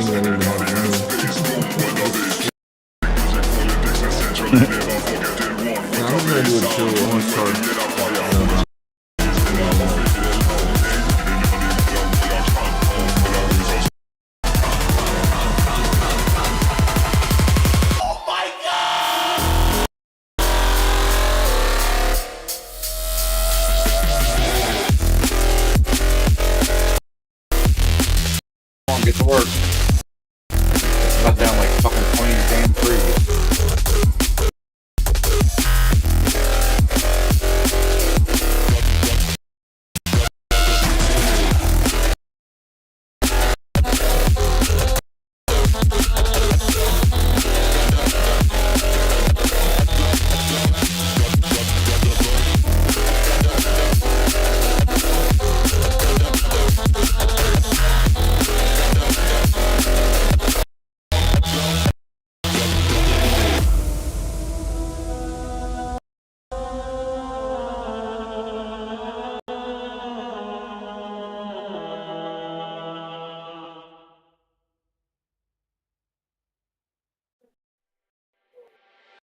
think they need more money. No, I'm gonna do it too. I want to start. Get to work. It's cut down like fucking 20 damn trees.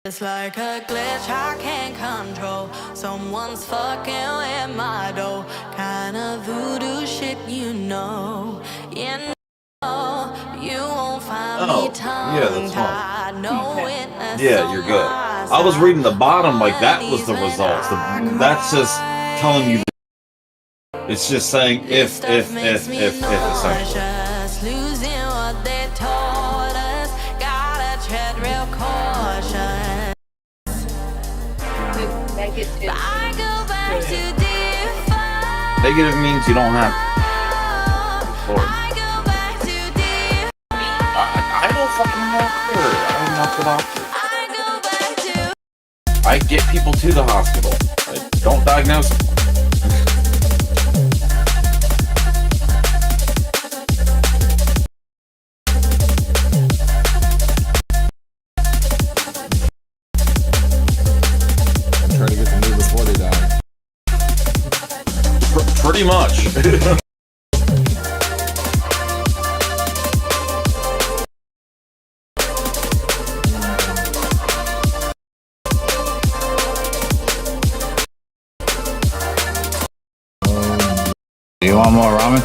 It's like a glitch I can't control. Someone's fucking with my dough. Kinda voodoo shit, you know. You know, you won't find me tongue-tied. No witness. Yeah, you're good. I was reading the bottom like that was the results. That's just telling you. It's just saying if essentially. Losing what they taught us. Gotta tread real caution. I go back to define. Negative means you don't have. I go back to define. I don't fucking know. I'm not the doctor. I go back to. I get people to the hospital. I don't diagnose them. Try to get them new before they die. Pretty much. Do you want more ramen?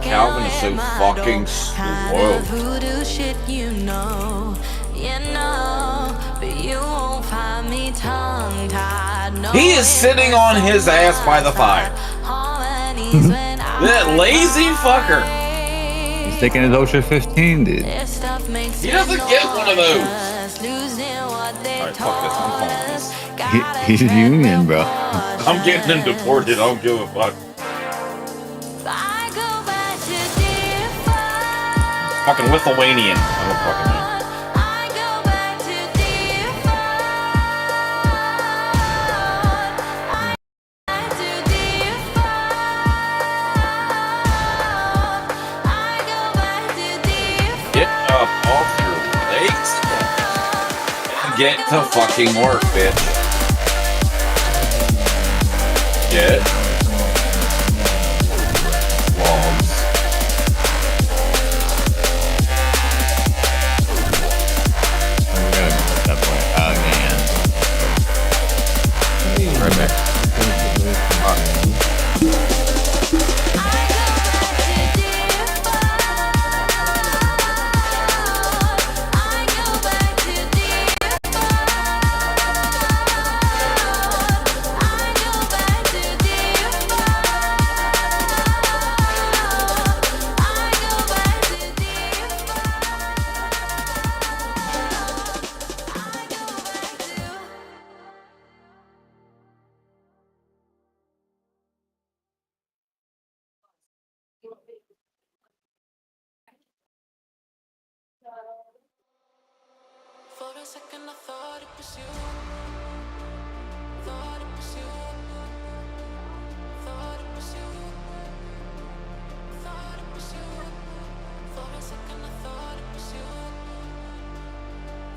Calvin is so fucking slow. Voodoo shit, you know, but you won't find me tongue-tied. No, he is sitting on his ass by the fire. That lazy fucker. He's taking his OSHA 15, dude. He doesn't get one of those. Alright, fuck this. I'm calling this. He's union, bro. I'm getting him deported. I don't give a fuck. Fucking Lithuanian. I don't fucking know. Get up off your legs and get to fucking work, bitch. Get logs. Right back. For a second I thought it was you. Thought it was you. Thought it was you. Thought it was you. For a second I thought it was you.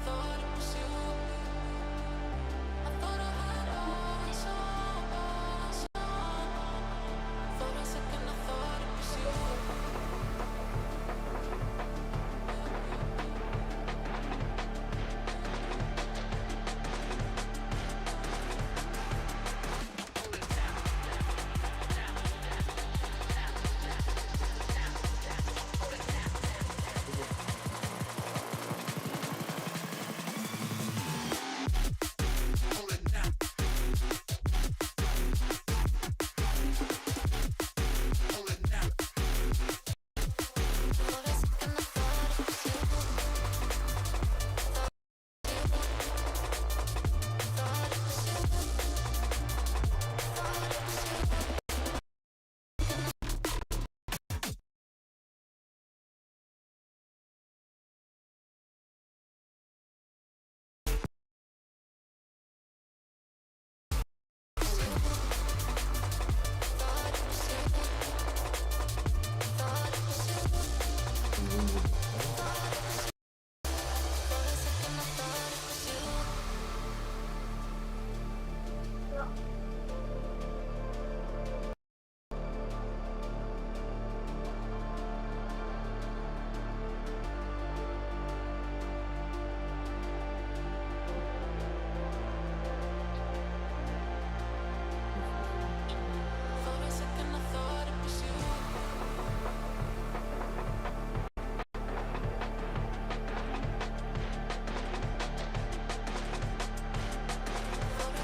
Thought it was you.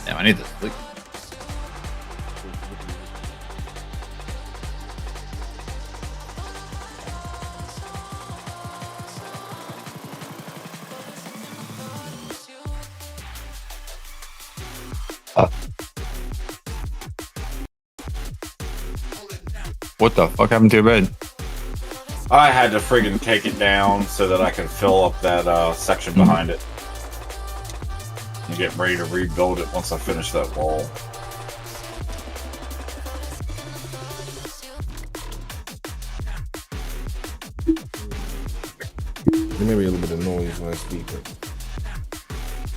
Damn, I need to sleep. What the fuck happened to your bed? I had to friggin' take it down so that I can fill up that section behind it. And get ready to rebuild it once I finish that wall. There may be a little bit of noise when I speak, but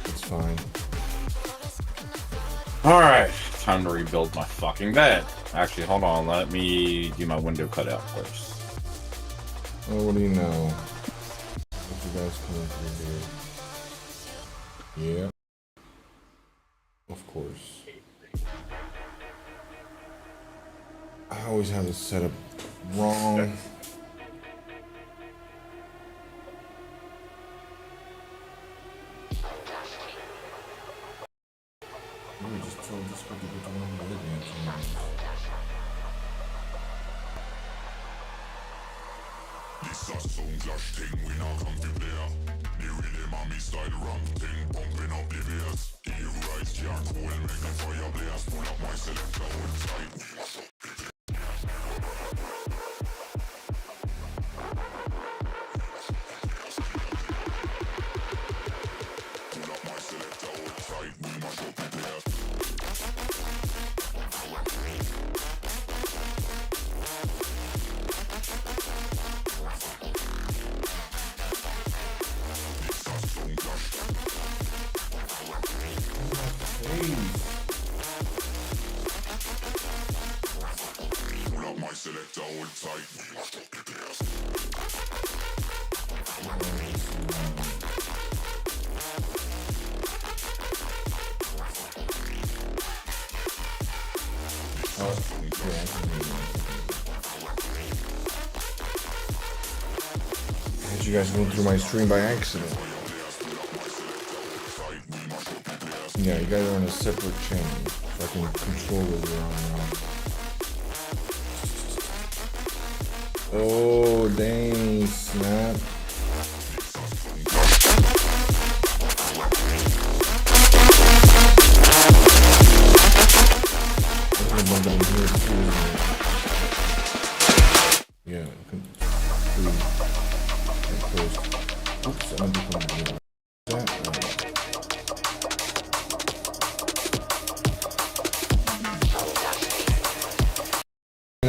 it's fine. Alright, time to rebuild my fucking bed. Actually, hold on, let me do my window cutout first. Oh, what do you know? What you guys coming through here? Yeah. Of course. I always have this set up wrong. Let me just tell this fucking bitch one bed, man. This a sound clash thing, we not come to play. The rhythm and me style rank thing, pumping up the bass. The right charcoal make the fire blaze. Pull up my selector hold tight. Pull up my selector hold tight, we mash up the place. Pull up my selector hold tight, we mash up the place. Had you guys going through my stream by accident. Yeah, you guys are on a separate channel, so I can control where you're on now. Oh, dang, snap. There's a bundle in here too. Yeah, oops, I'm gonna come here.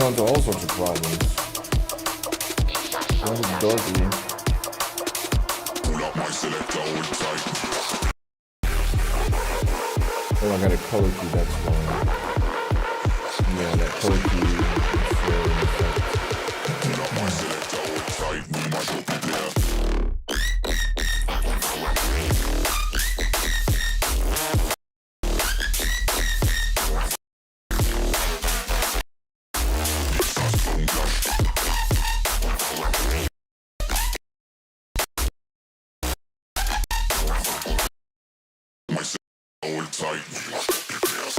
On to all sorts of problems. One is doggy. Pull up my selector hold tight. Oh, I got a color key, that's why. Yeah, that color key. Pull up my selector hold tight, we mash up the place. Hold tight, we mash up the place.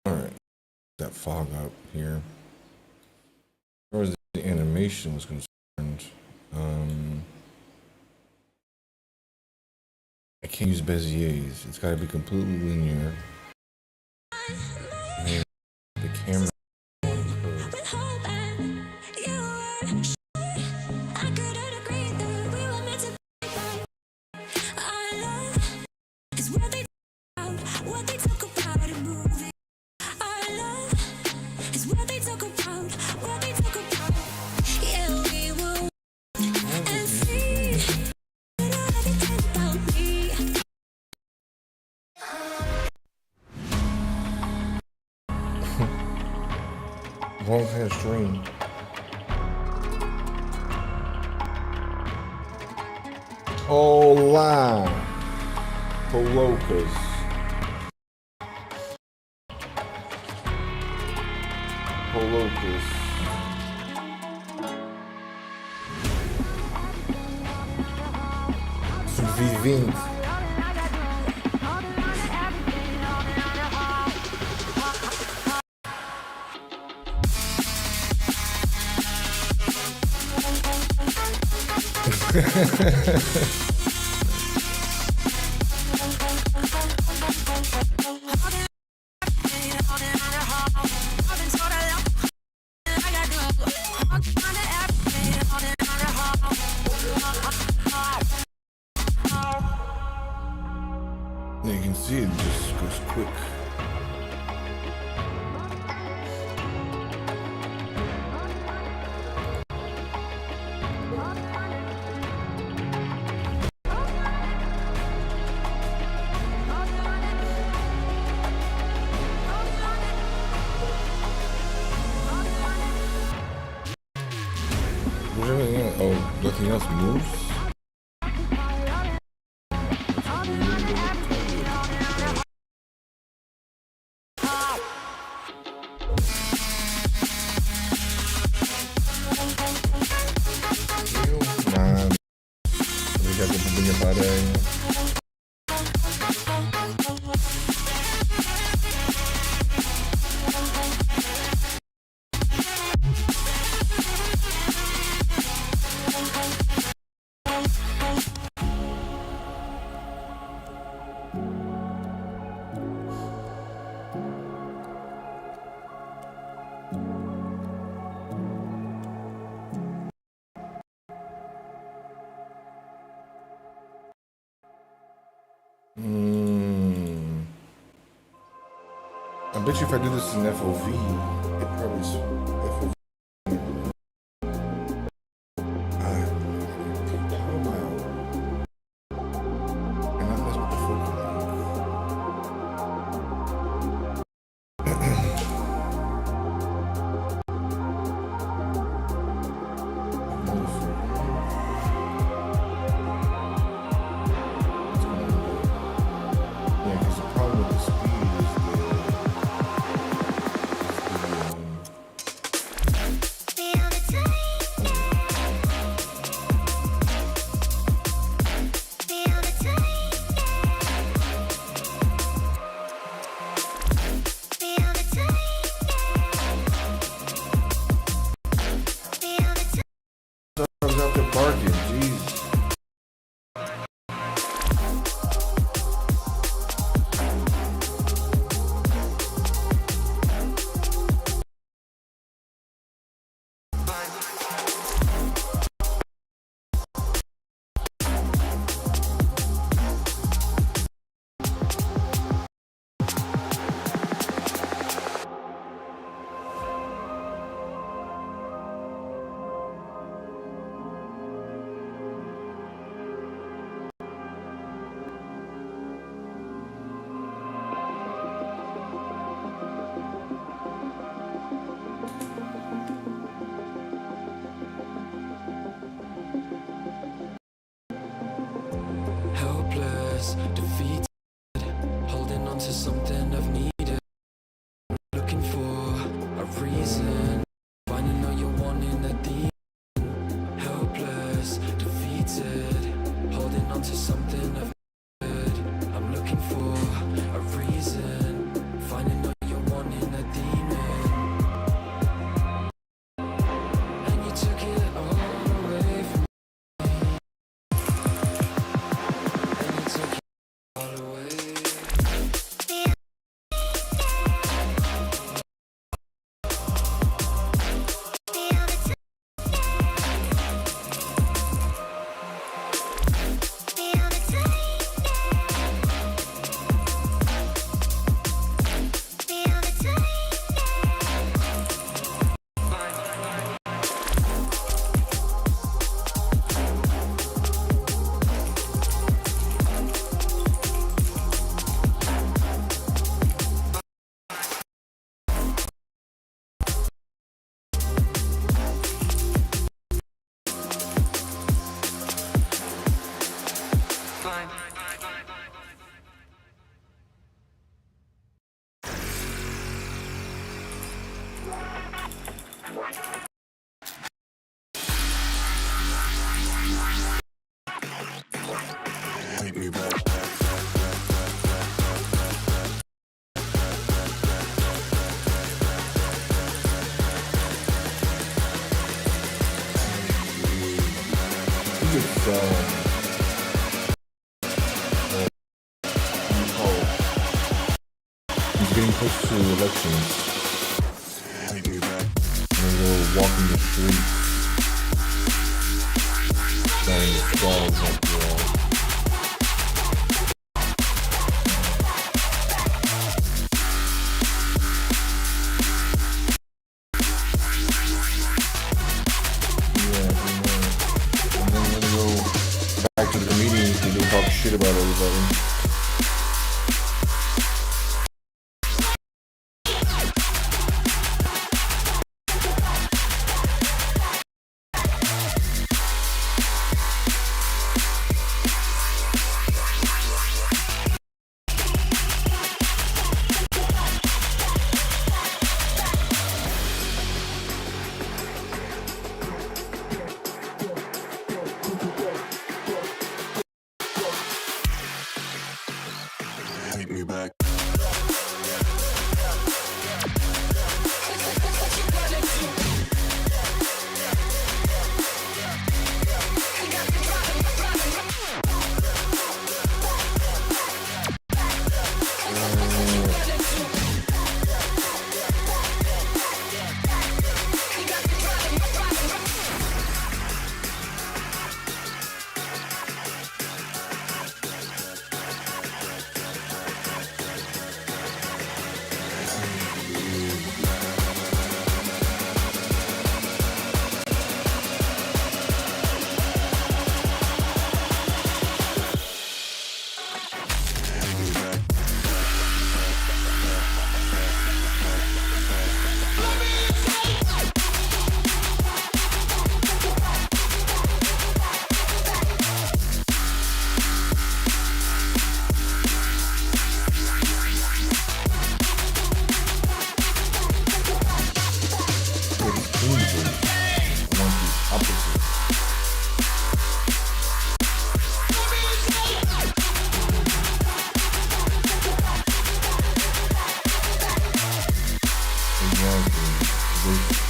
Alright, that fog up here. As far as the animation was concerned, I can't use Bezier's. It's got to be completely linear. And the camera. What they talk about. Wrong kind of stream. Hola, Polocas. Polocas. Sobrevivente. You can see it just goes quick. Was there anything else? Oh, nothing else moves? Obrigado por vir para aí. I bet you if I do this in FOV, it probably FOV. And I mess with the focal Yeah, because the problem with the speed is I was out there barking, jeez. Helpless, defeated, holding on to something I've needed, looking for a reason, finding all you're wanting at the end. Helpless, defeated, holding on to something I've needed, I'm looking for a reason, finding all you're wanting at the end. And you took it all away from me, and you took it all away. he's getting close to elections. And we'll walk in the streets. Starting to flags up the wall. Back to the meeting, they don't talk shit about everybody. Take me back.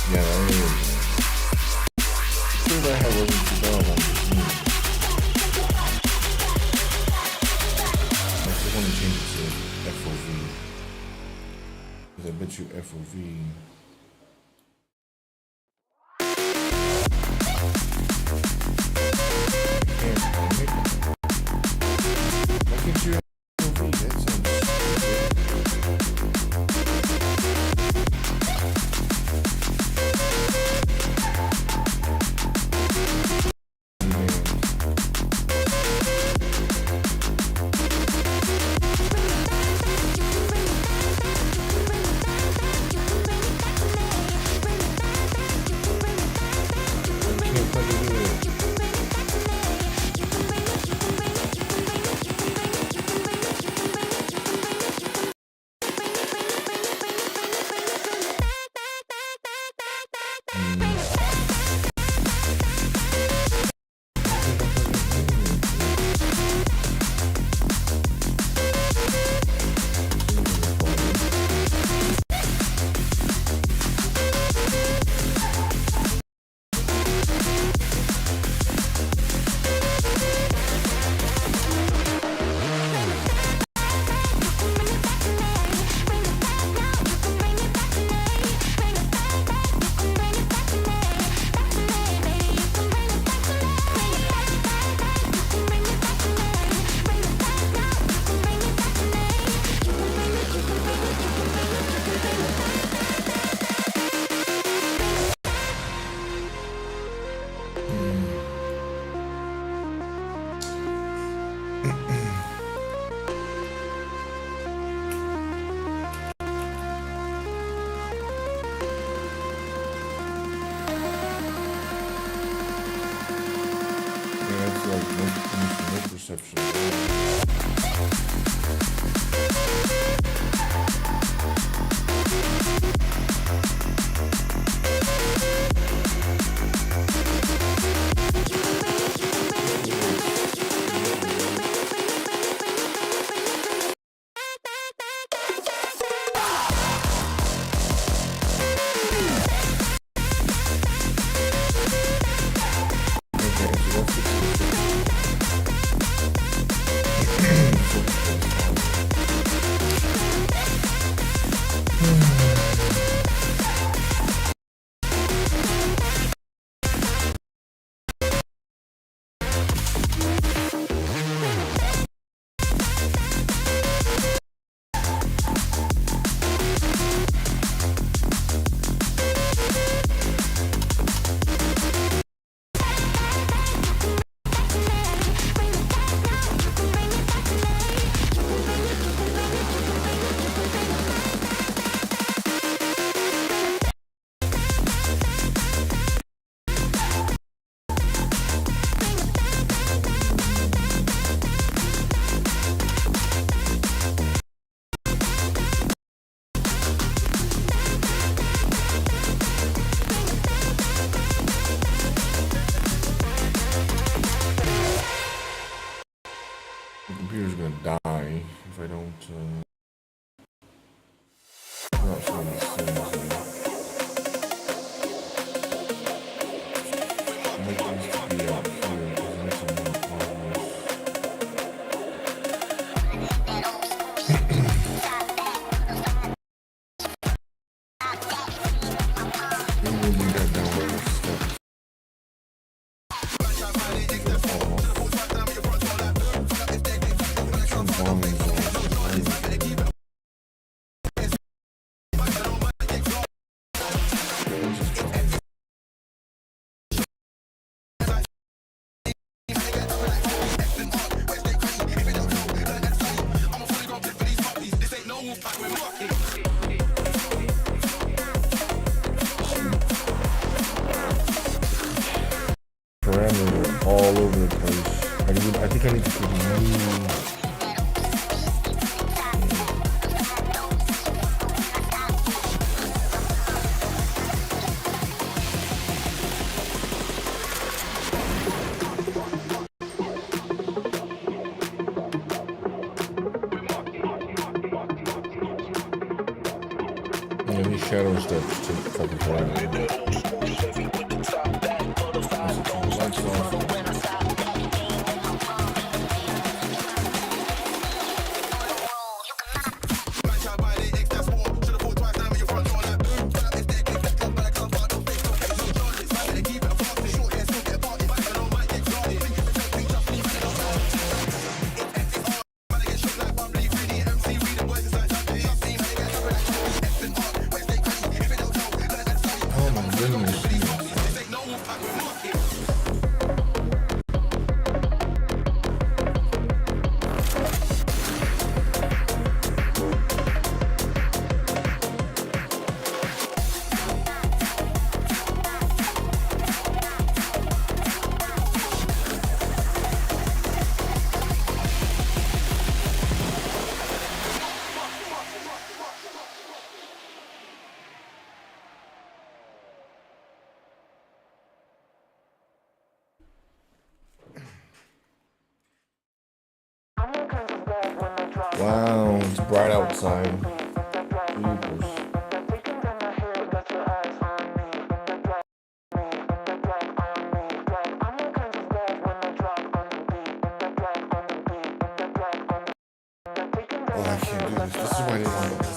Yeah, that is. I have wasn't too bad on the scene. I just want to change it to FOV. Because I bet you FOV. Can't find it. Why can't you FOV? That sounds stupid. No perception. Okay, so that's the The computer's gonna die if I don't. Not sure what this thing is here. I like these to be out here because it makes them more obvious. Maybe we'll leave that down with the steps. Turn volumes off. Parameters are all over the place. I think I need to put new. Yeah, these shadow steps take fucking forever. Lights off. Oh my goodness. Wow, it's bright outside. Jeepers. Oh, I can't do this. This is why I didn't want to do this.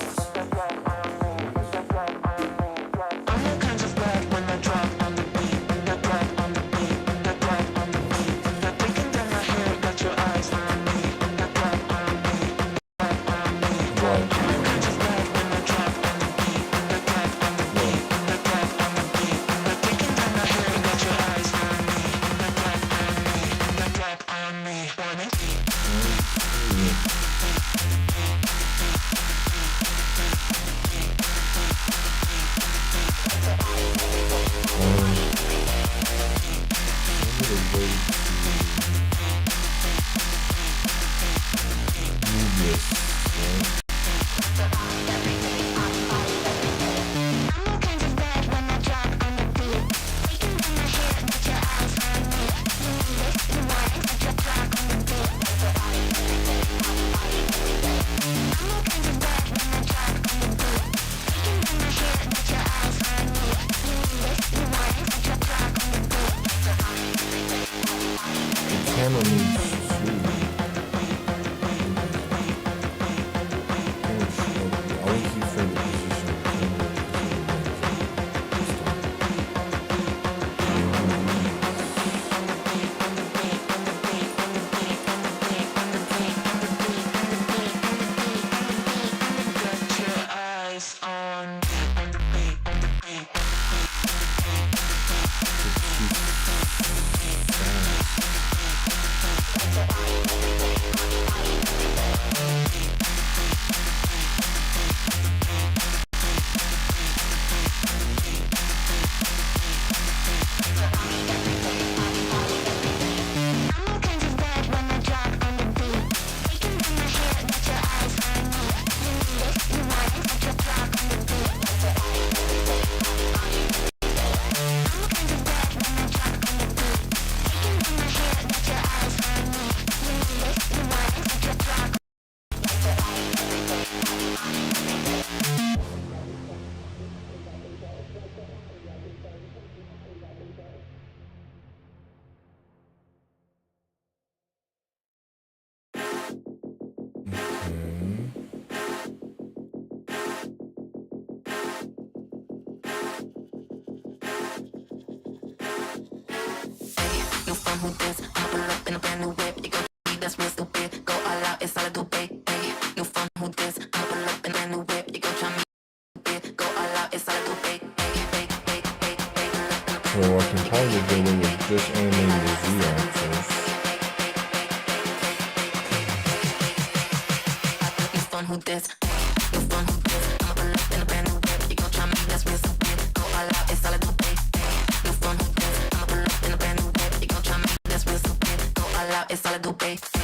All out, it's all I do, babe. Pull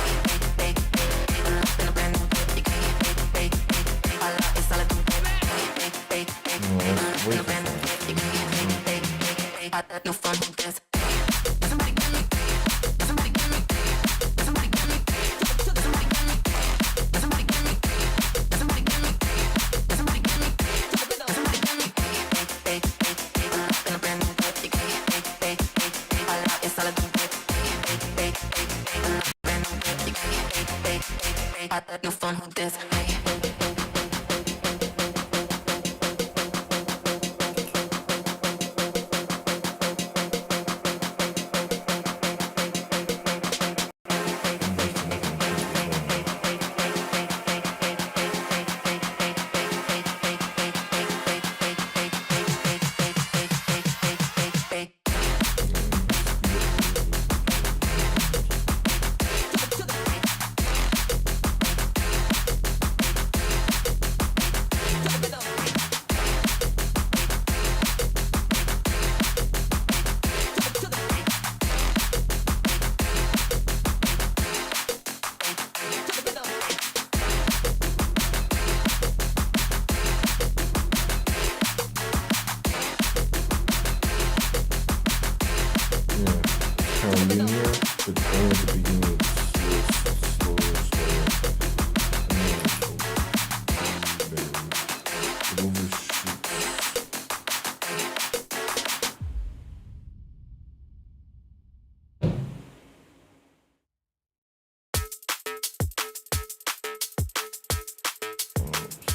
up in a brand new whip. You can't get paid. All out, it's all I do, babe. Pull up in a brand new whip. You can't get paid. I got no fun with this. Somebody get me. Somebody get me. Somebody get me. Somebody get me. Somebody get me. Somebody get me. Somebody get me. Somebody get me. Pull up in a brand new whip. You can't get paid. All out, it's all I do, babe. Pull up in a brand new whip. You can't get paid. I got no fun with this.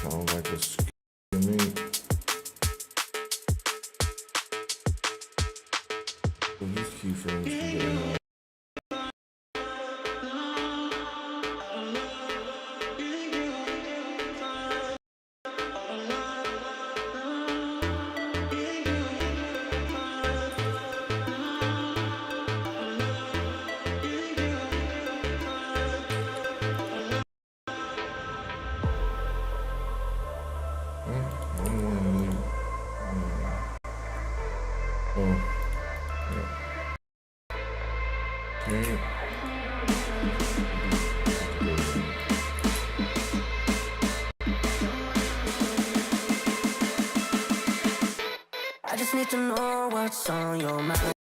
Sounds like a skill to me. So these keyframes can get annoying. I just need to know what's on your mind.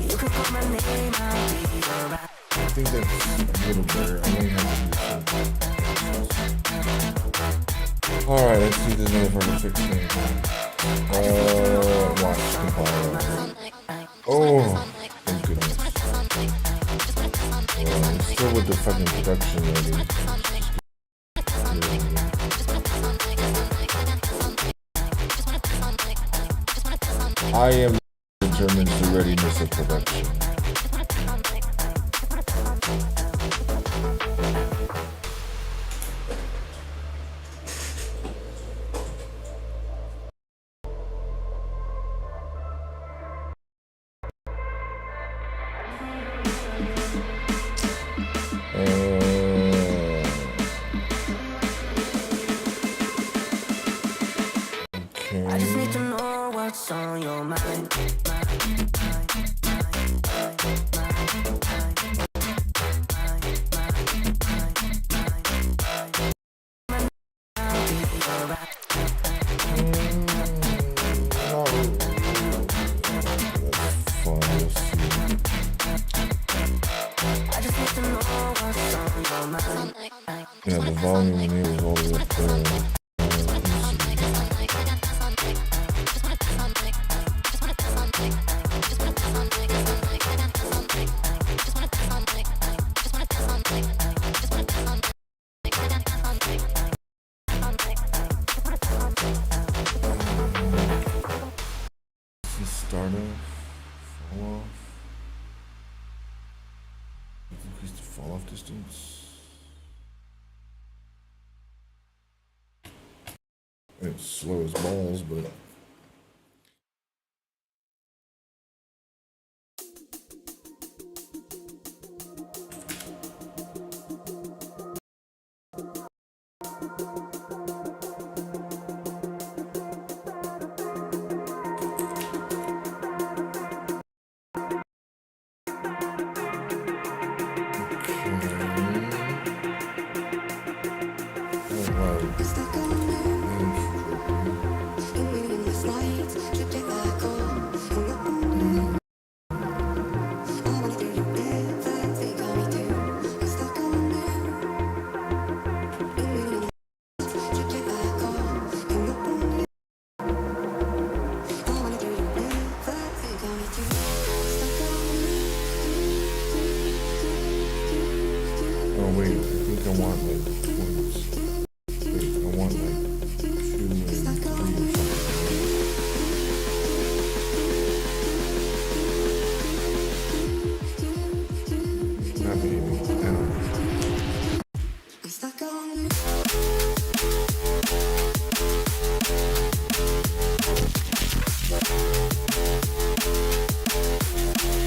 You can call my name, I'll be alright. I think that's a little better. I might have to do something. Alright, let's see this motherfucker fix anything. Watch compile. Oh, thank goodness. I'm still with the fucking production rating. I am determined to readiness of production. I just need to know what's on your mind. Yeah, the volume in here is all the way up there. Start off, fall off, increase the fall off distance. It's slow as balls, but wait, I think I want like points. Wait, I want like 2 and 3 or something. Not maybe. I don't know.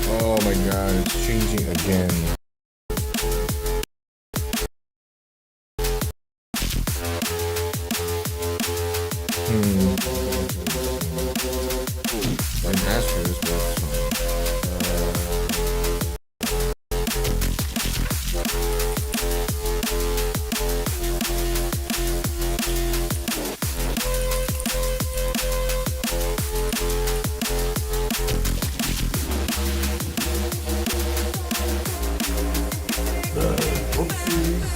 Oh my god, it's changing again. I asked for this, but it's fine. Whoopsies.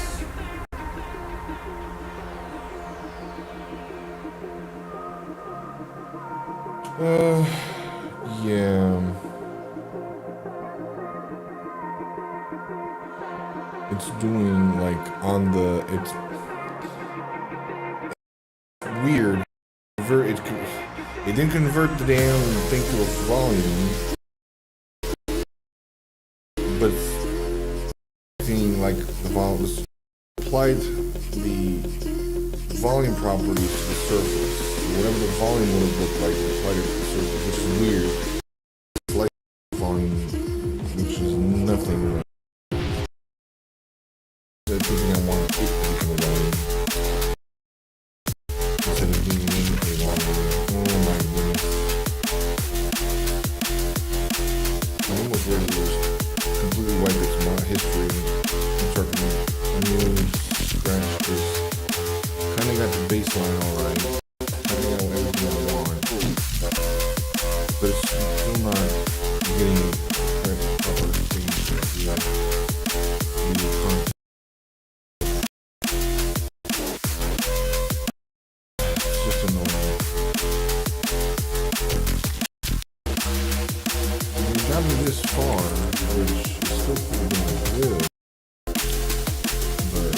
Yeah. It's doing like on the, it's weird. It didn't convert the damn thing to a volume, but it's seeing like the volume applied the volume properties to the surface. Whatever the volume would have looked like, it applied it to the surface, which is weird. Like volume, which is nothing. I think I want to keep the volume instead of being in a volume. Oh my goodness! I'm almost ready to just completely wipe its history and start a new scratch this. Kind of got the baseline alright. Kind of got everything I want, but it's still not getting the proper things like the content. It's just annoying. We got me this far, which is still pretty good, but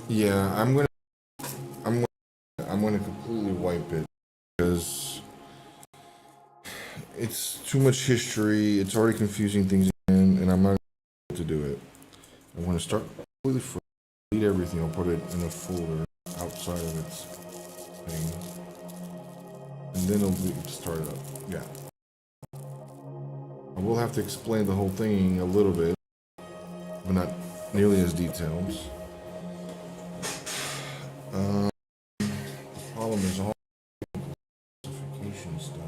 yeah, I'm gonna completely wipe it because it's too much history. It's already confusing things again, and I'm not able to do it. I want to start completely fresh, delete everything. I'll put it in a folder outside of its thing, and then it'll be start it up. Yeah, I will have to explain the whole thing a little bit, but not nearly as detailed. The problem is all classification stuff.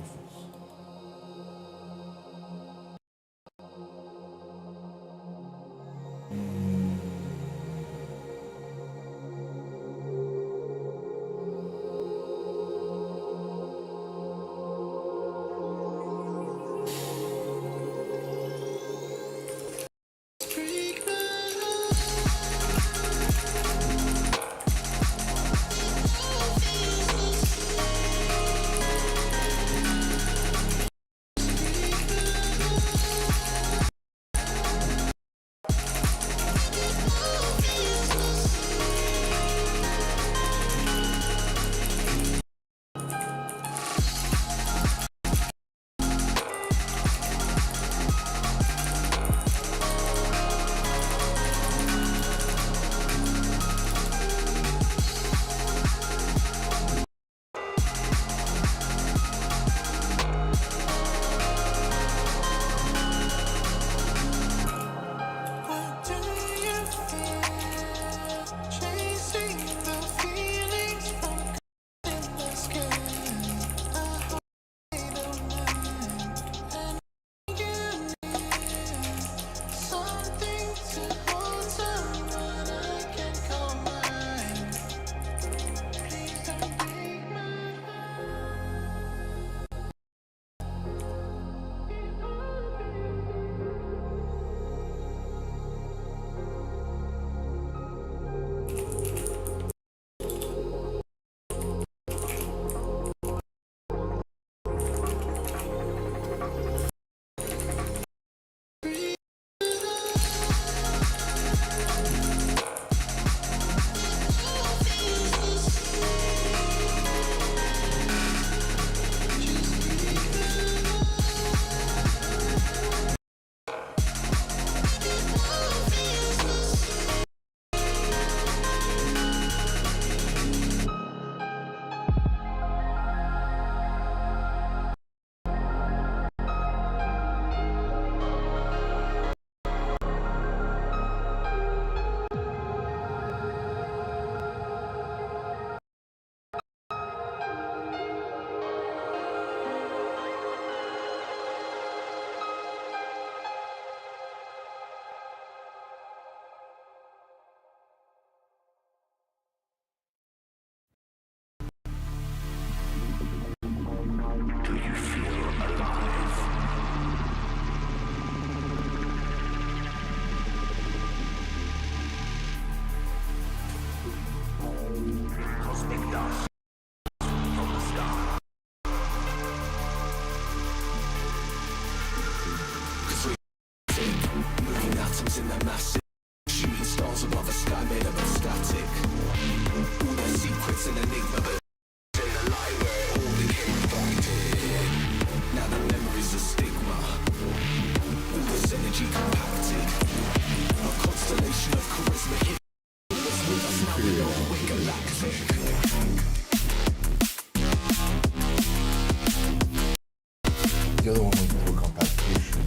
The other one was for compactation.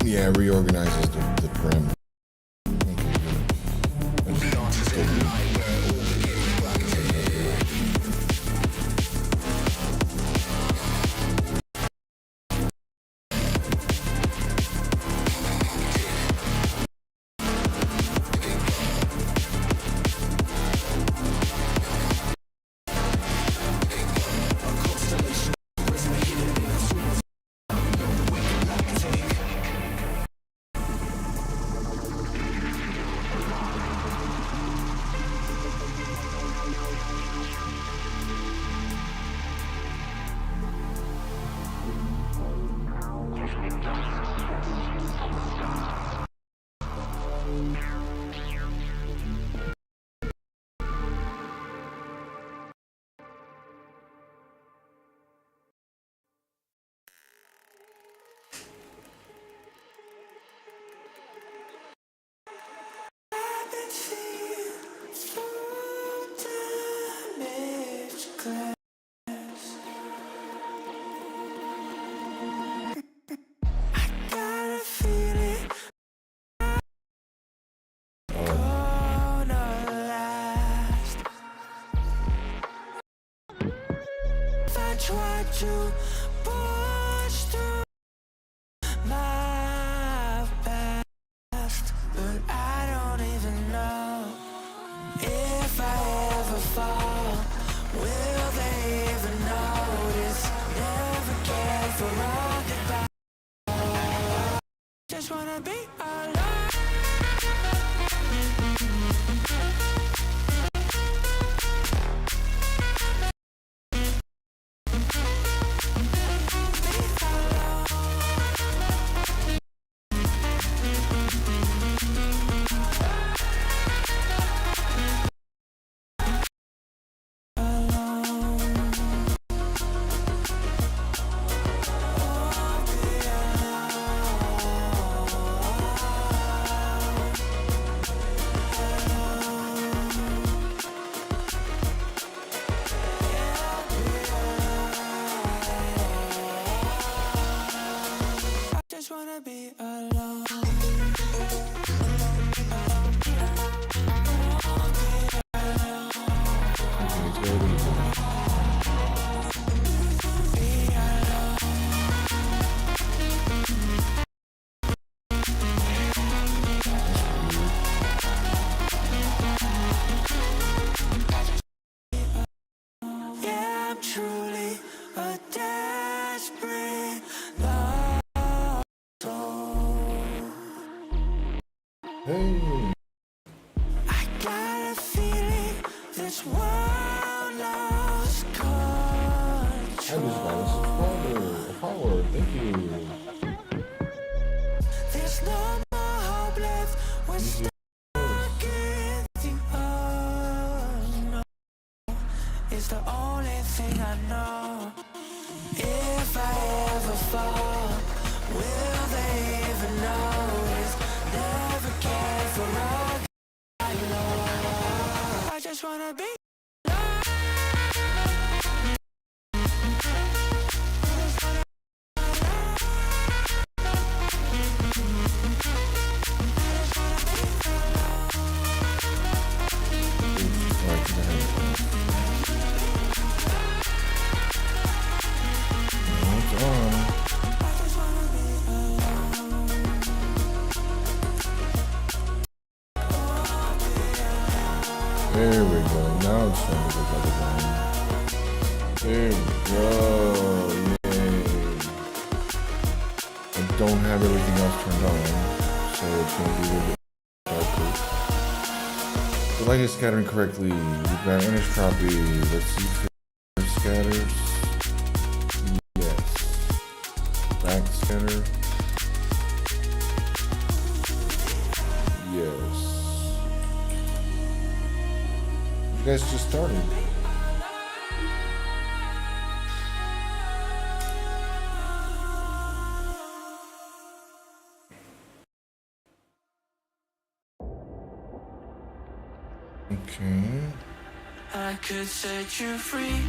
Yeah, it reorganizes the prim. Try to push through my past, but I don't even know if I ever fall. Will they even notice? Never cared for all goodbye. Just wanna be alone. Just wanna be alone. Yeah, I'm truly a desperate lost soul. Hey. I got a feeling this world lost control. I just got a subscriber, a follower. Thank you. There's no more hope left. We're stuck in the unknown. is the only thing I know. If I ever fall, will they even notice? Never cared for all I know. I just wanna be. There we go. Now it's trying to look like a line. There we go. Yay. I don't have everything else turned on, so it's going to be a little bit darker. The light is scattering correctly. We've got anisotropy. Let's see if it scatters. Yes. Back scatter. Yes. You guys just started. Okay. I could set you free,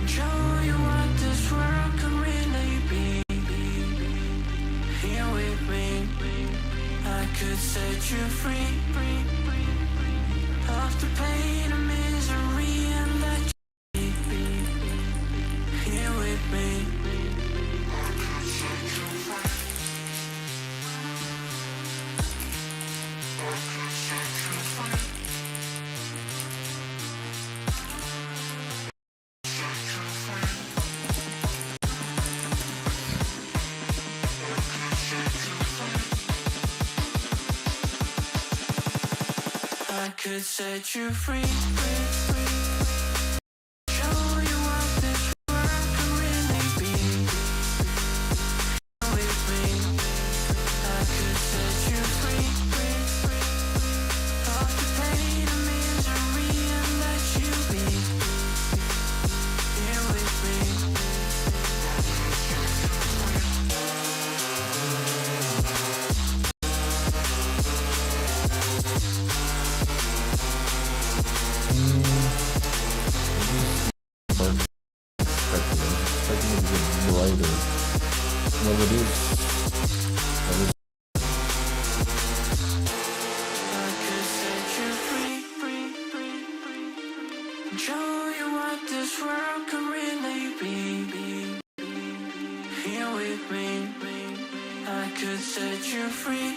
show you what this world can really be. Here with me, I could set you free. Of the pain and misery and let you be. Here with me. I could set you free. Show you what this world can really be. With me, I could set you free. Of the pain and misery and let you be. Here with me. Well, it is. I could set you free. Show you what this world can really be. Here with me, I could set you free.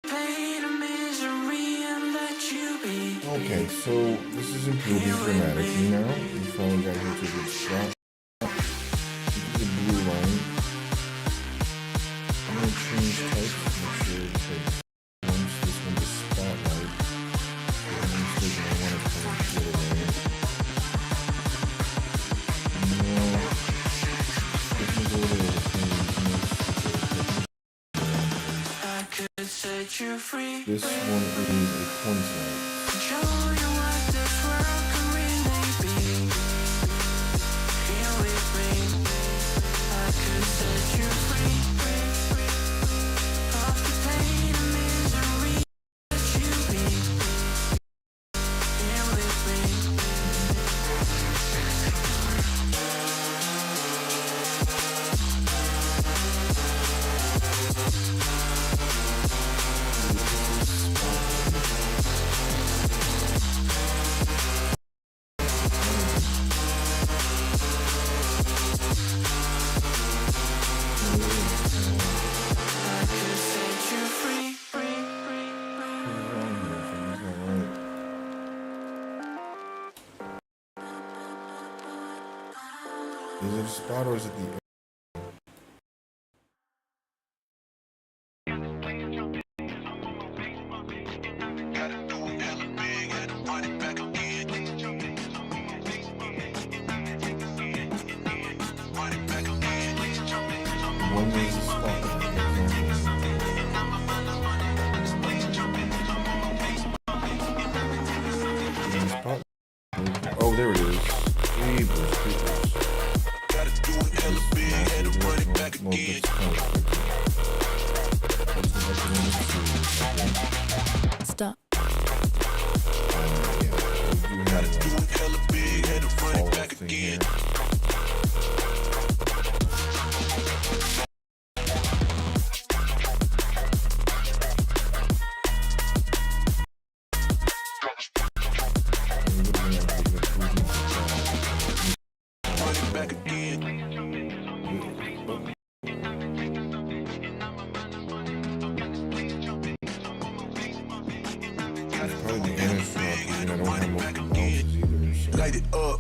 Pain and misery and let you be. Okay, so this is improving dramatically now. We finally got here to the spot. The blue line. I'm going to change types to make sure it takes once this one to spotlight. If I'm mistaken, I want to kind of get it away. No. This one's a little pain. I could set you free. This one is a point light. Show you what this world can really be. Here with me, I could set you free. Of the pain and misery, let you be. Here with me. I could set you free. Is it a spot or is it the one is the spot? Stop. Light it up,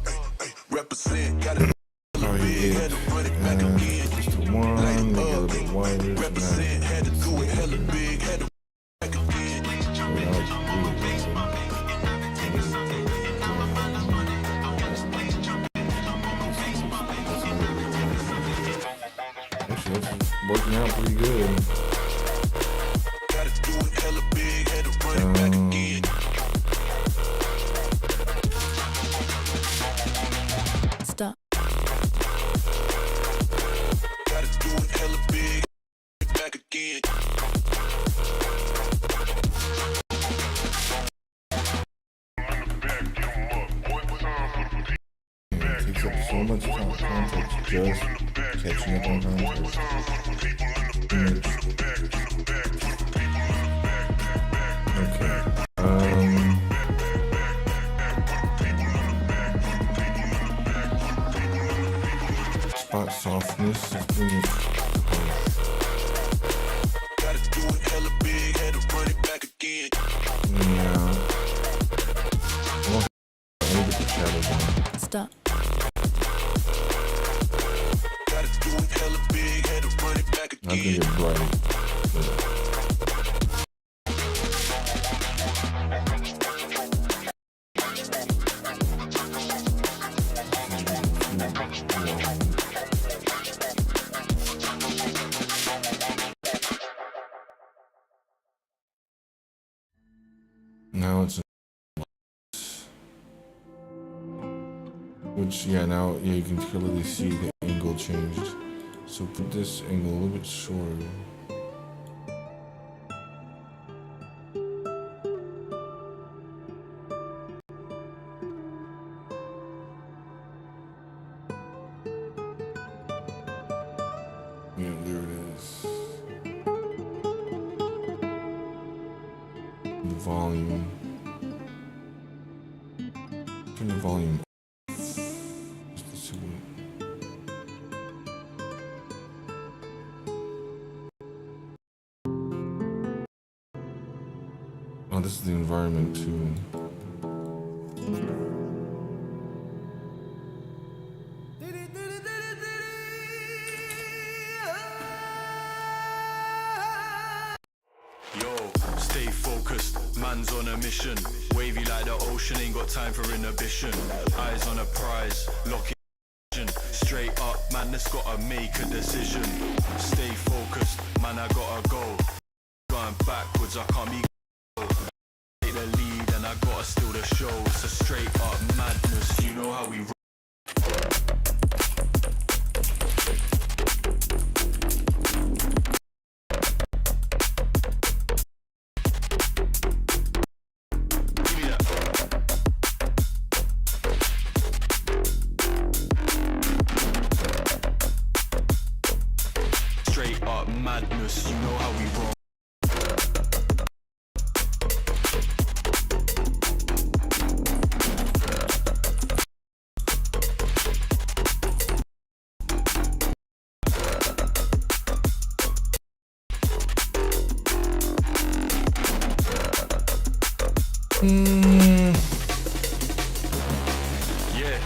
represent, got it. Probably just the one, maybe a little bit wider. Represent, had to do it hella big, had to back again. Actually, that's working out pretty good. Gotta do it hella big, had to run it back again. Stop. Gotta do it hella big, back again. It takes up so much context just catching up on context. Okay. Spot softness is bringing. Gotta do it hella big, had to run it back again. Yeah. Let me get the shadows on. Stop. Gotta do it hella big, had to run it back Not gonna again. get bright. Now it's which now you can clearly see the angle changed. So put this angle a little bit shorter. Yeah, there it is. The volume. Turn the volume up. Just to see what. Oh, this is the environment too. Yo, stay focused, man's on a mission. Wavy like the ocean, ain't got time for inhibition. Eyes on a prize, lock in. Straight up, man, that's gotta make a decision. Stay focused, man, I gotta go. Going backwards, I can't be. Take the lead, and I gotta steal the show. So straight up madness, you know how we roll. Straight up madness, you know how we roll. Yeah,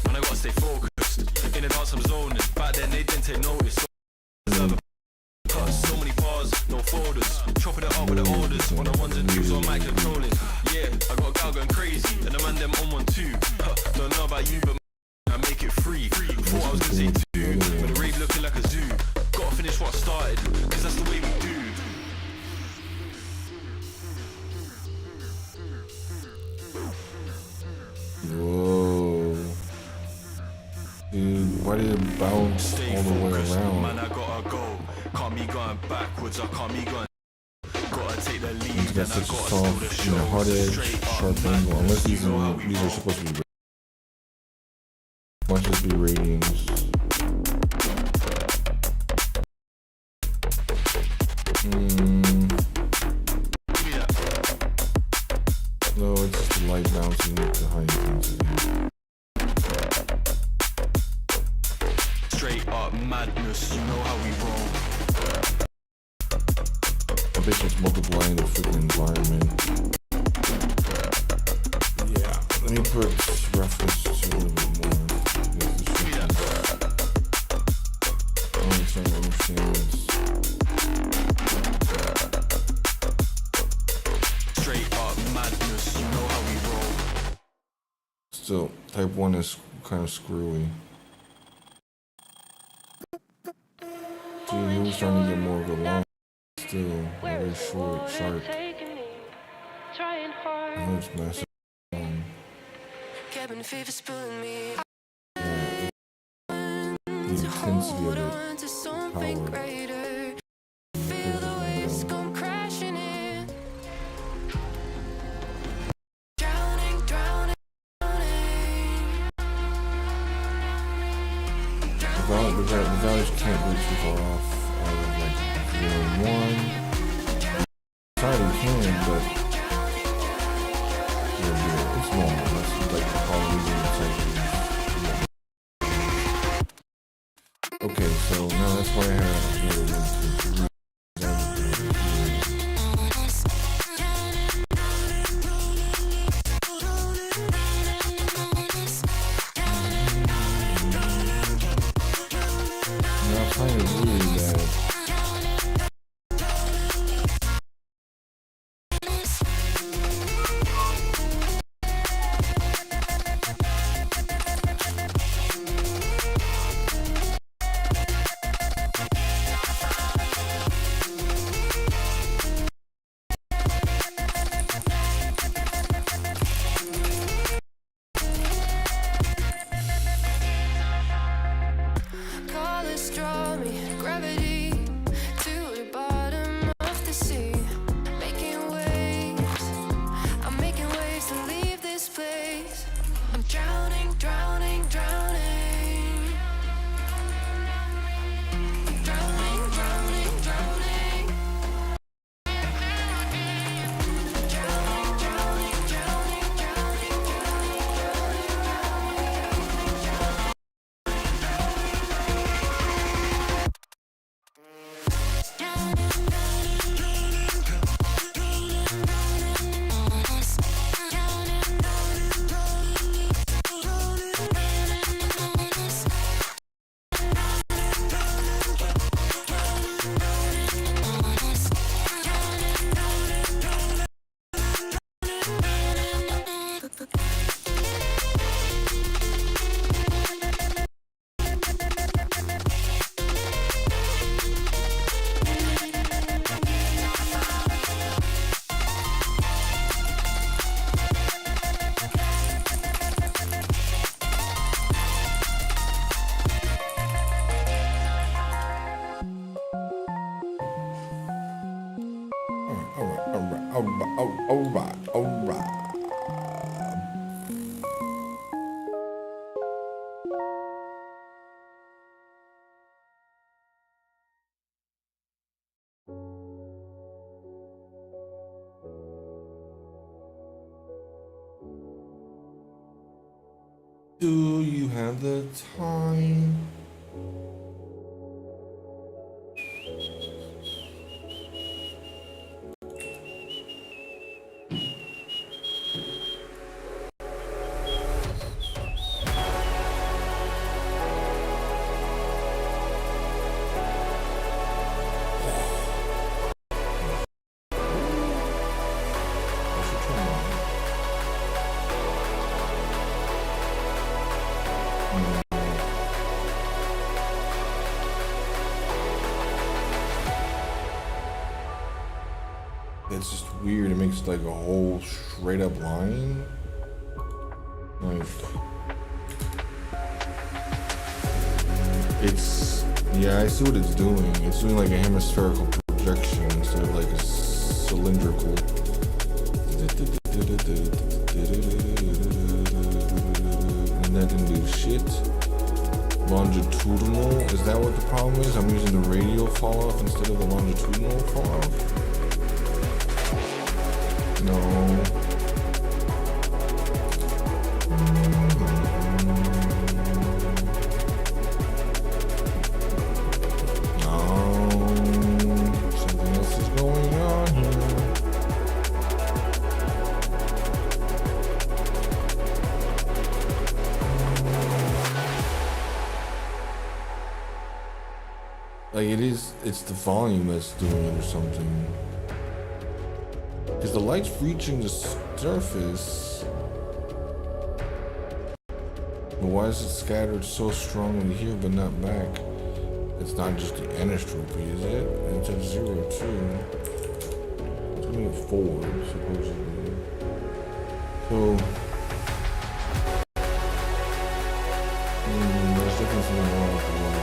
man, I gotta stay focused. In the dance, I'm zoning. Back then, they didn't take notice. So many bars, no folders. Chopping it up with the orders. On the ones and twos on mic controlling. Yeah, I got a gal going crazy. And the man them on 1 2. Don't know about you, but I make it free. Thought I was gonna say 2. But the rave looking like a zoo. Gotta finish what I started, cause that's the way we do. Whoa. Dude, why did it bounce Stay all the way focused, around? man, I gotta go. Can't be going backwards, I can't be going. Gotta take the And lead, it's got then I such a gotta steal the soft, show. hard edge, Straight up, sharp man, angle. Unless you these know how are, we these are roll. supposed to be. Might just be ratings. No, it's just the light bouncing with the high intensity. Straight up madness, you know how we roll. I bet it's multiplying the freaking environment. Yeah, let me put roughness to a little bit more. I'm trying to understand this. Straight up madness, you know how we roll. Still, type 1 is kind of screwy. See, he was trying to get more of a long, still, very short, sharp. I know it's massive. Cabin fever spilling me. The intensity of it, Something power. greater. Feel the waves come crashing in. Drowning, drowning, drowning. The values can't go too far off of like 0 and 1. Probably can, but yeah, it's normal. That's like all these cycles. Okay, so now that's why I have another 1, 2, 3. Now I find it weird that Colors draw me, gravity to the bottom of the sea. Making waves, I'm making waves to leave this place. I'm drowning, drowning, drowning. Drowning, drowning, drowning. Drowning, drowning, drowning, drowning. Alright. Do you have the time? It's just weird. It makes like a whole straight up line. Like it's, yeah, I see what it's doing. It's doing like a hemispherical projection instead of like a cylindrical. And that didn't do shit. Longitudinal, is that what the problem is? I'm using the radial fall off instead of the longitudinal fall off? No. Something else is going on here. Like it's the volume that's doing it or something. Because the light's reaching the surface. But why is it scattered so strongly here but not back? It's not just the anisotropy, is it? It's at 0 too. It's only at 4, supposedly. So there's definitely something wrong with the world.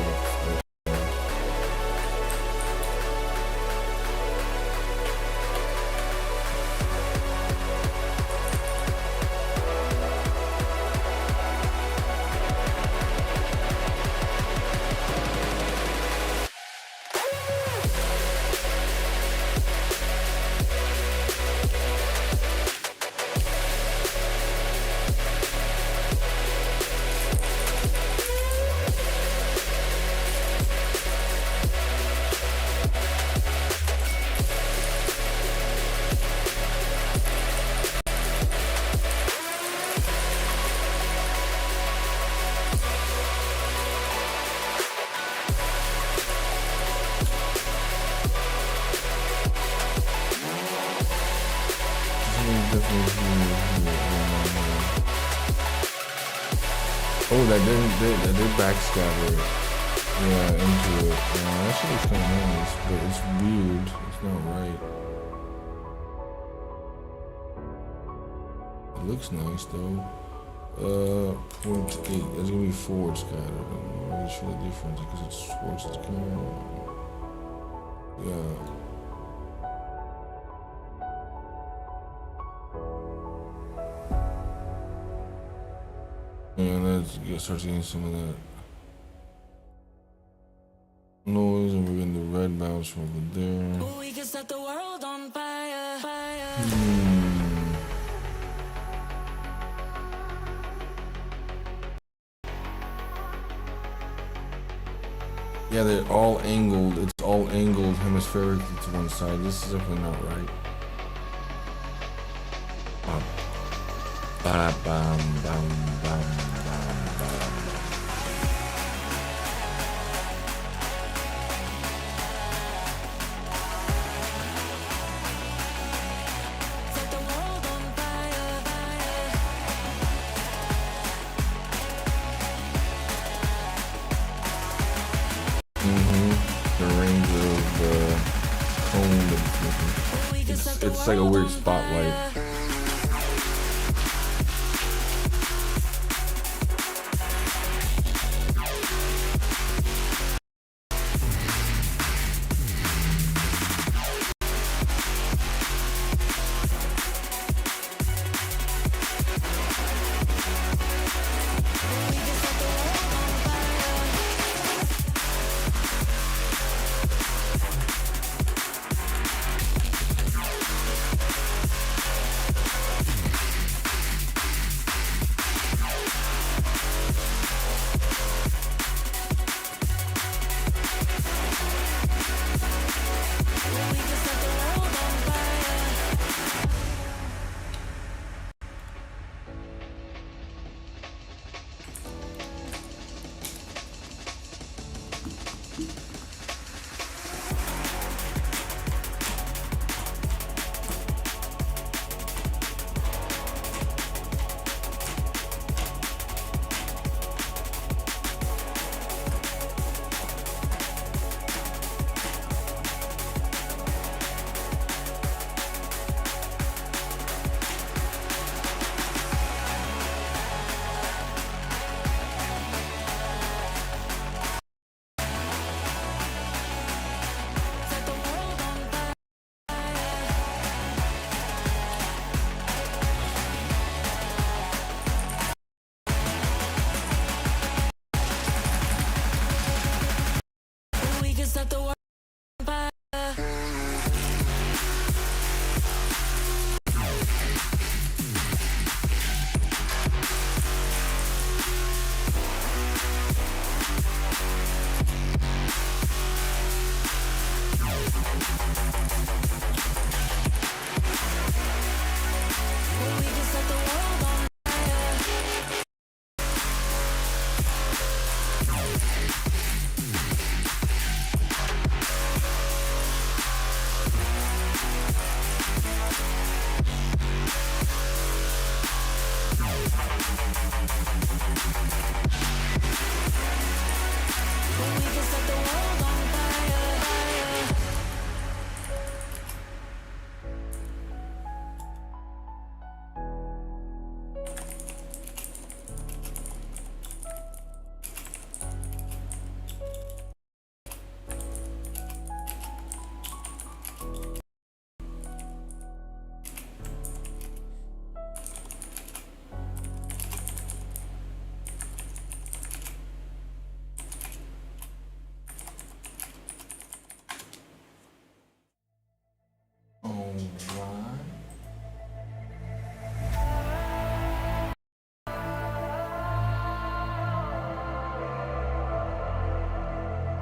Oh, that did backscatter it. Yeah, into it. Yeah, that shit is kind of nice, but it's weird. It's not right. It looks nice though. 0.8. That's gonna be forward scatter. I'm not really sure the difference because it's towards the camera. Yeah. Yeah, let's start seeing some of that noise, and we're getting the red bounce from over there. We can set the world on fire, fire. Yeah, they're all angled. It's all angled hemispherically to one side. This is definitely not right. Ba-da-bam, bam, bam, bam, bam. Set the world on fire, fire. The range of the cone that We can it's set the it's like a world weird on spotlight. fire.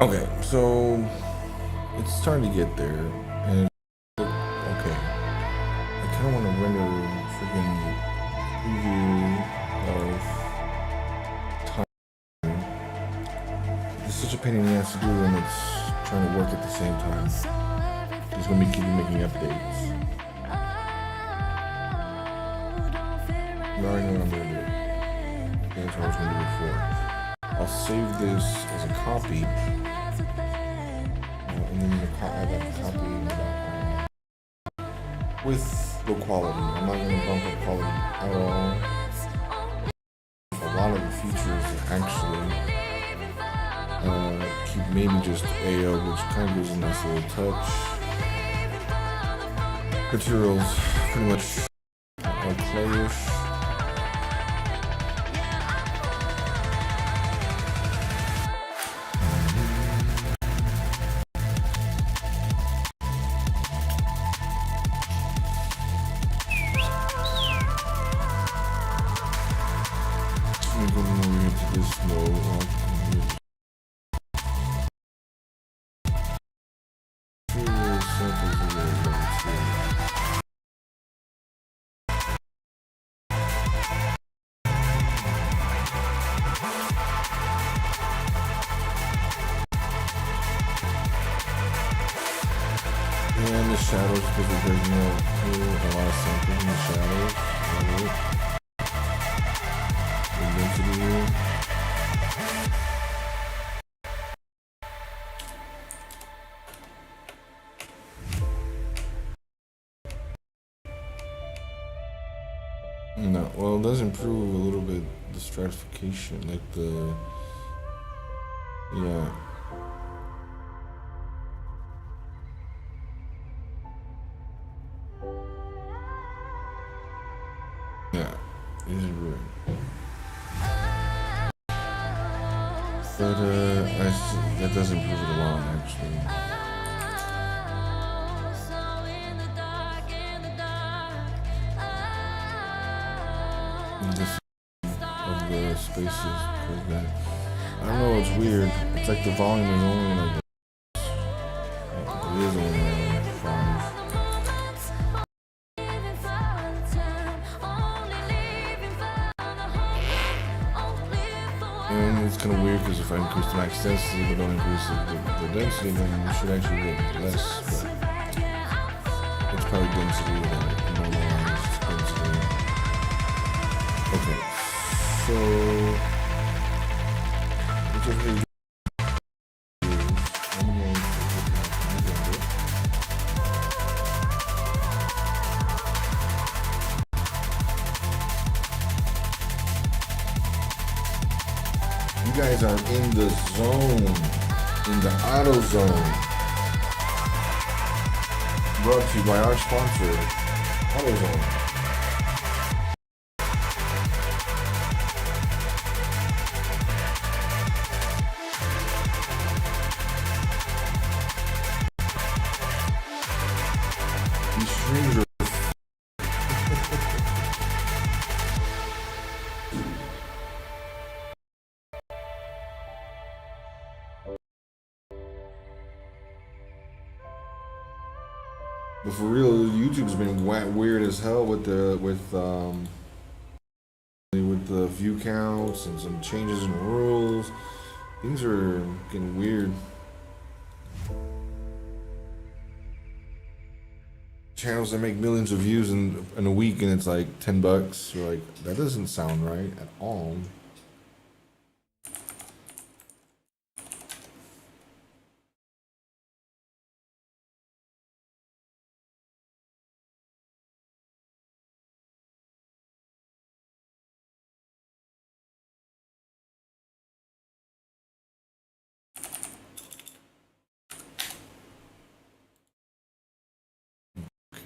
Okay, so it's starting to get there, and okay, I kind of want to render a freaking preview of time. It's such a pain in the ass to do, and it's trying to work at the same time. It's gonna be keeping making updates. You already know what I'm gonna do. That's what I was gonna do before. I'll save this as a copy, and then I got a copy with low quality. I'm not gonna bump up quality at all. A lot of the features actually keep maybe just AO, which kind of gives a nice little touch. Materials pretty much are clayish. And the shadows, because we're breaking out here, a lot of sampling in the shadows. The density here. No, well, it does improve a little bit the stratification, like the, yeah. Yeah, it is weird. But that does improve it a lot, actually. This of the spaces, because that, I don't know, it's weird. It's like the volume is only like, it is only like 5. And it's kind of weird because if I increase the max density but don't increase the density, then you should actually get less. But it's probably density without normalized density. Okay, so which of these you guys are in the zone, in the auto zone. Brought to you by our sponsor, AutoZone. These streams are but for real, YouTube's been weird as hell with the view counts and some changes in rules. Things are getting weird. Channels that make millions of views in a week and it's like $10. You're like, that doesn't sound right at all.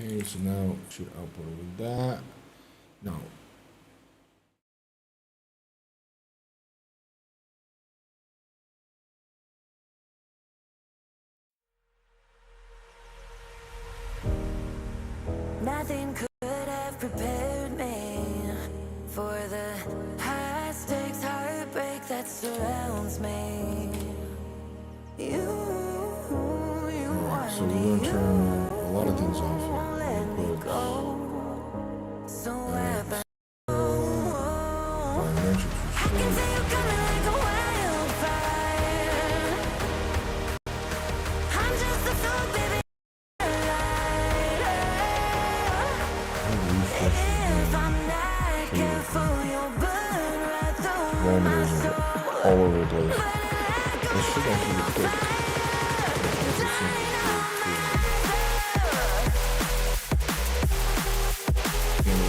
Okay, so now it should output with that. No. Nothing could have prepared me for the high stakes heartbreak that surrounds me. You So we're gonna turn a lot of things off here. Biometrics all over the place. This should actually be quick.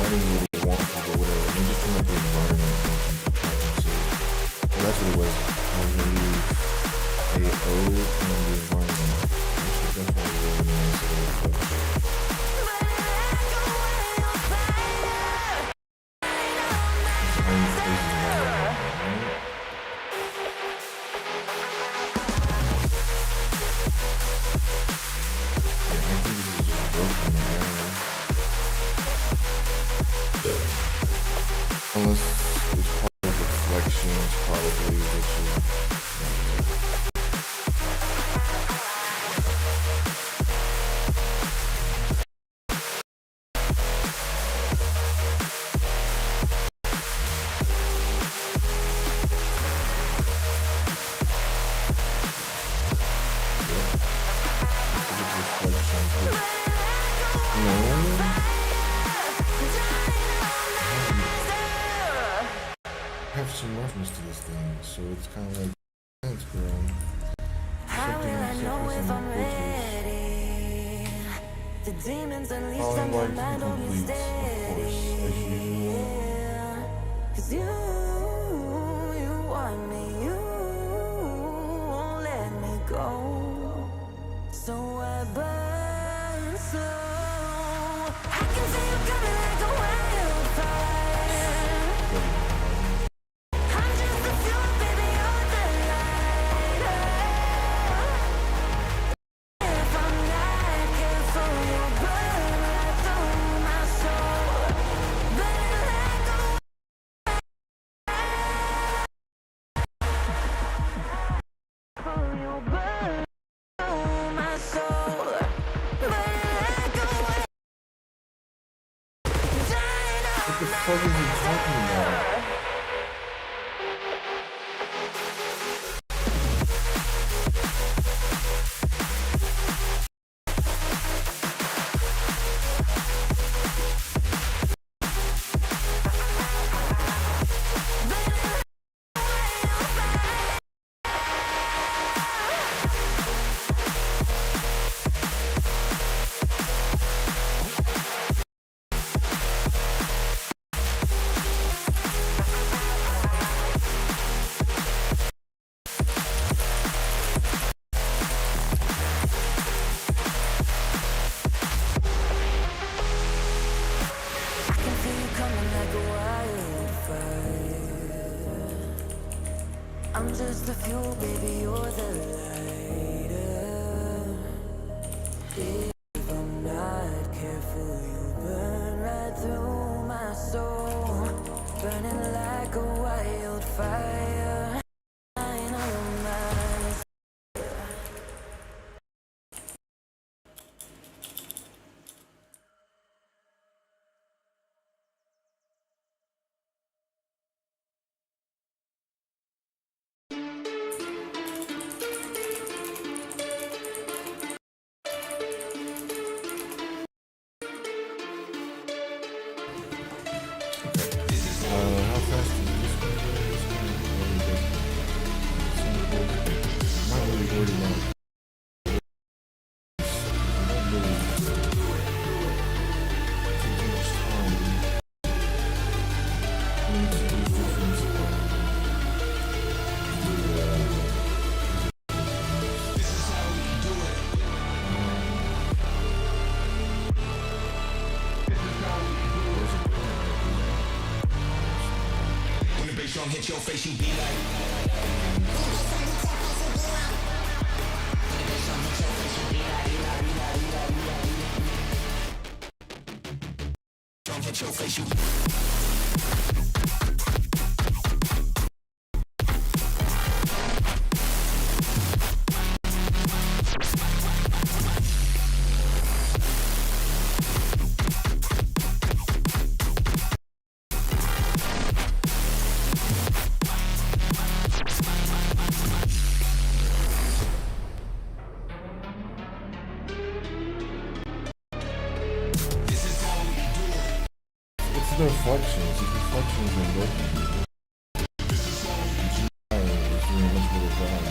Lighting really wonky, but whatever. Let me just turn up the environment so well, that's what it was. I was going to use AO and the environment. Which is definitely really nice. Unless it's part of reflections, probably, which is I have some roughness to this thing, so it's kind of like, thanks, girl. The demons unleashed on my mind on you stay. 'Cause you want me, you won't let me go. So I burn slow. I can see you coming like a wildfire. I'm just a fuel, baby, you're the lighter. If I'm not careful, you'll burn right through my soul. Burning like a wildfire, you'll burn through my soul. Burning like a wildfire. what the fuck is he talking about? I can feel you coming like a wildfire. I'm just the fuel, baby, you're the lighter. If I'm not careful, you'll burn right through my soul. Burning like a wildfire. I know my How fast is this going to go? I'm not really worried about it. I'm not really taking too much time. I need to do different When the bass drum hit your face, you be like. Drum hit your face, you. the reflections. These reflections are broken. It's doing a much better job.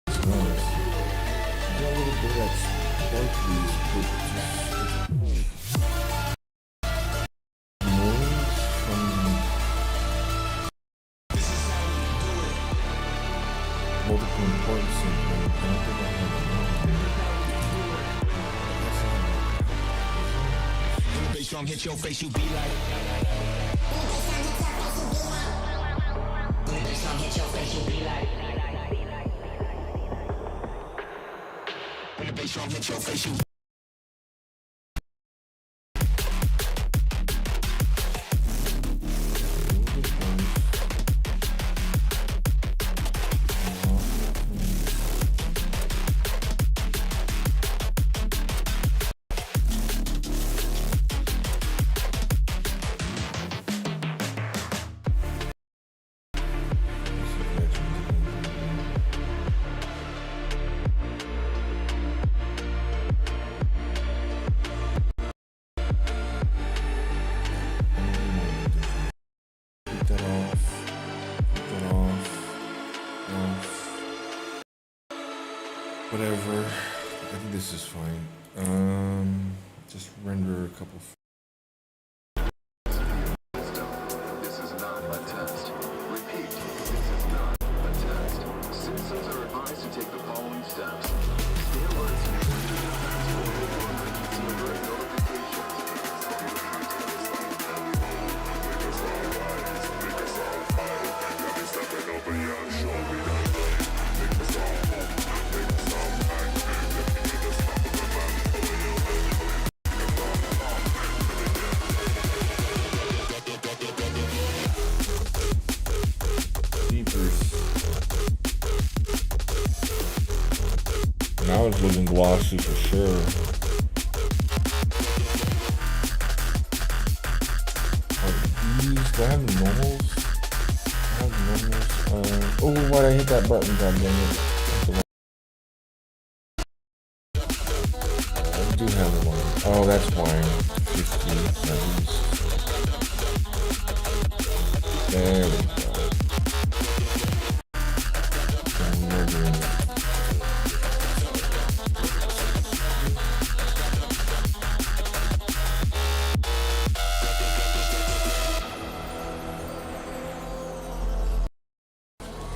It's nice. I got a little bit of that sparkly, but just noise from multiple important syndrome. I don't think I have it now. Bassdrum hit your face, you be like. When the bassdrum hit your face, you be like. When the bassdrum hit your face, you. Whatever. I think this is fine. Just render a couple. This is not a test. Repeat, this is not a test. Citizens are advised to take the following steps. Stay alert to ensure your defense will overrun emergency alert notifications. Now it's looking glossy for sure. These, do I have the normals? I have the normals. Oh, why'd I hit that button? God dang it. I do have the one. Oh, that's why. 50 at least. There we go. I'm murdering it.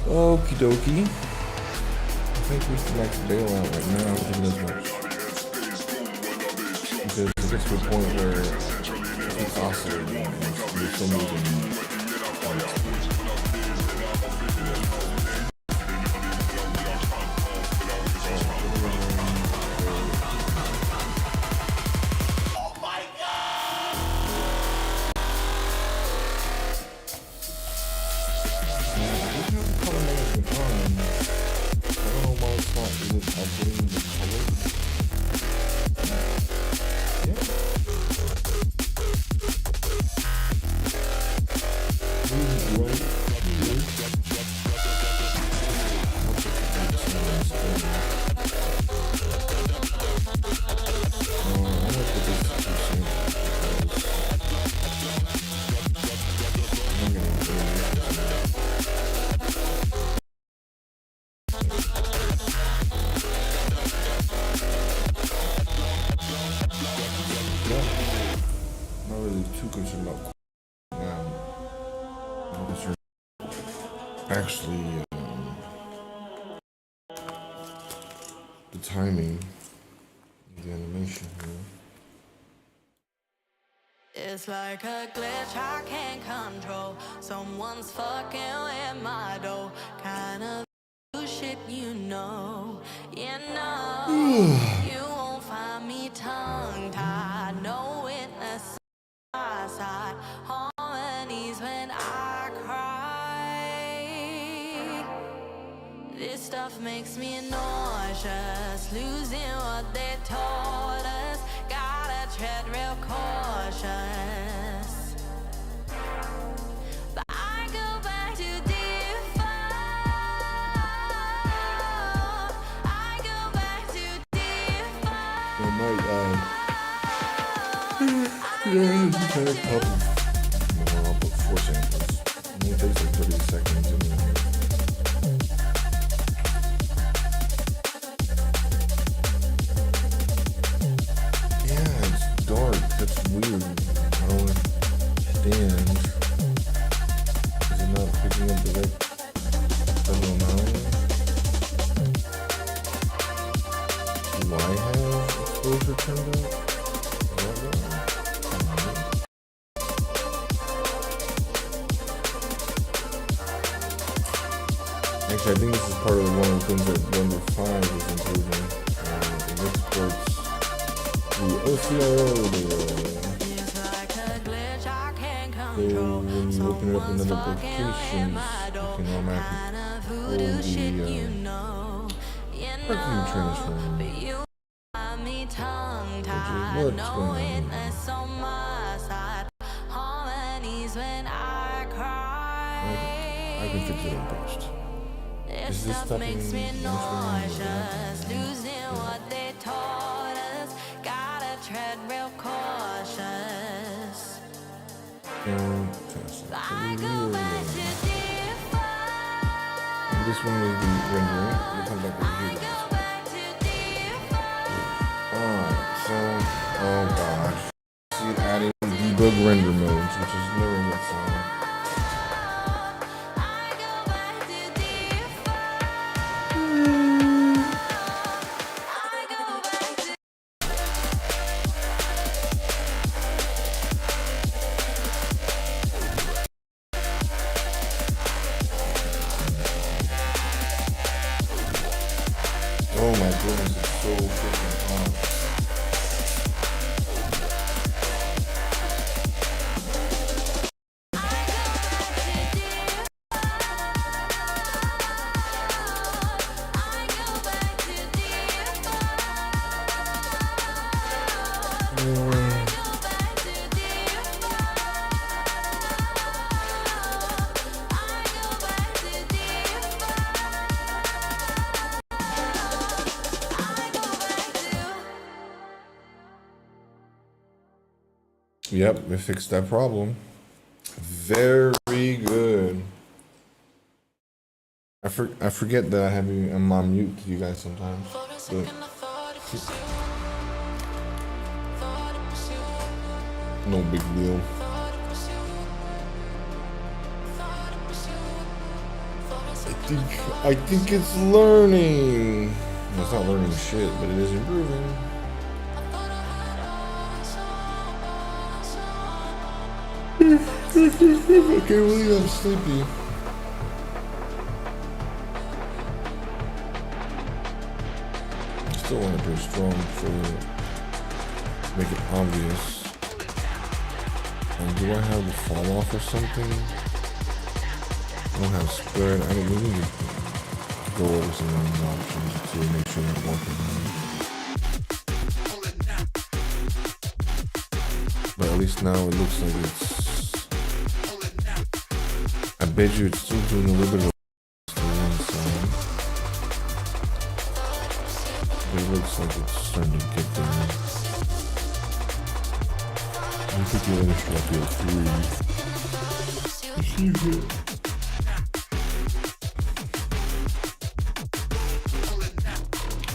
Okie dokie. I think we should like bail out right now. I don't think it does much. Because it gets to a point where it's oscillating and you're still moving. Actually, the timing of the animation here. It's like a glitch I can't control. Someone's fucking with my dough. Kind of shit, you know. You won't find me tongue-tied. No witness on my side. Harmonies when I cry. This stuff makes me nauseous. Losing what they taught us. Gotta tread real cautious. But I go back to default. I go back to default. I might Yeah, just a couple. Well, I'll put 4 samples. It only takes like 30 seconds anyway. Yeah, it's dark. That's weird. I don't understand. Is it not picking up the right? I don't know. Do I have exposure turned up? Is that why? Actually, I think this is part of one of the things that Blender 5 is improving. It exports the OCRO data. So when you open it up in the applications, you can automatically pull the parking transform. Which is what's going on. I can fix it on post. Is this stopping losing what they taught us. Gotta tread real cautious. I go back to default. And this one was the rendering. We'll come back over here. Alright, so oh gosh. See it adding debug render modes, which is never what song. Oh my goodness, it's so freaking hot. Yep, we fixed that problem. Very good. I forget that I'm on mute to you guys sometimes. But no big deal. I think it's learning. Well, it's not learning shit, but it is improving. I can't believe I'm sleepy. I still want to go strong for make it obvious. And do I have the fall off or something? I don't have spread. I don't need to go over some of these options to make sure they're working. But at least now it looks like it's. I bet you it's still doing a little bit of the inside. But it looks like it's starting to get there. I think you'll interrupt your 3.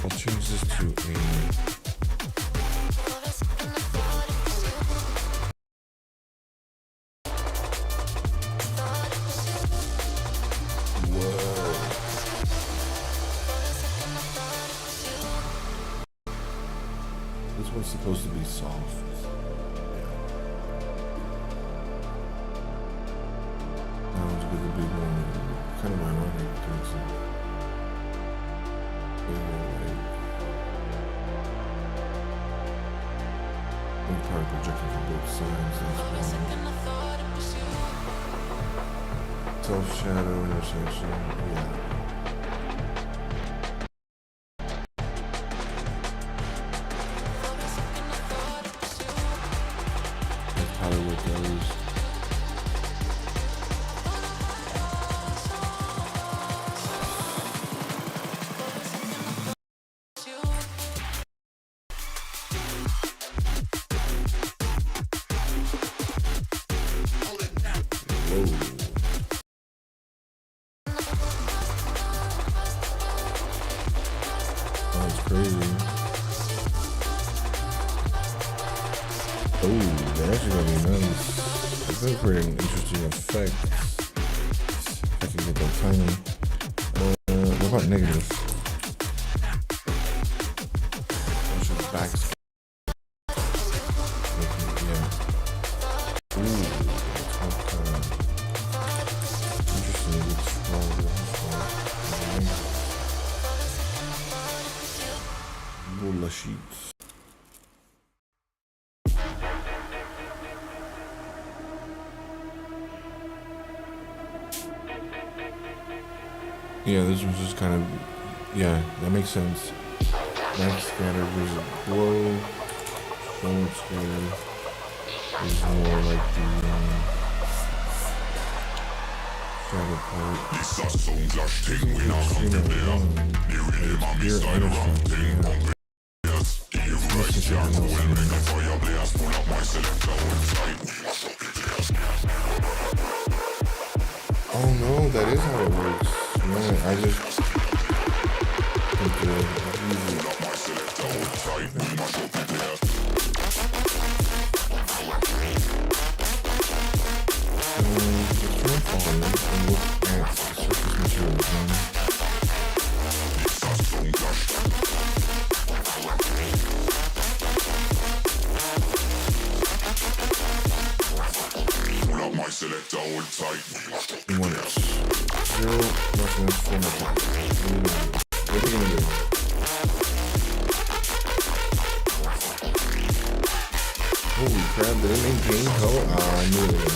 I'll change this to a. This one's supposed to be soft. Yeah. Now let's get the big one. Kind of ironic because one part projecting from both sides. That's one. Self shadow intersection. Yeah. Oh, they're actually gonna be nice. It's gonna create an interesting effect. If I can get that timing. What about negative? Bunch of backs. Yeah. Ooh, interesting. It's stronger. Bulla sheets. Yeah, this was just kind of, yeah, that makes sense. Back scatter versus glow. Forward scatter is more like the shadow part. Pure energy. Oh no, that is how it works. Man, I just think and look at surface material again. Selector hold tight. You want it. 0 reference format. What are you gonna do? Holy crap, did it maintain color? Ah, I knew it was.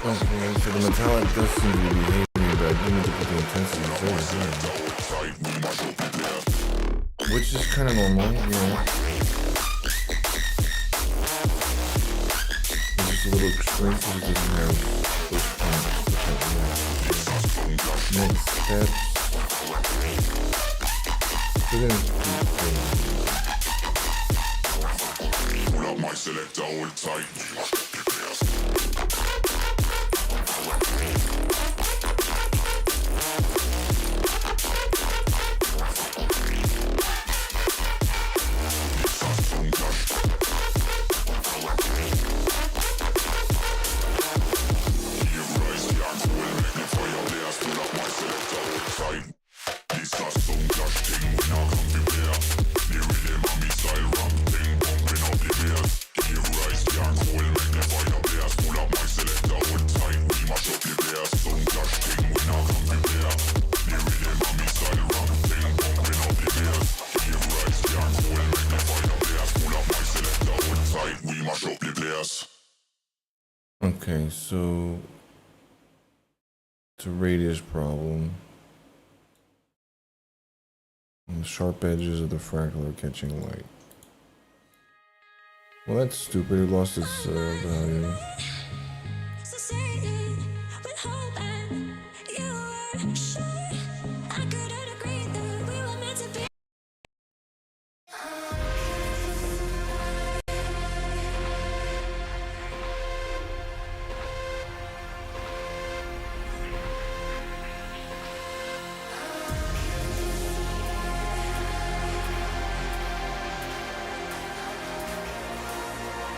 Okay, so the metallic does seem to be behaving, but I do need to put the intensity there. Which is kind of normal, yeah. It's just a little extreme because it doesn't have those points. Next steps. We're gonna pull up my selector, hold tight. Okay, so it's a radius problem. And the sharp edges of the fractal are catching light. Well, that's stupid. It lost its value.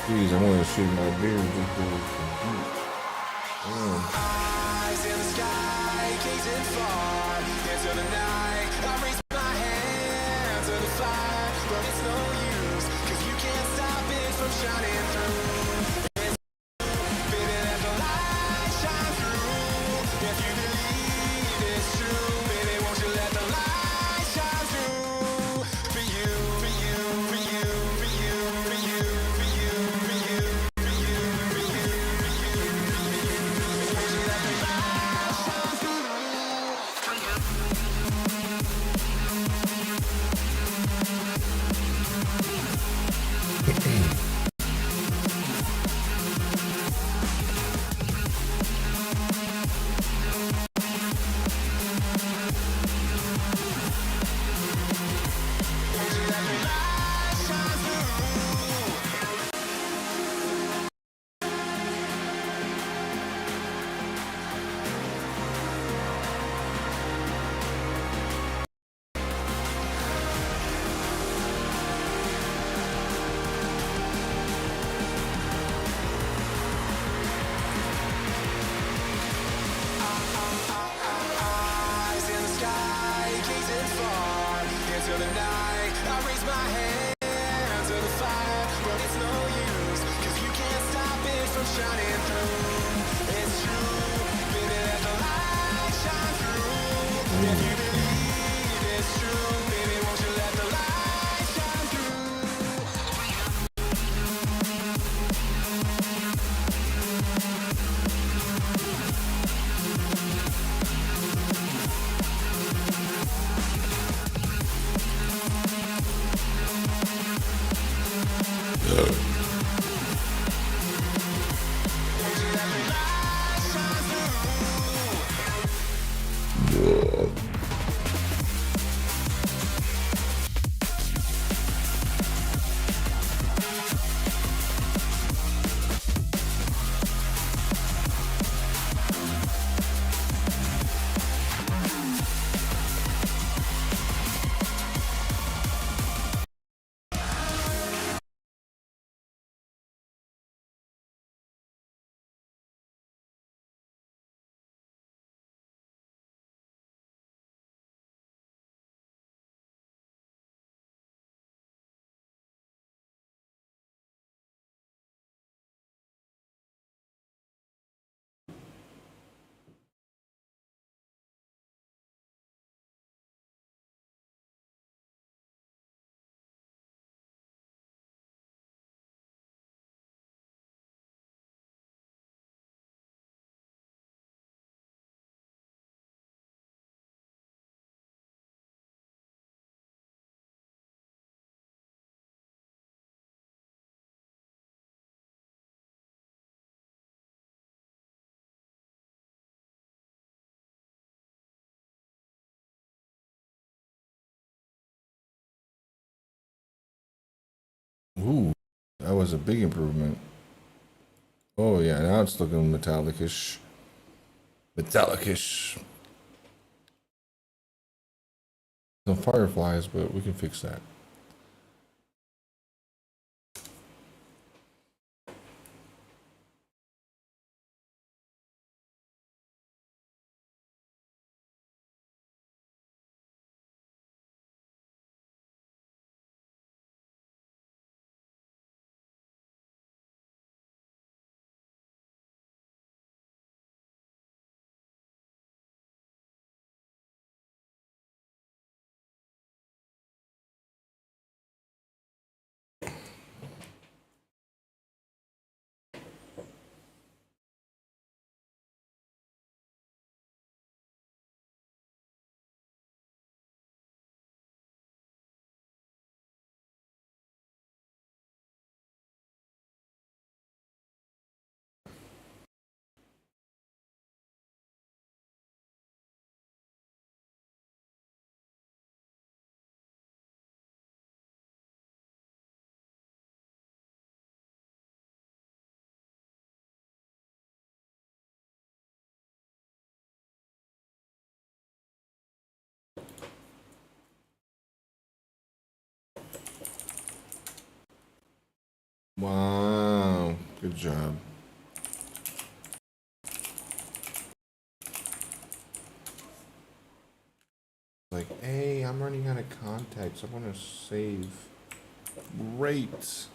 Jeez, I want to shoot my beard just Eyes in the sky, gazing far into the night. I raise my hand to the fire, but it's no use, 'cause you can't stop it from shining through. It's spinning at Until the night, I raise my hand to the fire, but it's no use, 'cause you can't stop it from shining through. It's true, baby, let the light shine through. If you believe it's true, baby, won't you let the light shine through? Ooh, that was a big improvement. Oh yeah, now it's looking metallic-ish. Metallic-ish. Some fireflies, but we can fix that. Wow, good job. Like, hey, I'm running out of contacts. I want to save. Great.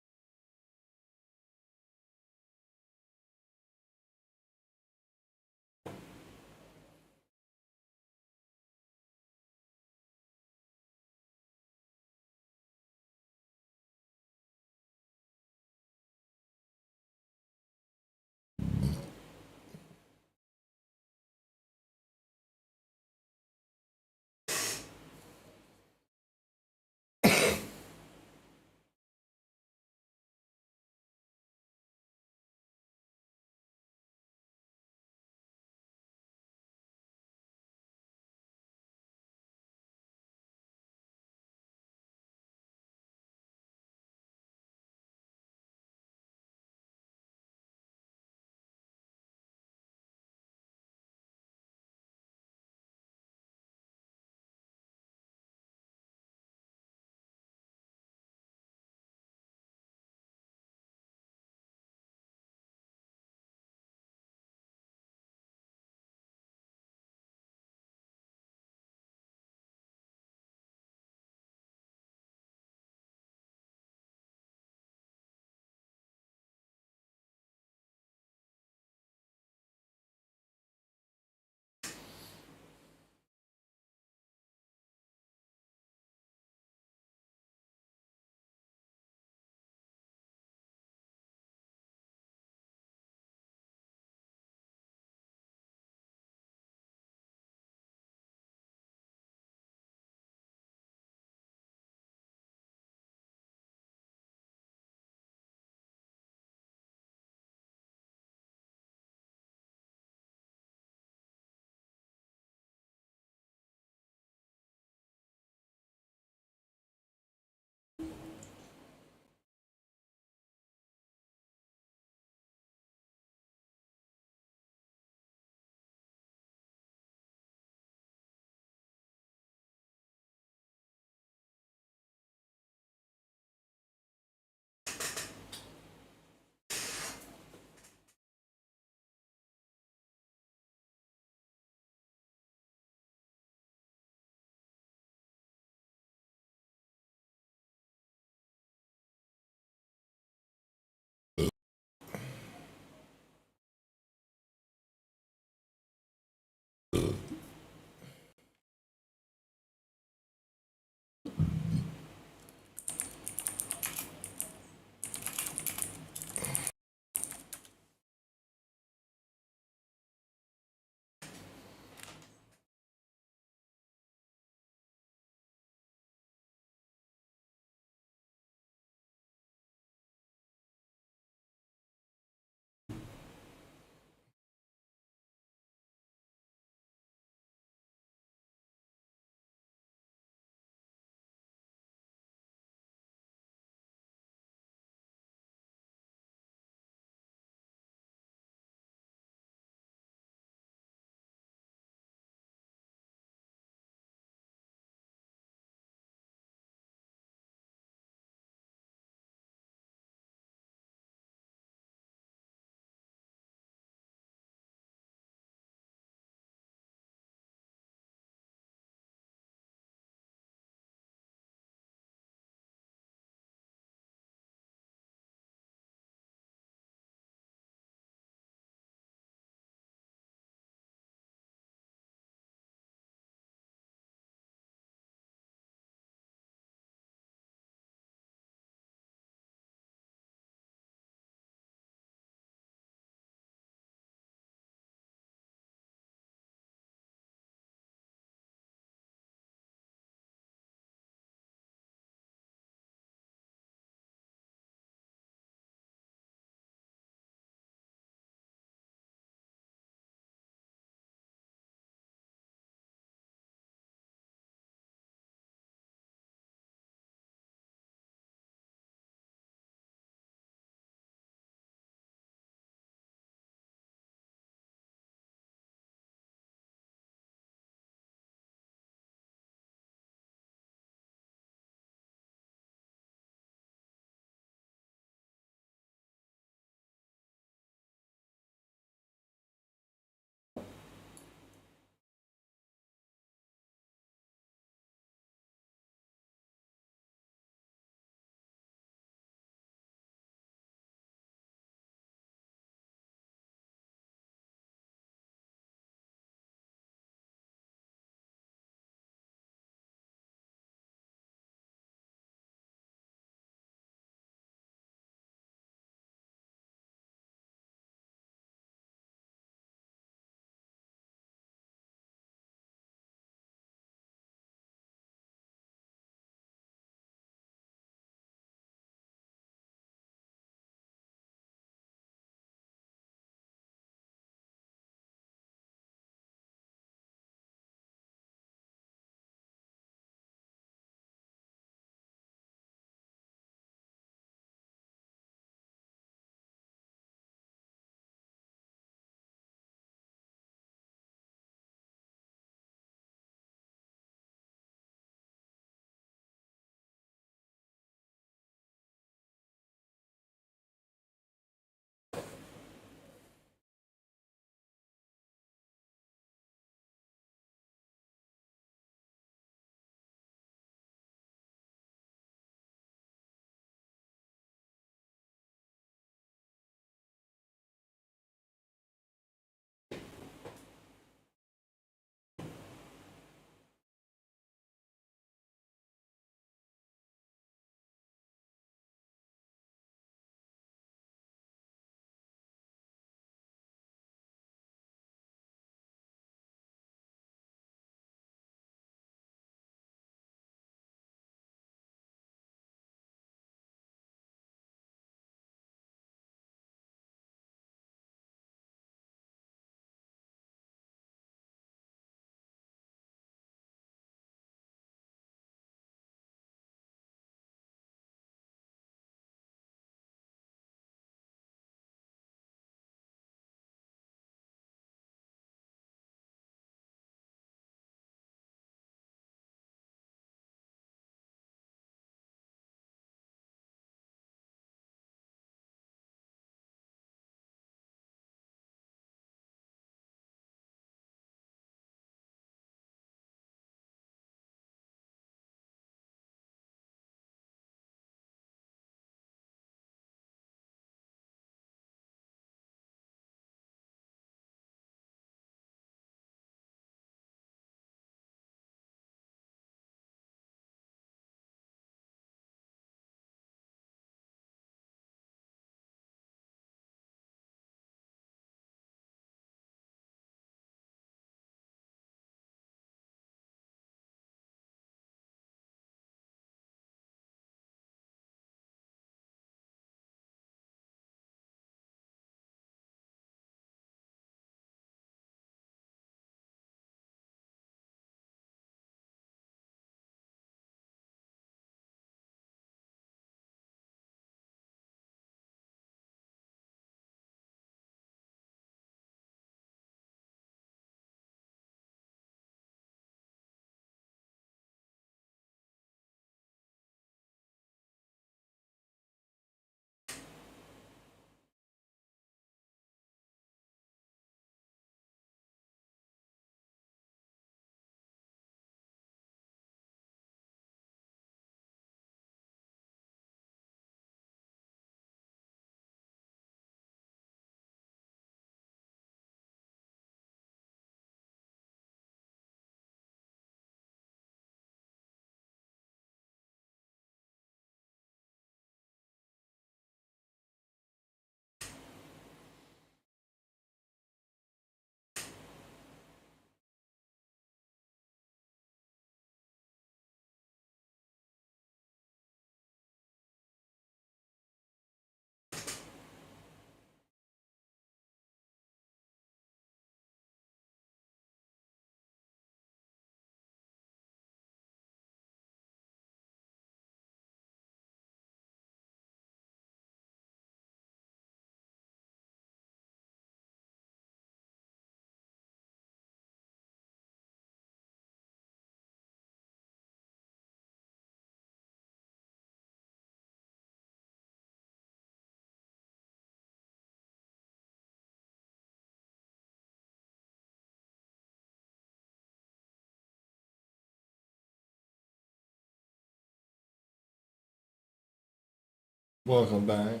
Welcome back.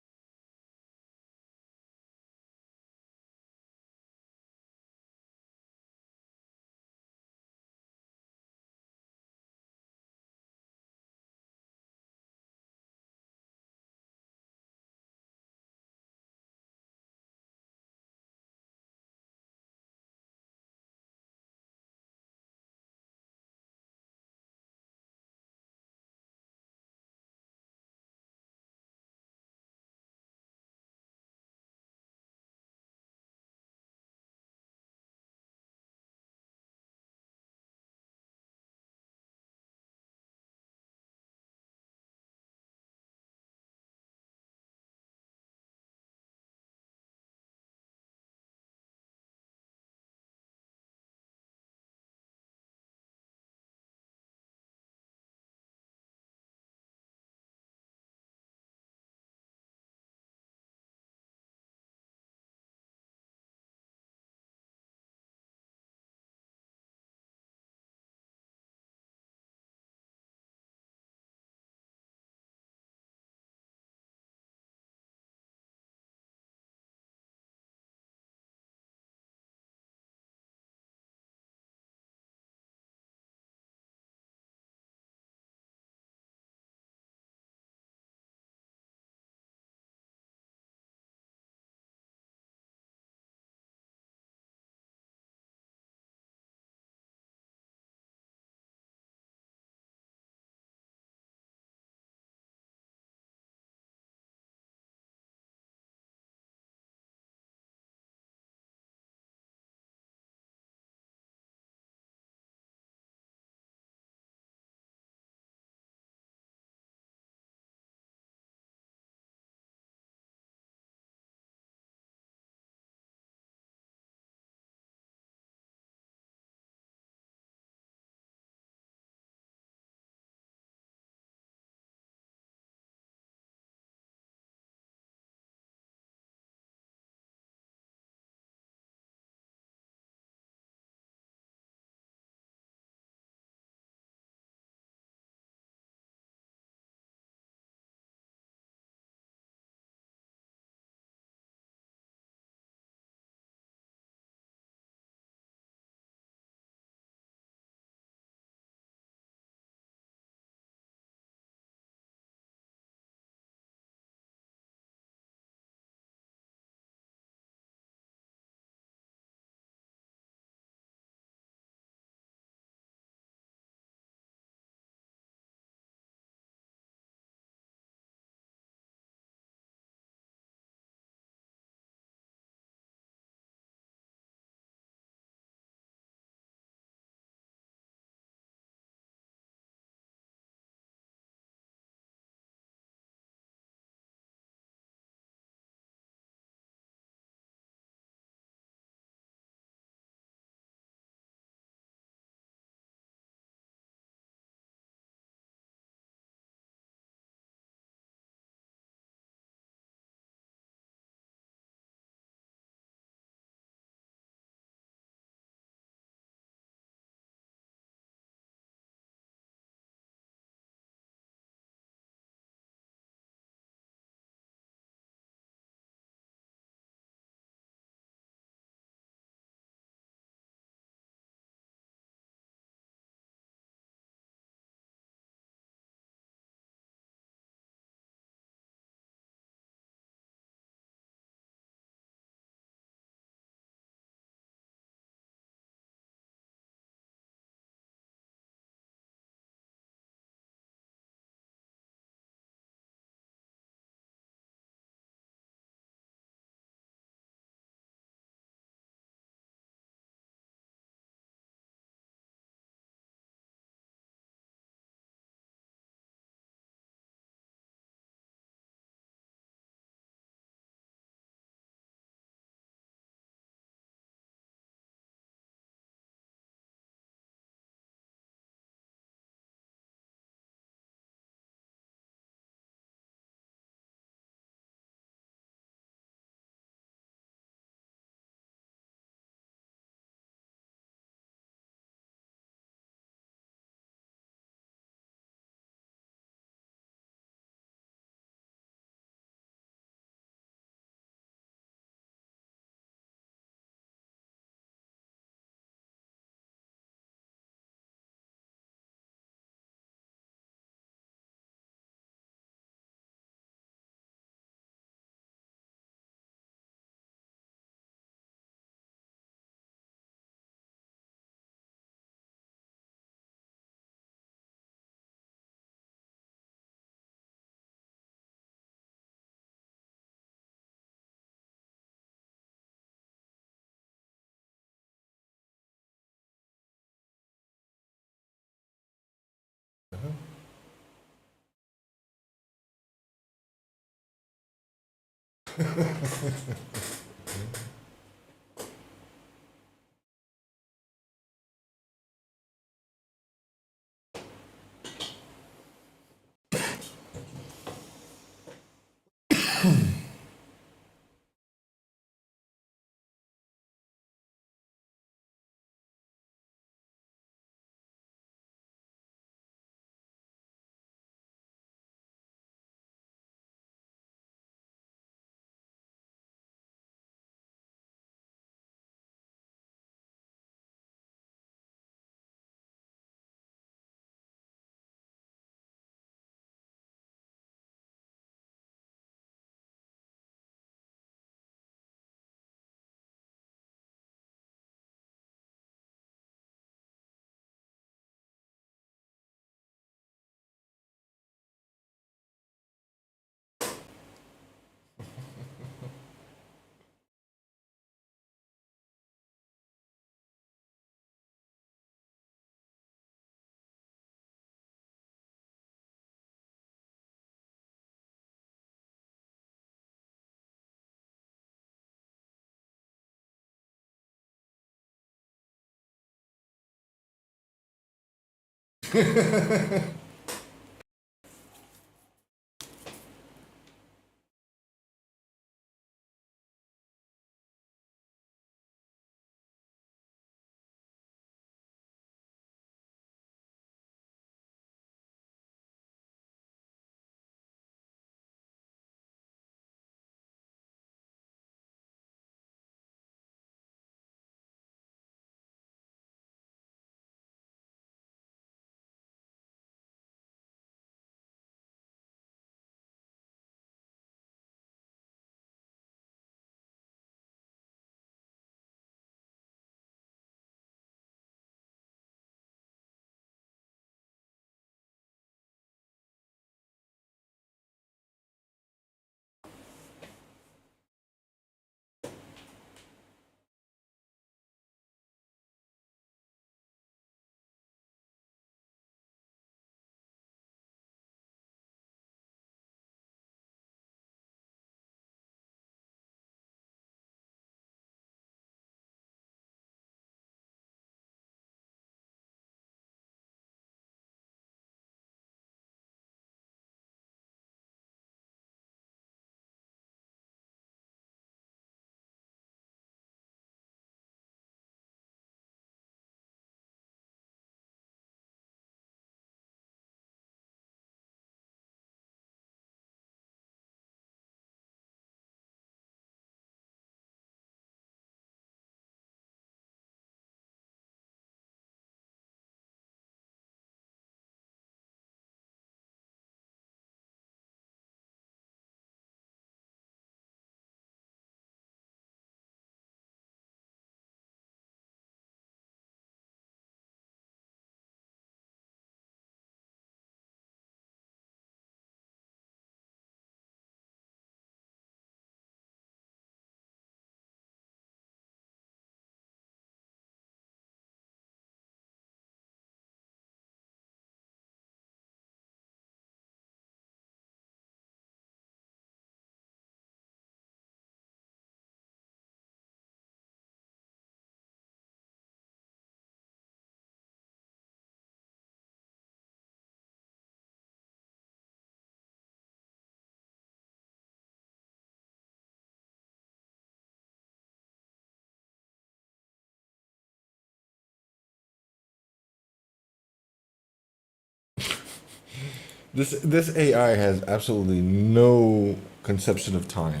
This AI has absolutely no conception of time.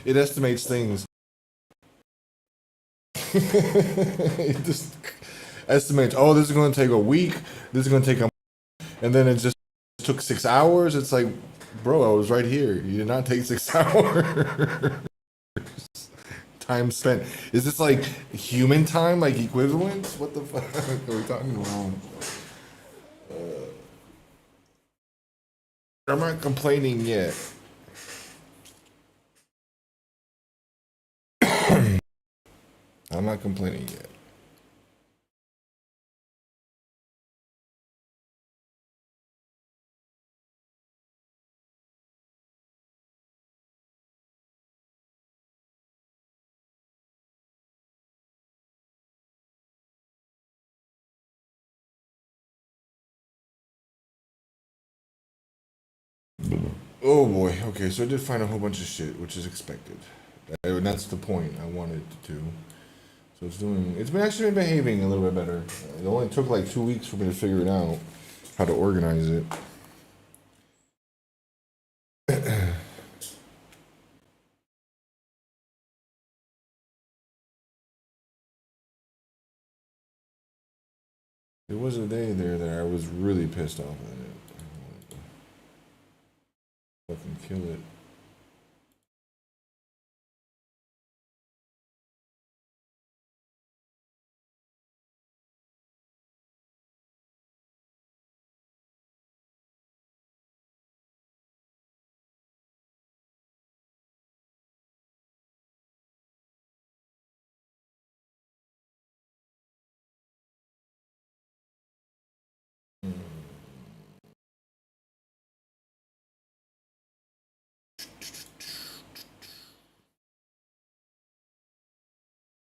It estimates things. It just estimates, oh, this is going to take a week. This is going to take a, and then it just took 6 hours. It's like, bro, I was right here. You did not take 6 hours. Time spent. Is this like human time, like equivalents? What the fuck are we talking about? I'm not complaining yet. I'm not complaining yet. Oh boy. Okay, so I did find a whole bunch of shit, which is expected. And that's the point I wanted to. So it's doing. It's been actually been behaving a little bit better. It only took like 2 weeks for me to figure it out, how to organize it. There was a day there that I was really pissed off at it. I wanted to fucking kill it.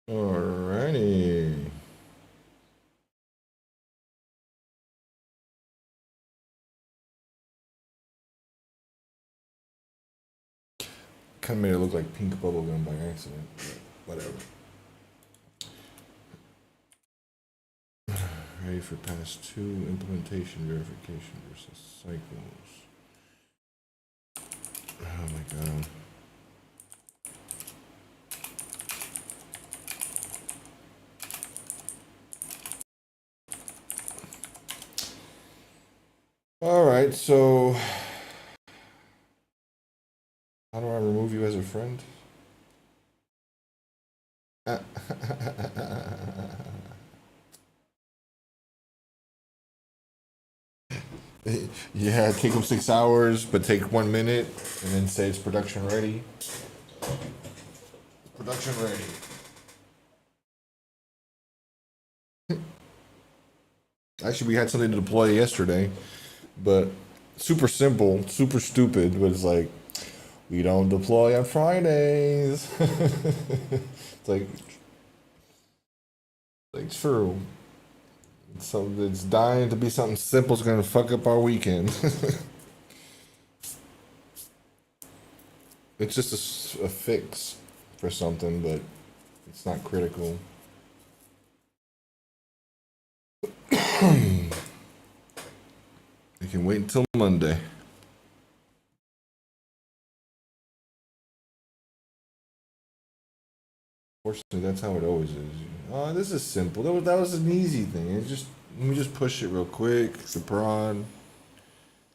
Alrighty. Kind of made it look like pink bubblegum by accident, but whatever. Ready for pass 2 implementation verification versus cycles. Oh my god. Alright, so how do I remove you as a friend? Yeah, take them 6 hours, but take 1 minute, and then say it's production ready. Production ready. Actually, we had something to deploy yesterday, but super simple, super stupid, but it's like, we don't deploy on Fridays. It's like true. So it's dying to be something simple. It's gonna fuck up our weekend. It's just a fix for something, but it's not critical. You can wait until Monday. Fortunately, that's how it always is. Oh, this is simple. That was an easy thing. It's just let me just push it real quick. The prod.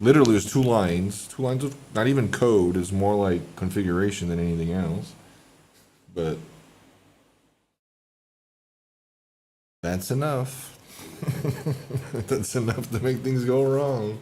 Literally, there's 2 lines. 2 lines of not even code. It's more like configuration than anything else. But that's enough. That's enough to make things go wrong.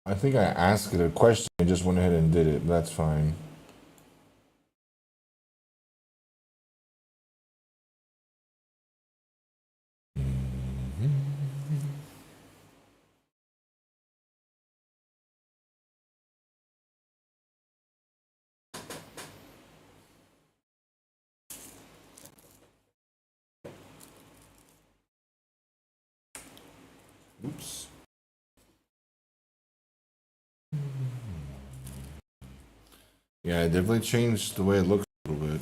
I think I asked it a question. I just went ahead and did it. That's fine. Oops. Yeah, it definitely changed the way it looks a little bit.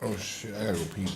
Oh shit, I gotta go pee.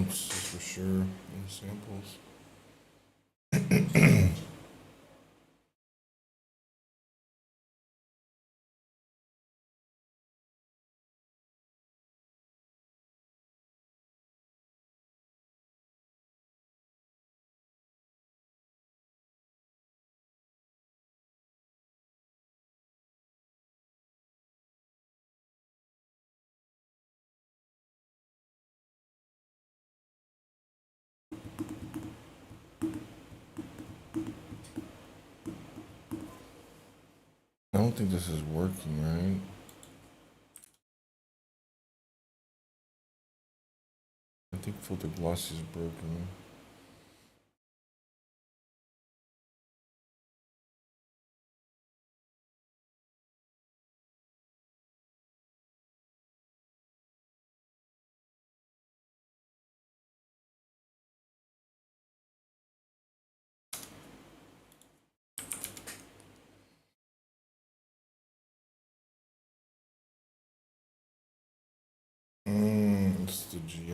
bumps for sure in samples. I don't think this is working, right? I think filter glossy is broken. It's the G.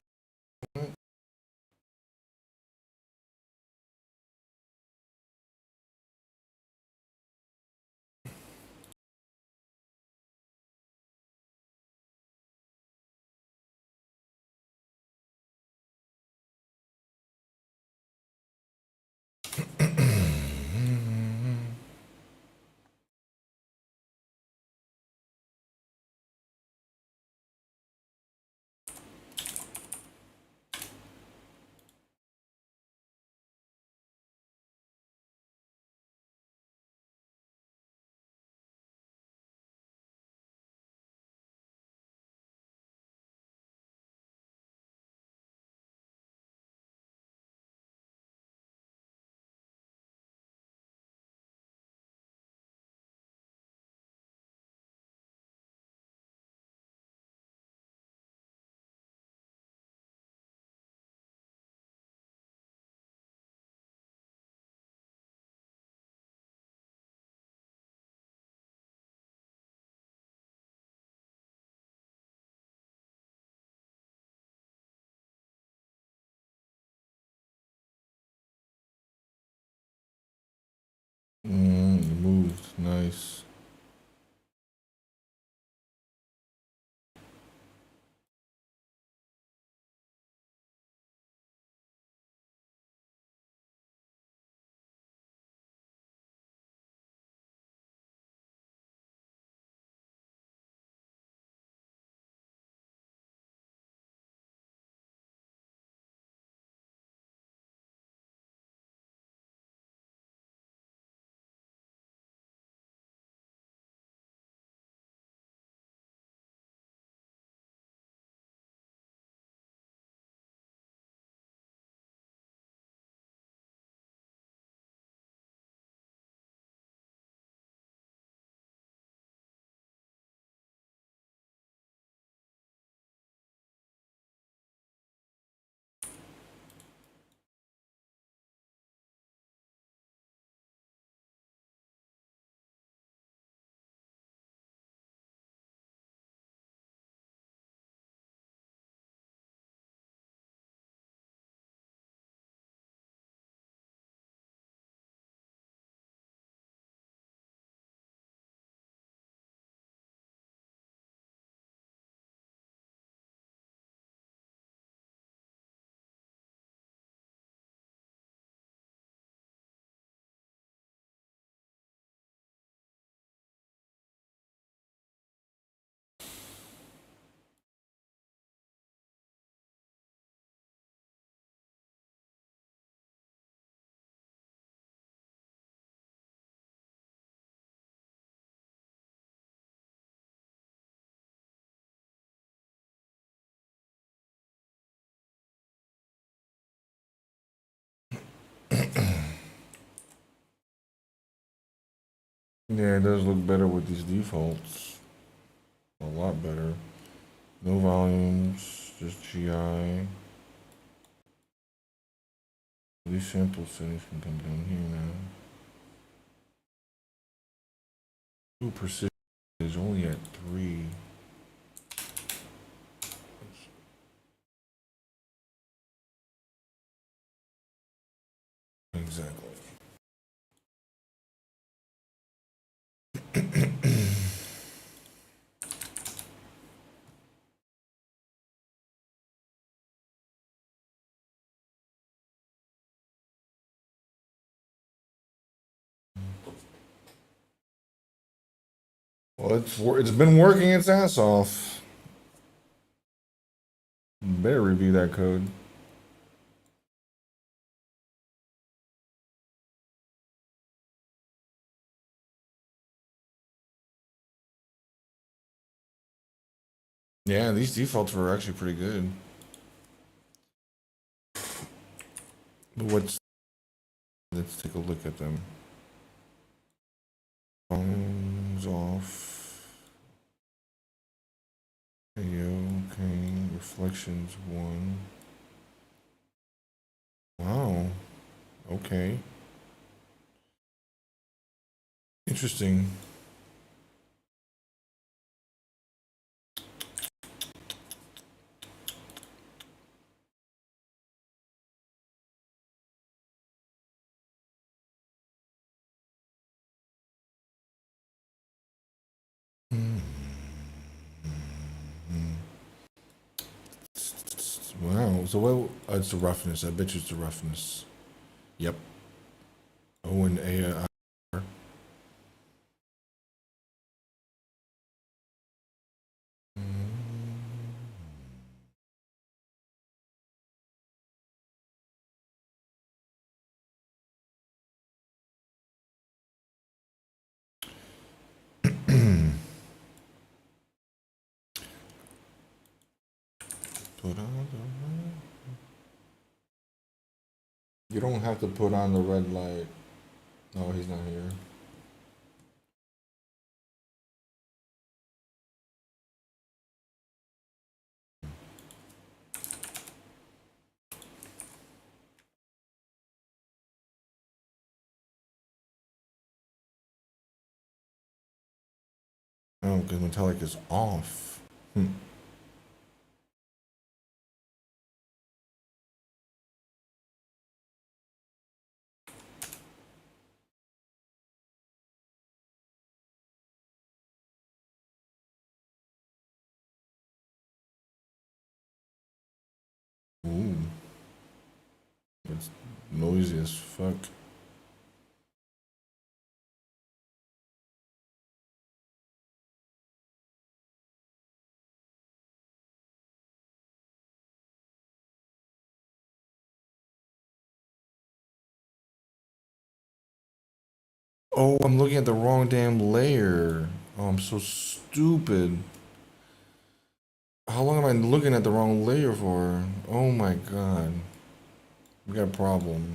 Moved, nice. Yeah, it does look better with these defaults. A lot better. No volumes, just GI. These sample settings can come down here now. Ooh, precision is only at 3. exactly. Well, it's been working its ass off. Better review that code. Yeah, these defaults were actually pretty good. But let's take a look at them. Phones off. Okay, reflections 1. Wow. Okay. Interesting. Wow. So what? It's the roughness. I bet you it's the roughness. Yep. O and A. You don't have to put on the red light. No, he's not here. Oh, because metallic is off. Ooh. It's noisy as fuck. Oh, I'm looking at the wrong damn layer. Oh, I'm so stupid. How long am I looking at the wrong layer for? Oh my god. We got a problem.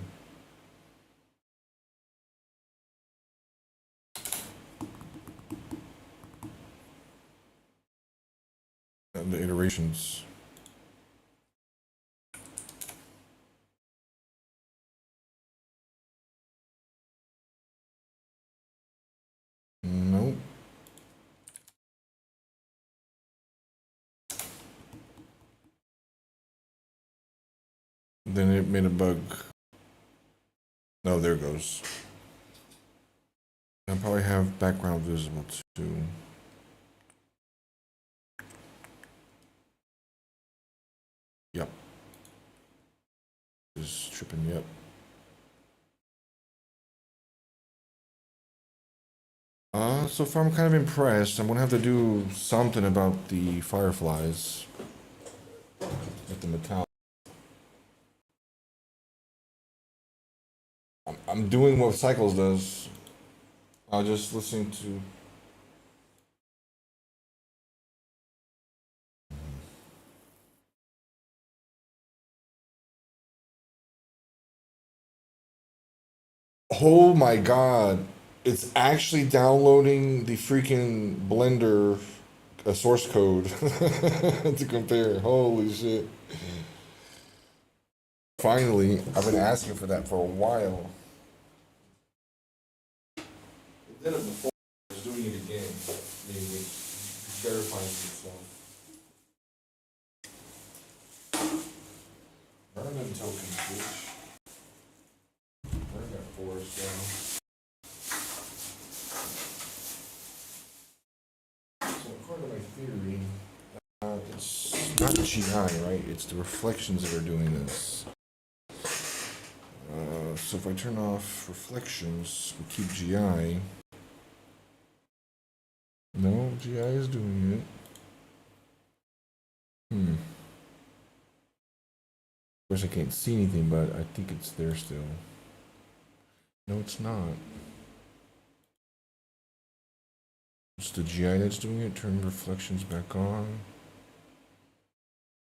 And the iterations. Nope. Then it made a bug. No, there it goes. I probably have background visible too. Yep. Just tripping, yep. So far I'm kind of impressed. I'm gonna have to do something about the fireflies. With the metallic. I'm doing what Cycles does. I was just listening to. Oh my god. It's actually downloading the freaking Blender source code to compare. Holy shit. Finally, I've been asking for that for a while. It did it before, it's doing it again. Maybe verifying itself. Random token switch. Where did I forest now. So according to my theory, it's not GI, right? It's the reflections that are doing this. So if I turn off reflections, we keep GI. No, GI is doing it. Of course, I can't see anything, but I think it's there still. No, it's not. It's the GI that's doing it. Turn reflections back on.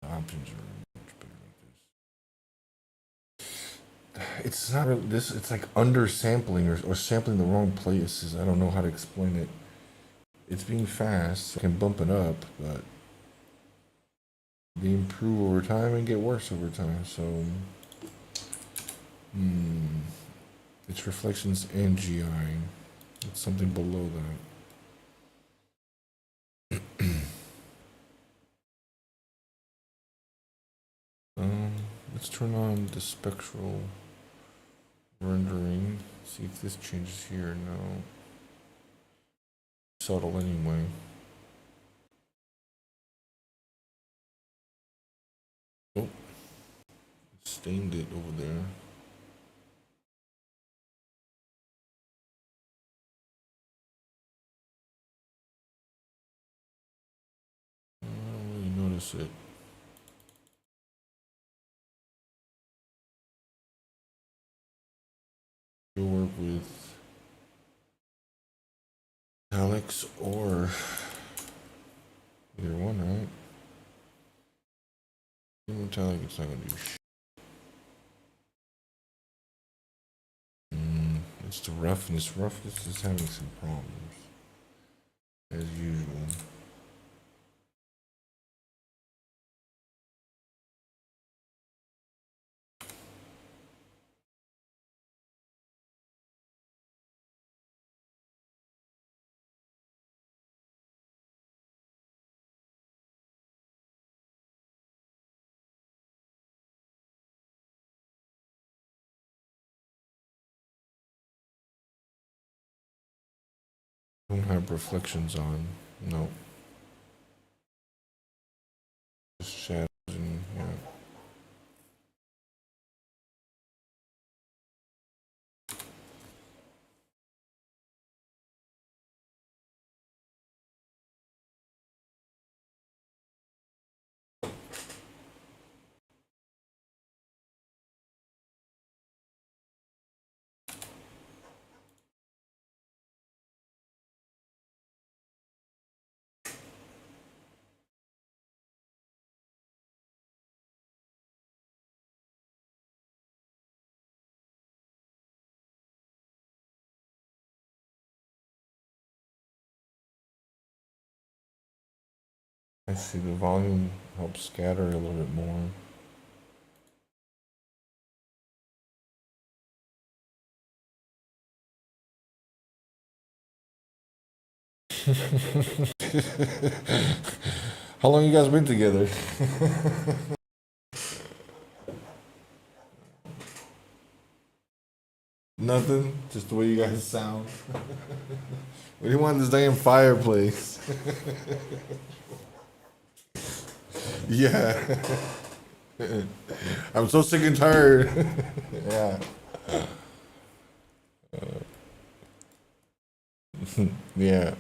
The options are much better like this. It's not really this. It's like undersampling or sampling the wrong places. I don't know how to explain it. It's being fast. So I can bump it up, but they improve over time and get worse over time. So, it's reflections and GI. It's something below that. Let's turn on the spectral rendering. See if this changes here. No. Subtle anyway. Oh, stained it over there. I don't really notice it. You'll work with Alex or either one, right? Metallic, it's not gonna do shit. It's the roughness. Roughness is having some problems, as usual. Don't have reflections on. No. Just shadows and yeah. I see the volume helps scatter a little bit more. How long you guys been together? Nothing? Just the way you guys sound. What do you want this damn fireplace? Yeah. I'm so sick and tired. Yeah. Yeah.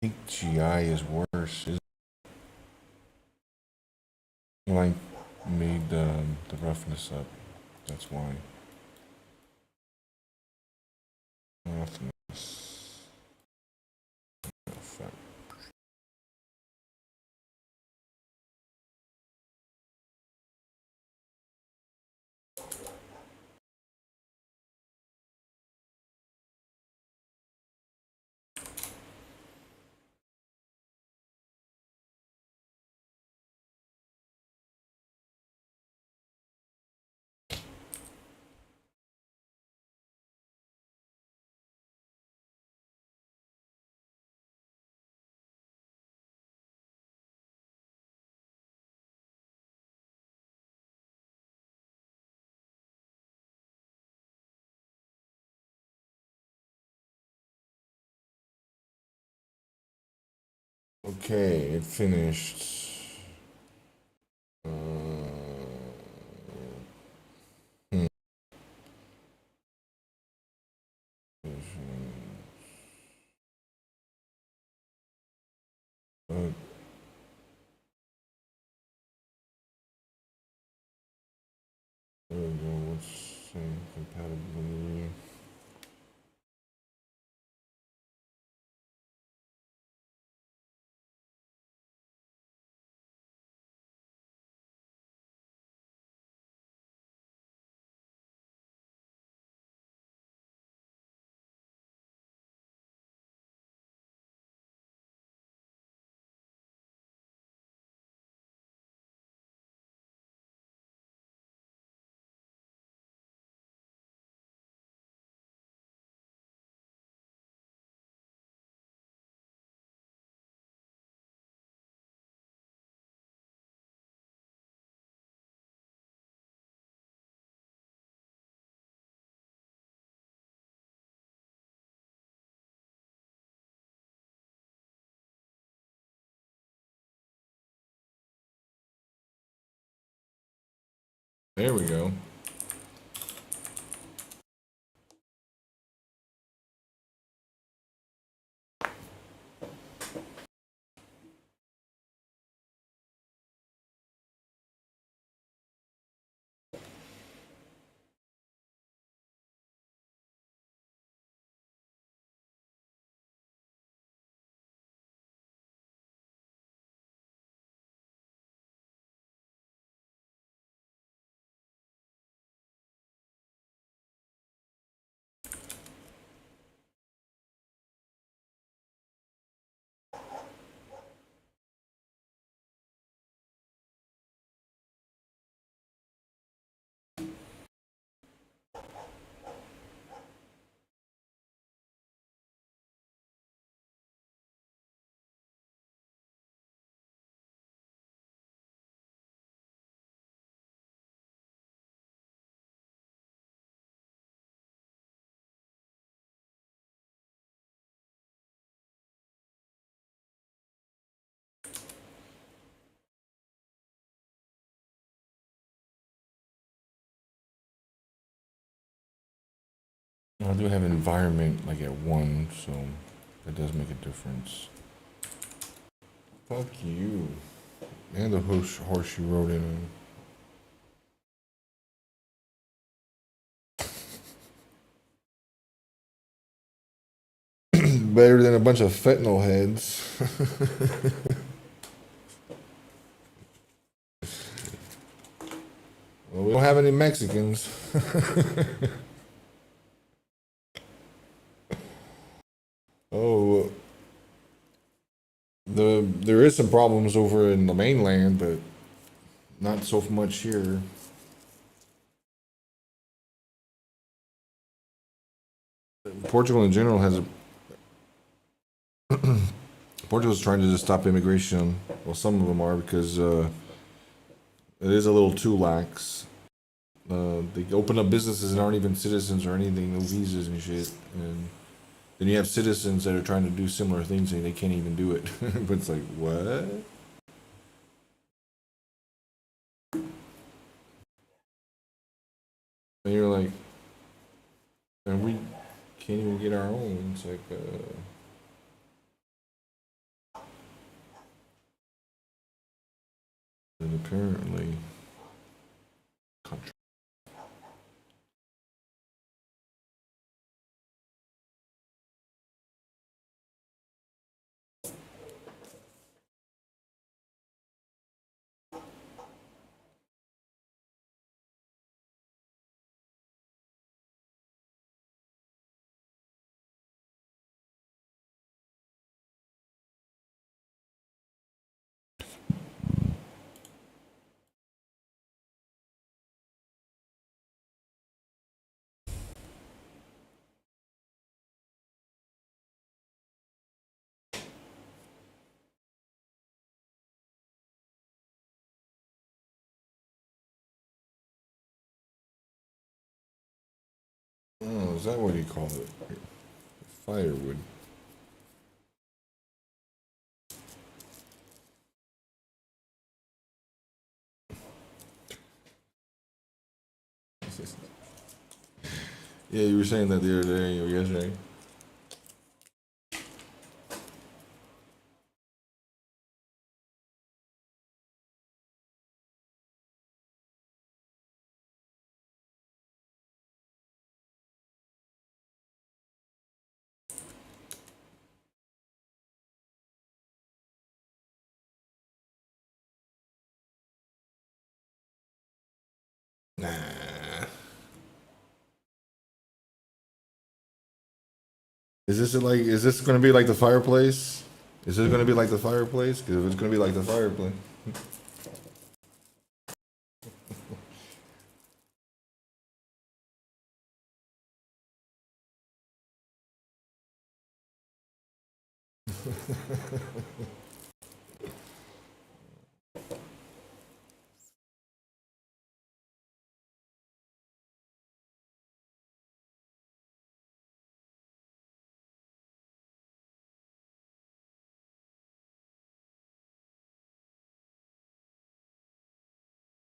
I think GI is worse. Well, I made the roughness up. That's why. Roughness. Effect. Okay, it finished. There we go. Let's say compatibility. There we go. I do have environment like at 1, so that does make a difference. Fuck you. And the horse you rode in. Better than a bunch of fentanyl heads. Well, we don't have any Mexicans. Oh, there is some problems over in the mainland, but not so much here. Portugal in general has a Portugal's trying to just stop immigration. Well, some of them are because it is a little too lax. They open up businesses and aren't even citizens or anything, no visas and shit. And then you have citizens that are trying to do similar things and they can't even do it. But it's like, what? And you're like, and we can't even get our own. It's like, and apparently, country. Oh, is that what you call it? Firewood. Yeah, you were saying that the other day or yesterday. Nah. Is this gonna be like the fireplace? Is this gonna be like the fireplace? Because if it's gonna be like the fireplace.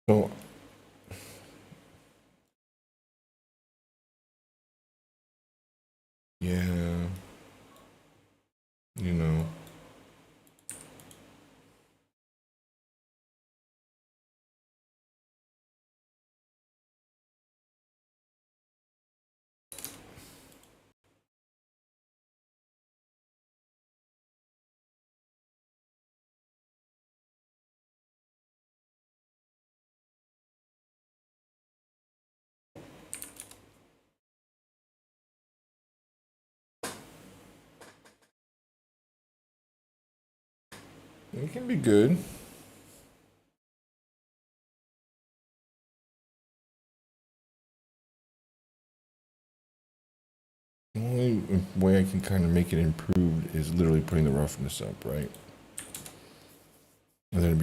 So yeah, you know. It can be good. The only way I can kind of make it improved is literally putting the roughness up, right? And then it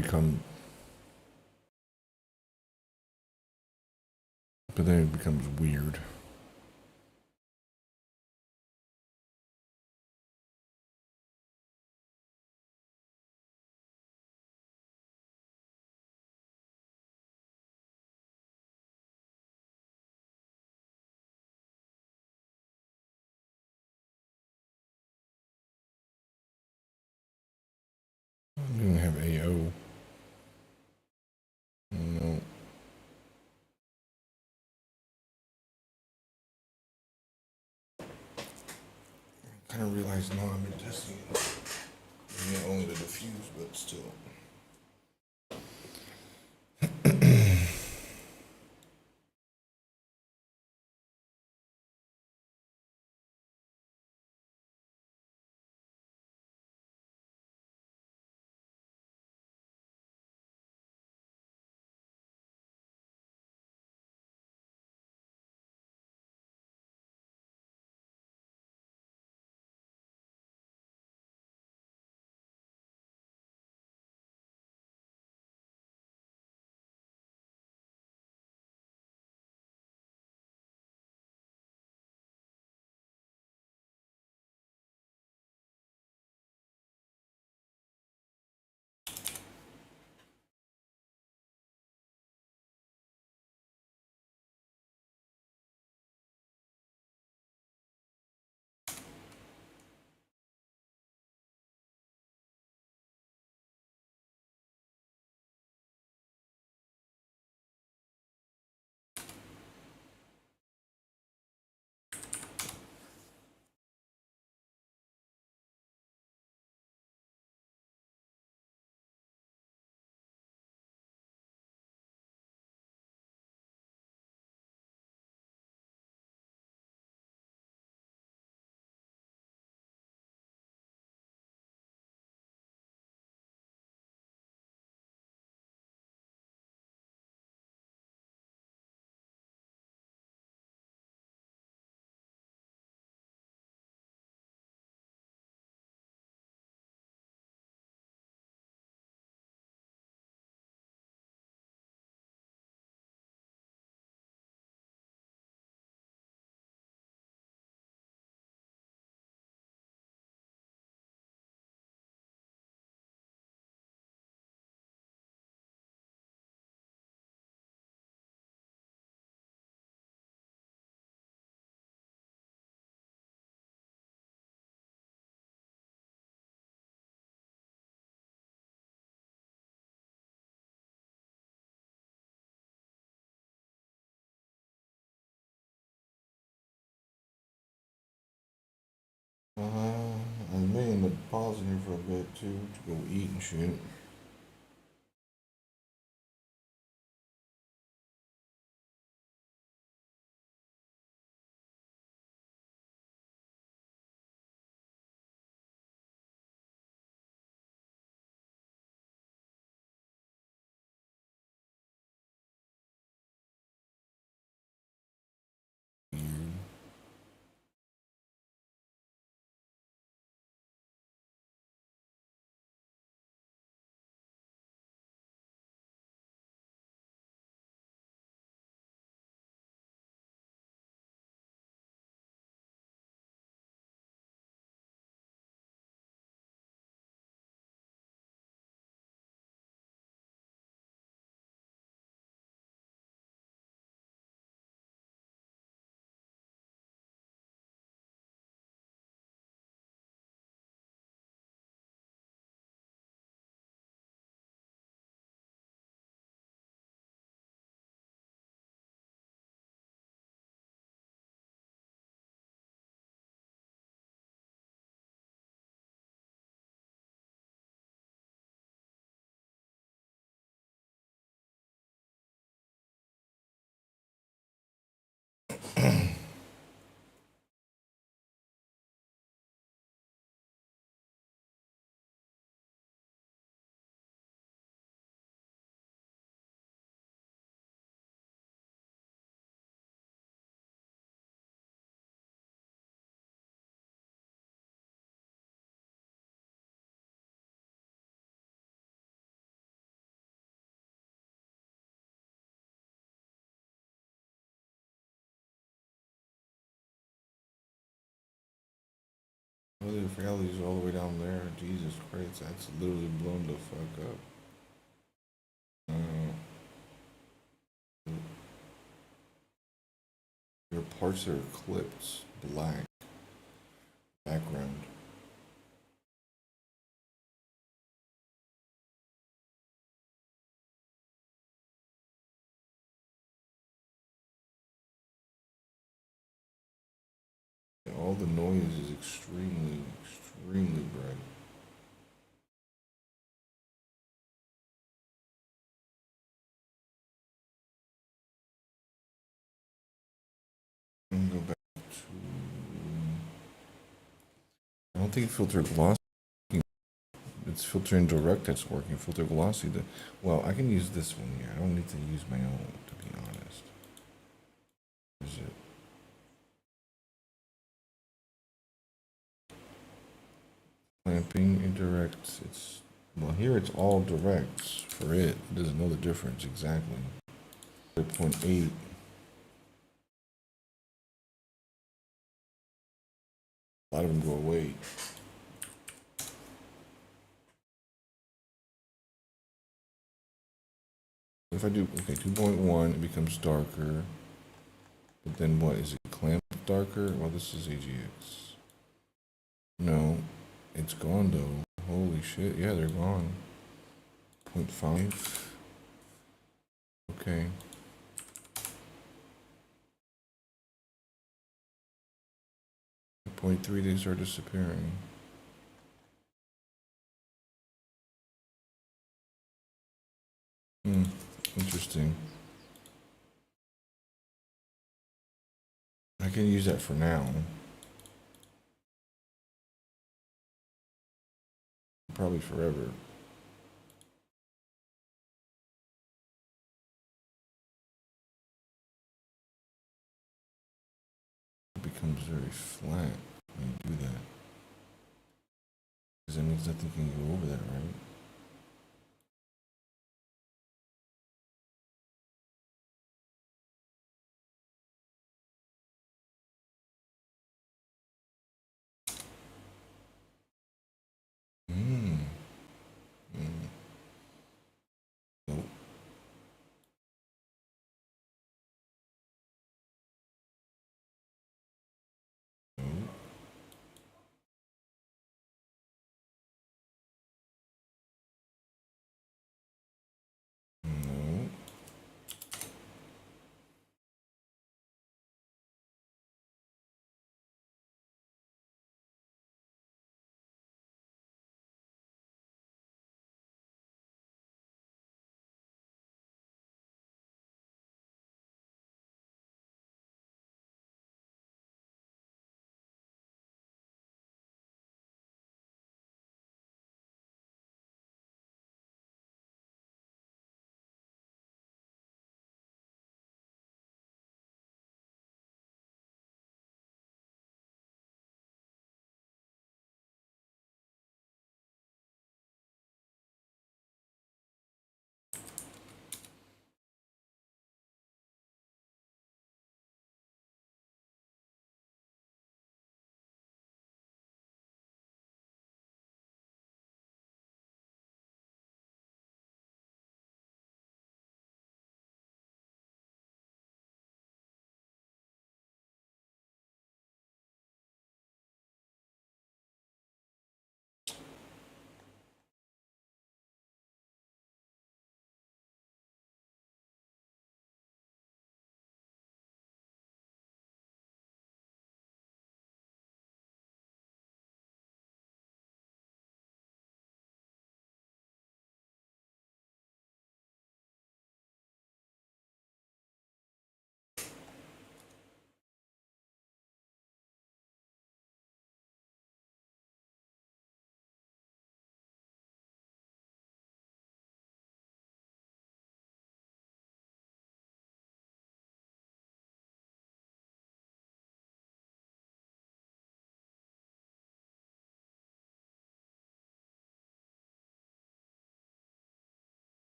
becomes weird. I don't have AO. No. I kind of realized now I'm testing it. Yeah, only the diffuse, but still. I may end up pausing here for a bit too to go eat and shit. Oh, the reality's all the way down there. Jesus Christ, that's literally blown the fuck up. Your parts are clipped black background. All the noise is extremely bright. I'm gonna go back to. I don't think filter glossy. It's filtering direct that's working. Filter glossy. Well, I can use this one here. I don't need to use my own, to be honest. Is it? Clamping indirect. It's well here. It's all directs for it. It doesn't know the difference exactly. 0.8. A lot of them go away. If I do, okay, 2.1, it becomes darker. But then what, is it clamp darker? Well, this is AGX. No, it's gone though. Holy shit, yeah, they're gone. 0.5. Okay. 0.3, they start disappearing. Interesting. I can use that for now. Probably forever. It becomes very flat when you do that. Because that means nothing can go over that, right? Nope. Nope.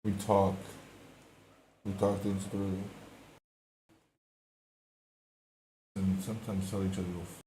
we talk. We talk things through. And sometimes tell each other to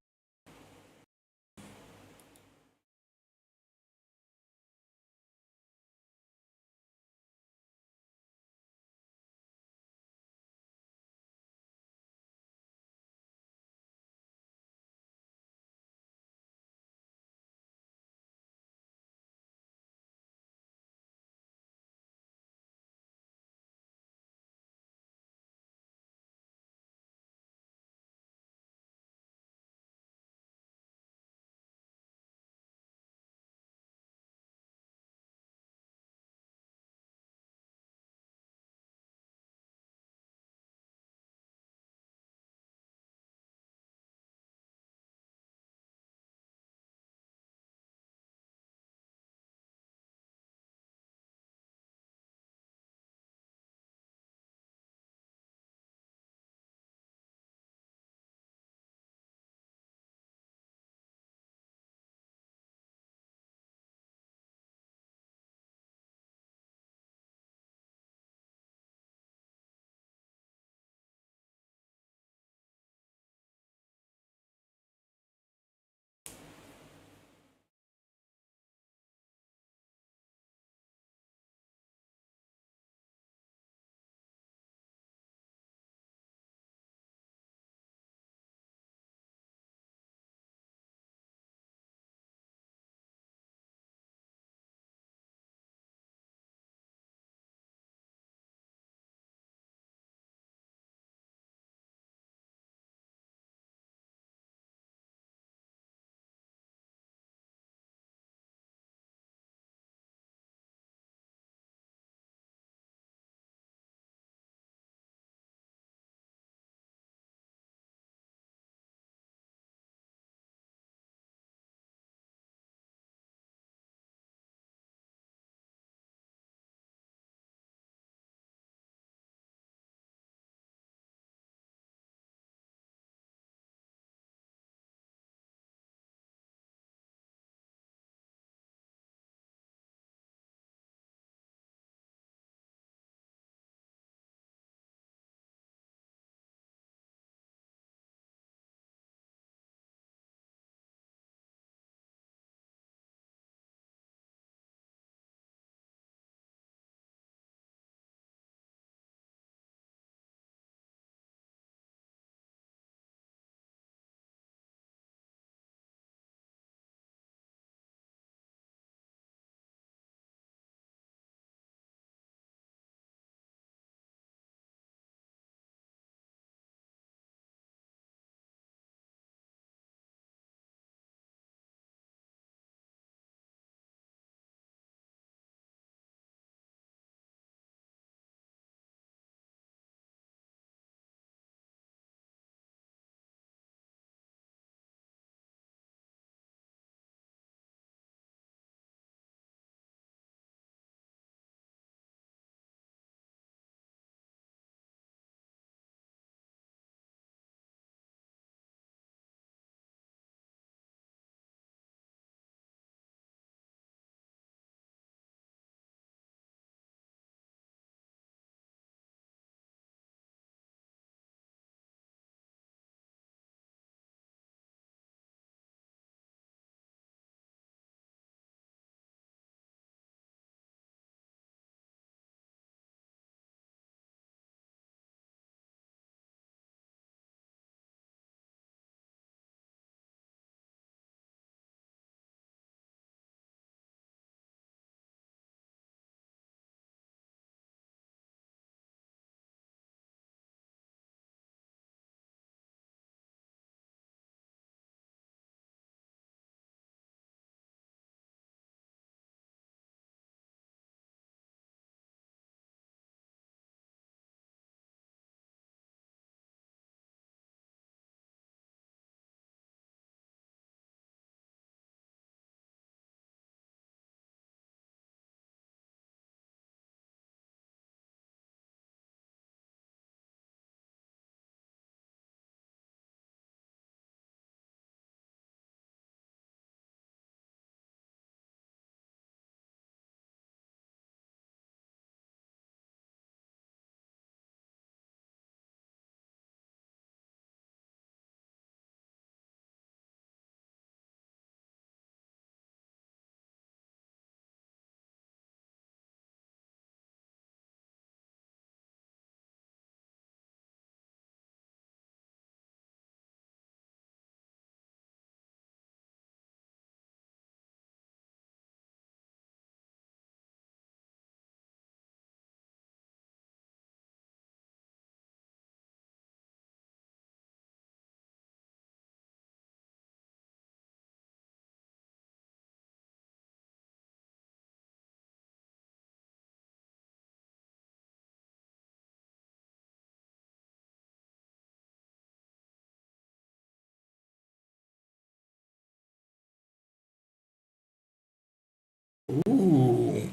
Ooh.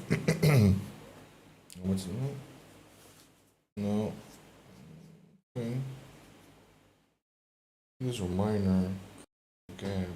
What's it? No. Okay. These are minor. Gap.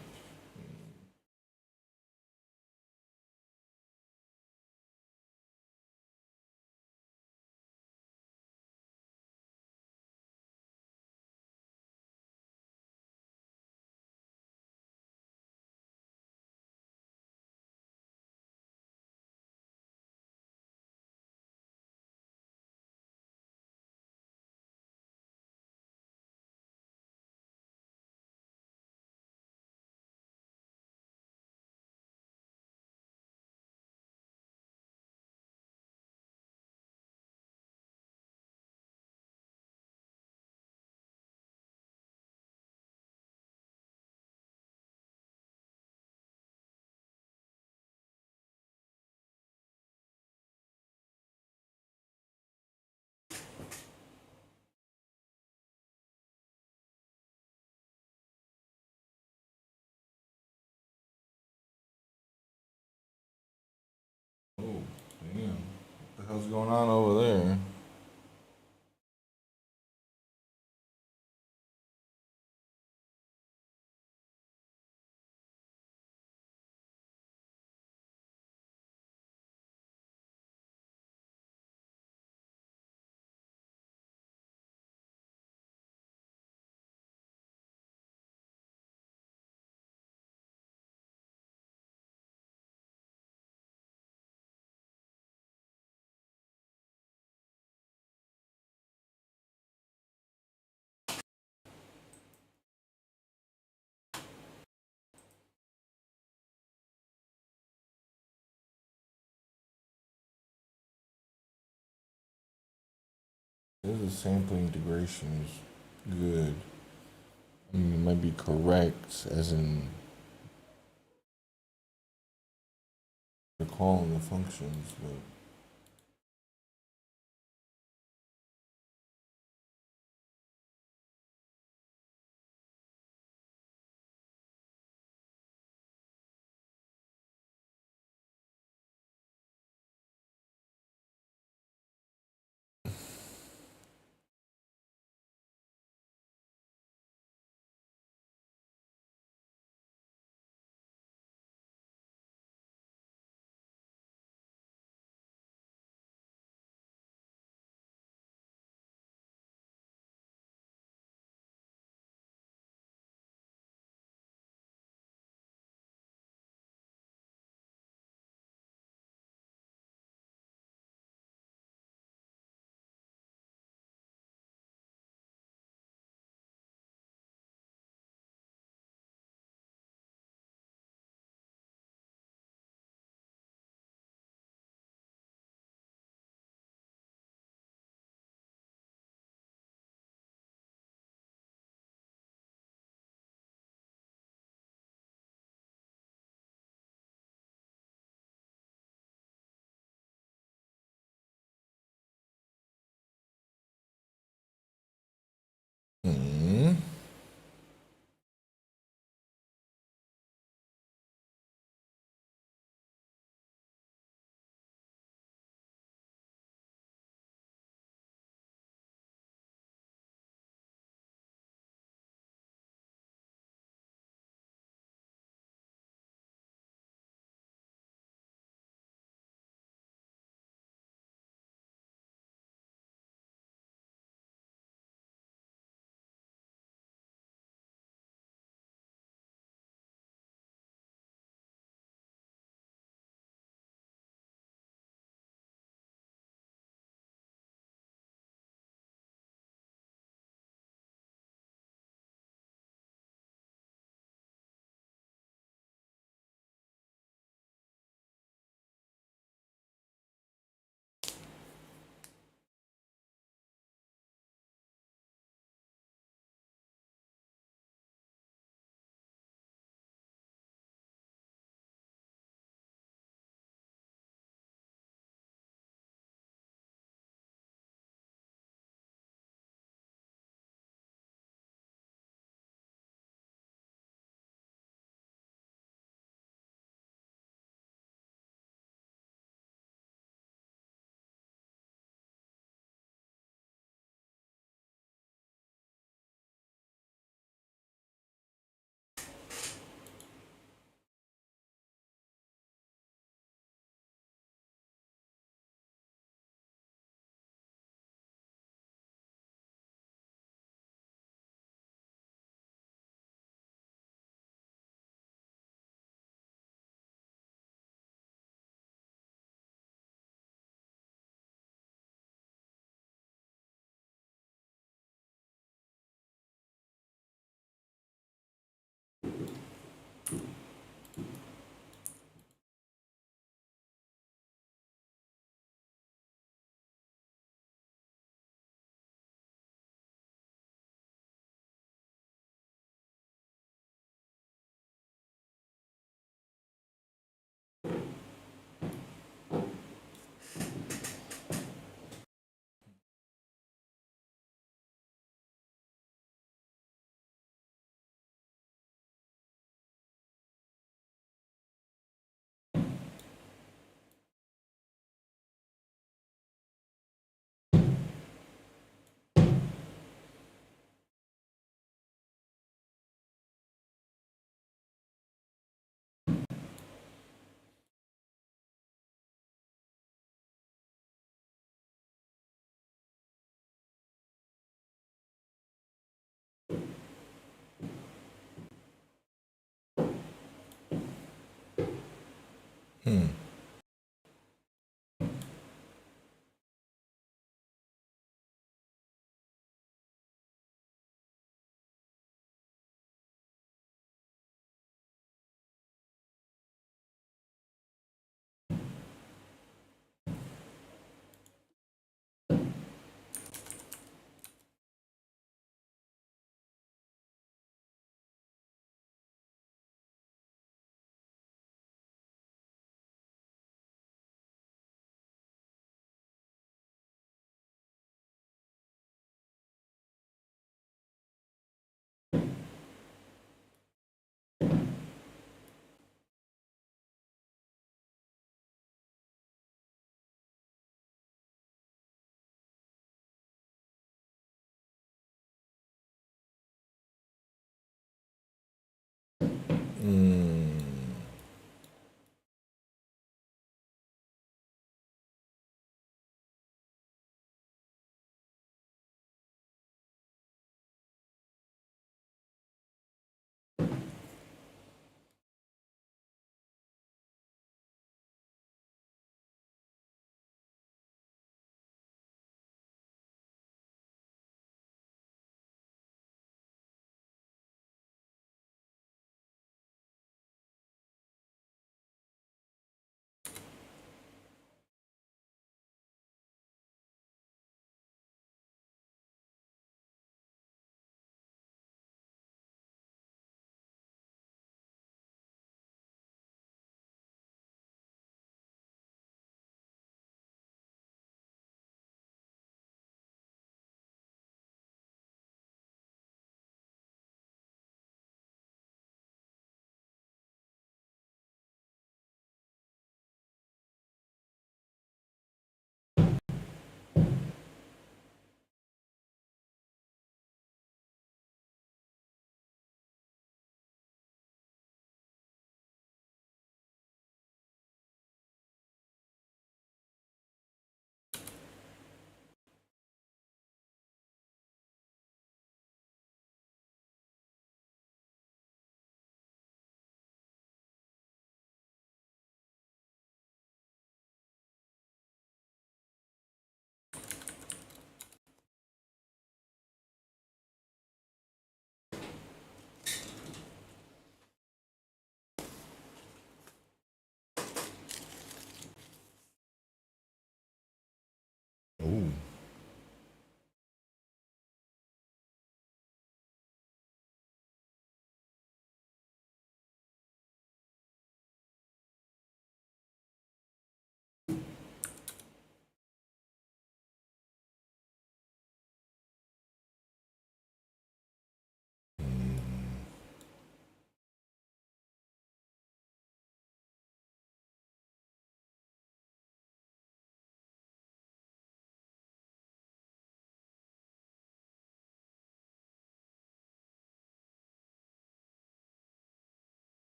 Oh, damn. What the hell's going on over there? This is sampling integration is good. I mean, it might be correct, as in they're calling the functions, but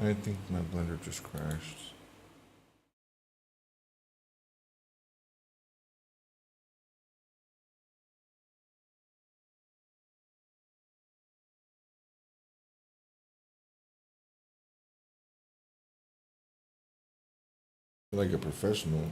I think my Blender just crashed. Like a professional.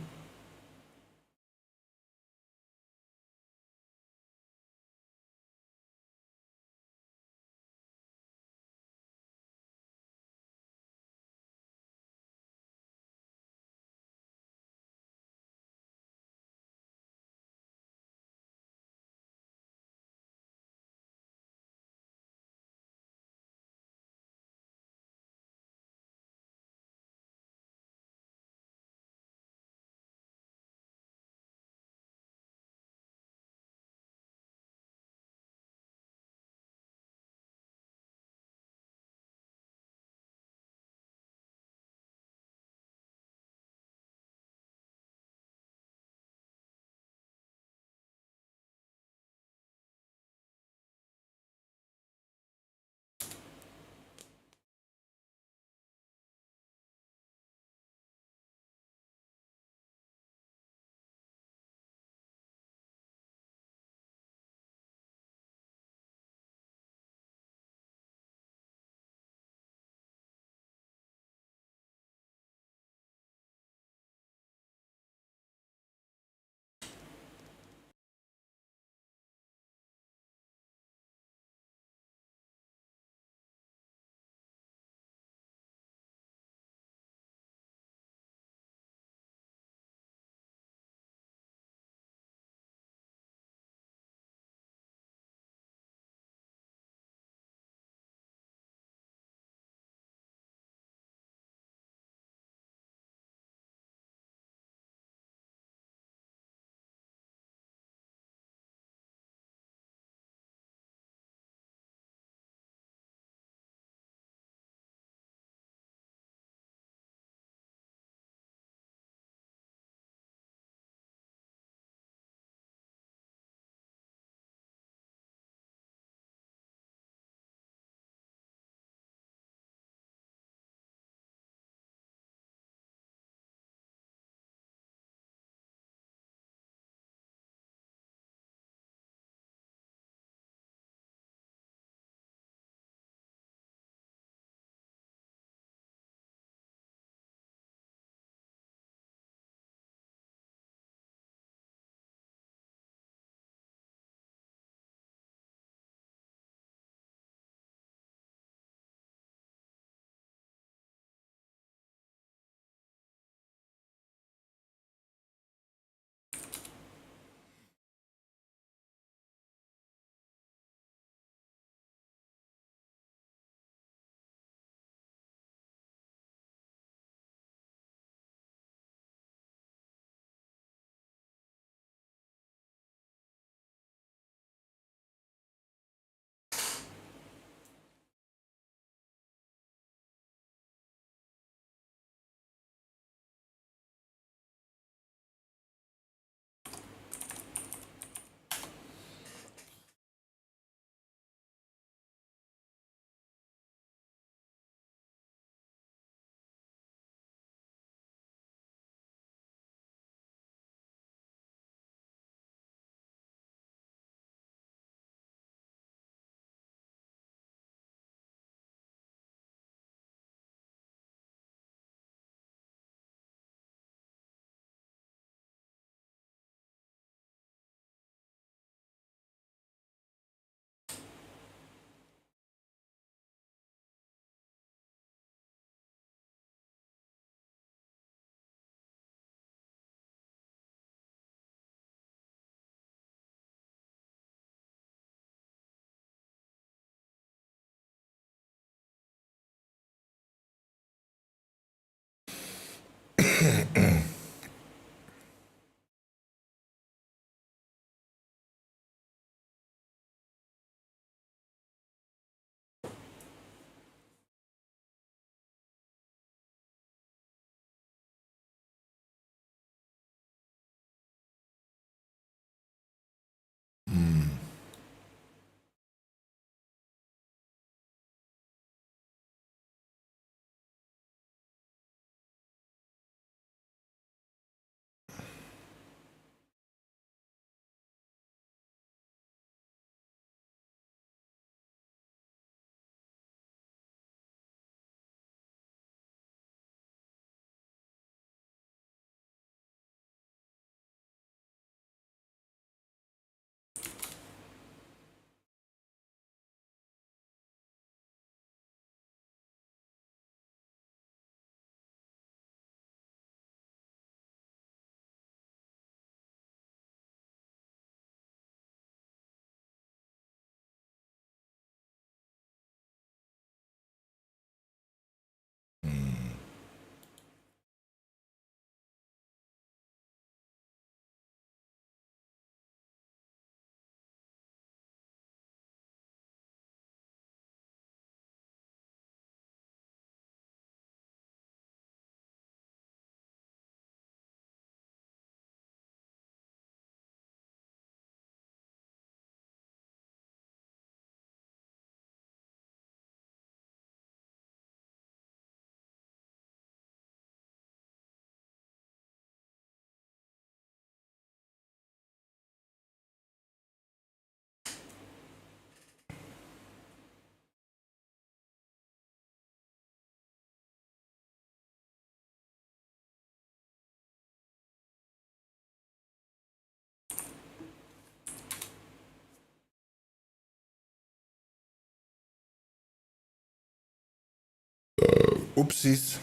Oopsies.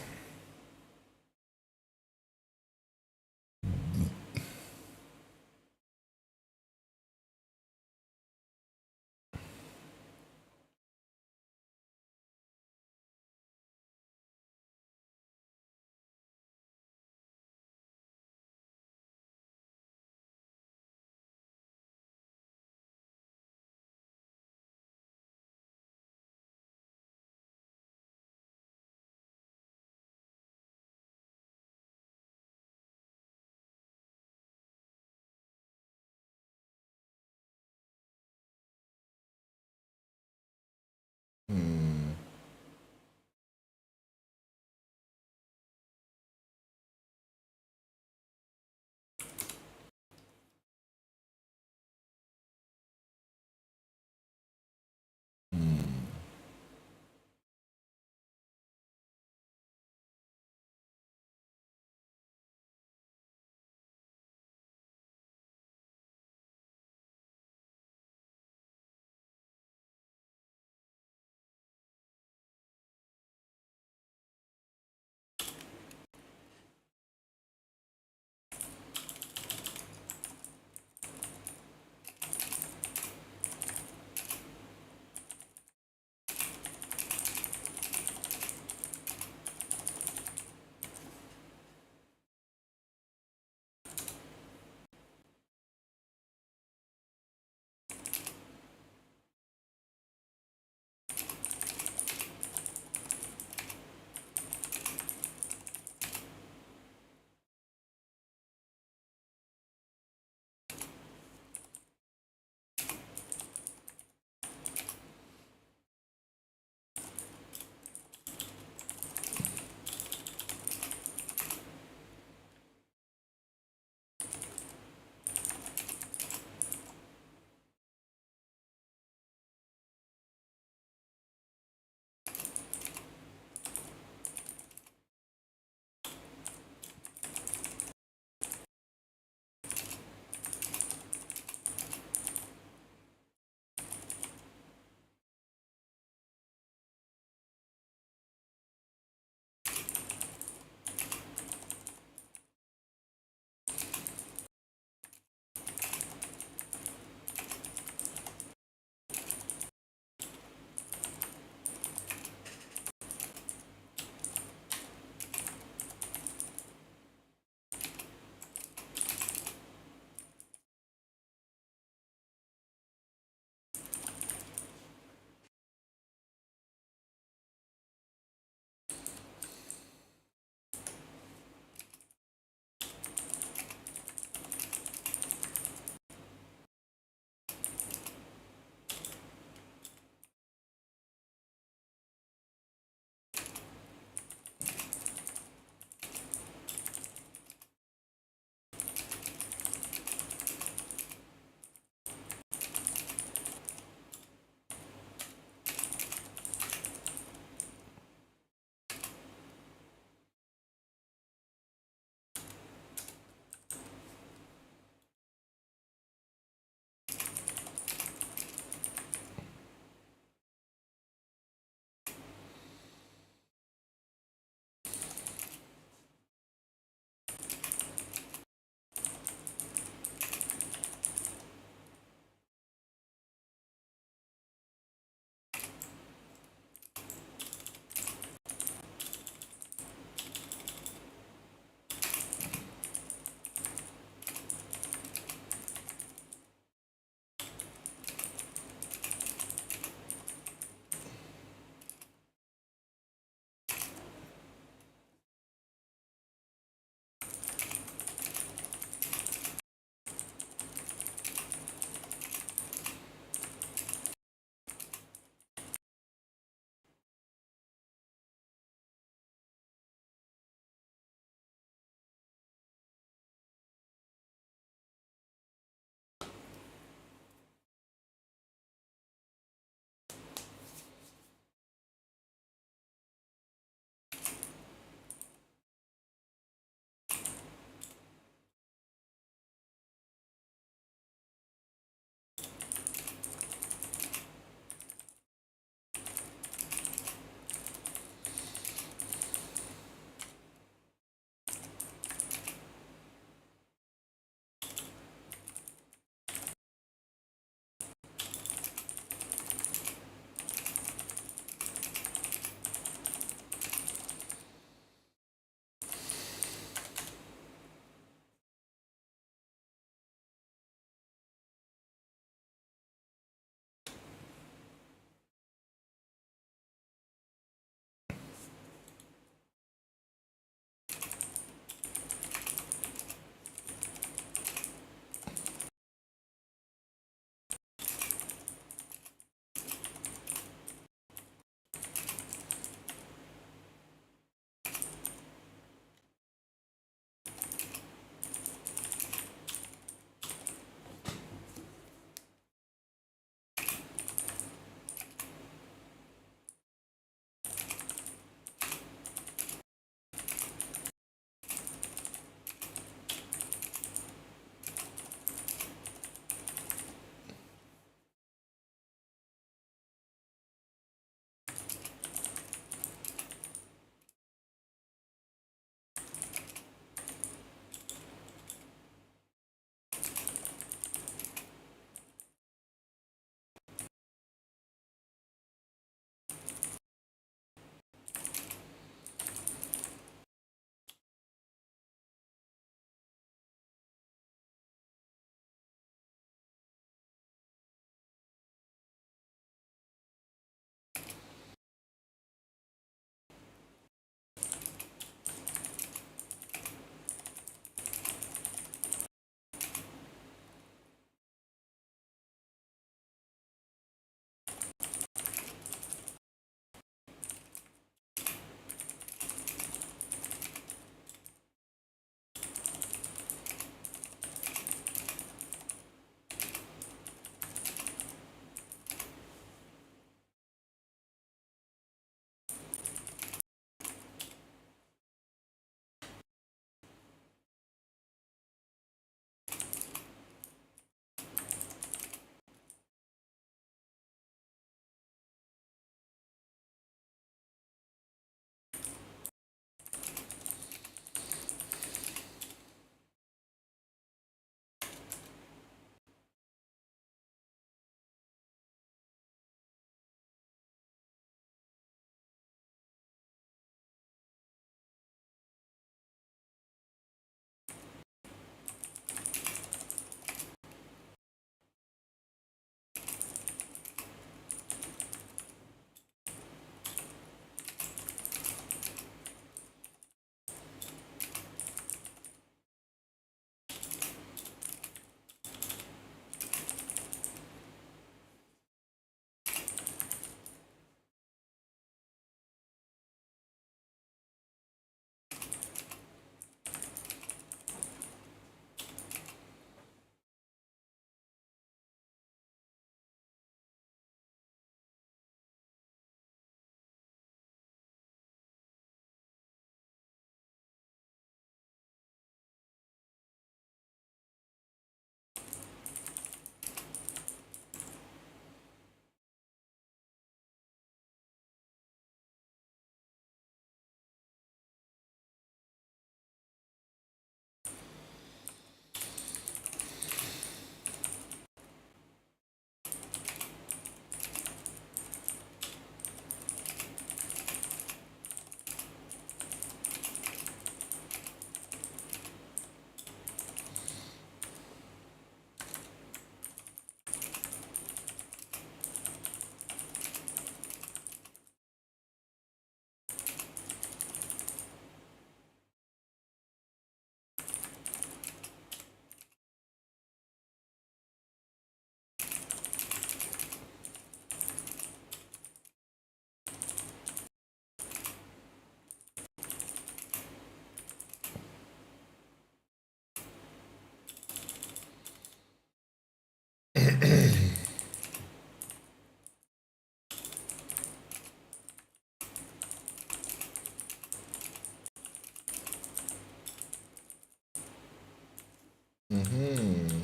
Mm-hmm.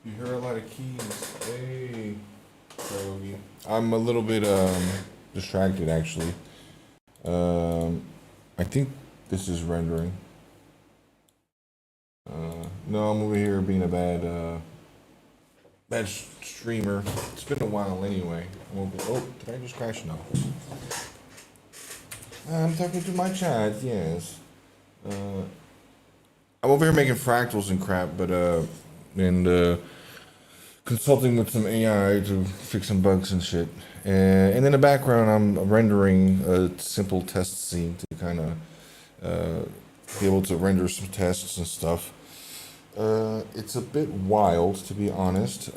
You hear a lot of keys. Hey, Yogi. I'm a little bit distracted actually. I think this is rendering. No, I'm over here being a bad streamer. It's been a while anyway. Oh, did I just crash? No. I'm talking to my chat. Yes. I'm over here making fractals and crap, but and consulting with some AI to fix some bugs and shit. And in the background, I'm rendering a simple test scene to kind of be able to render some tests and stuff. It's a bit wild, to be honest.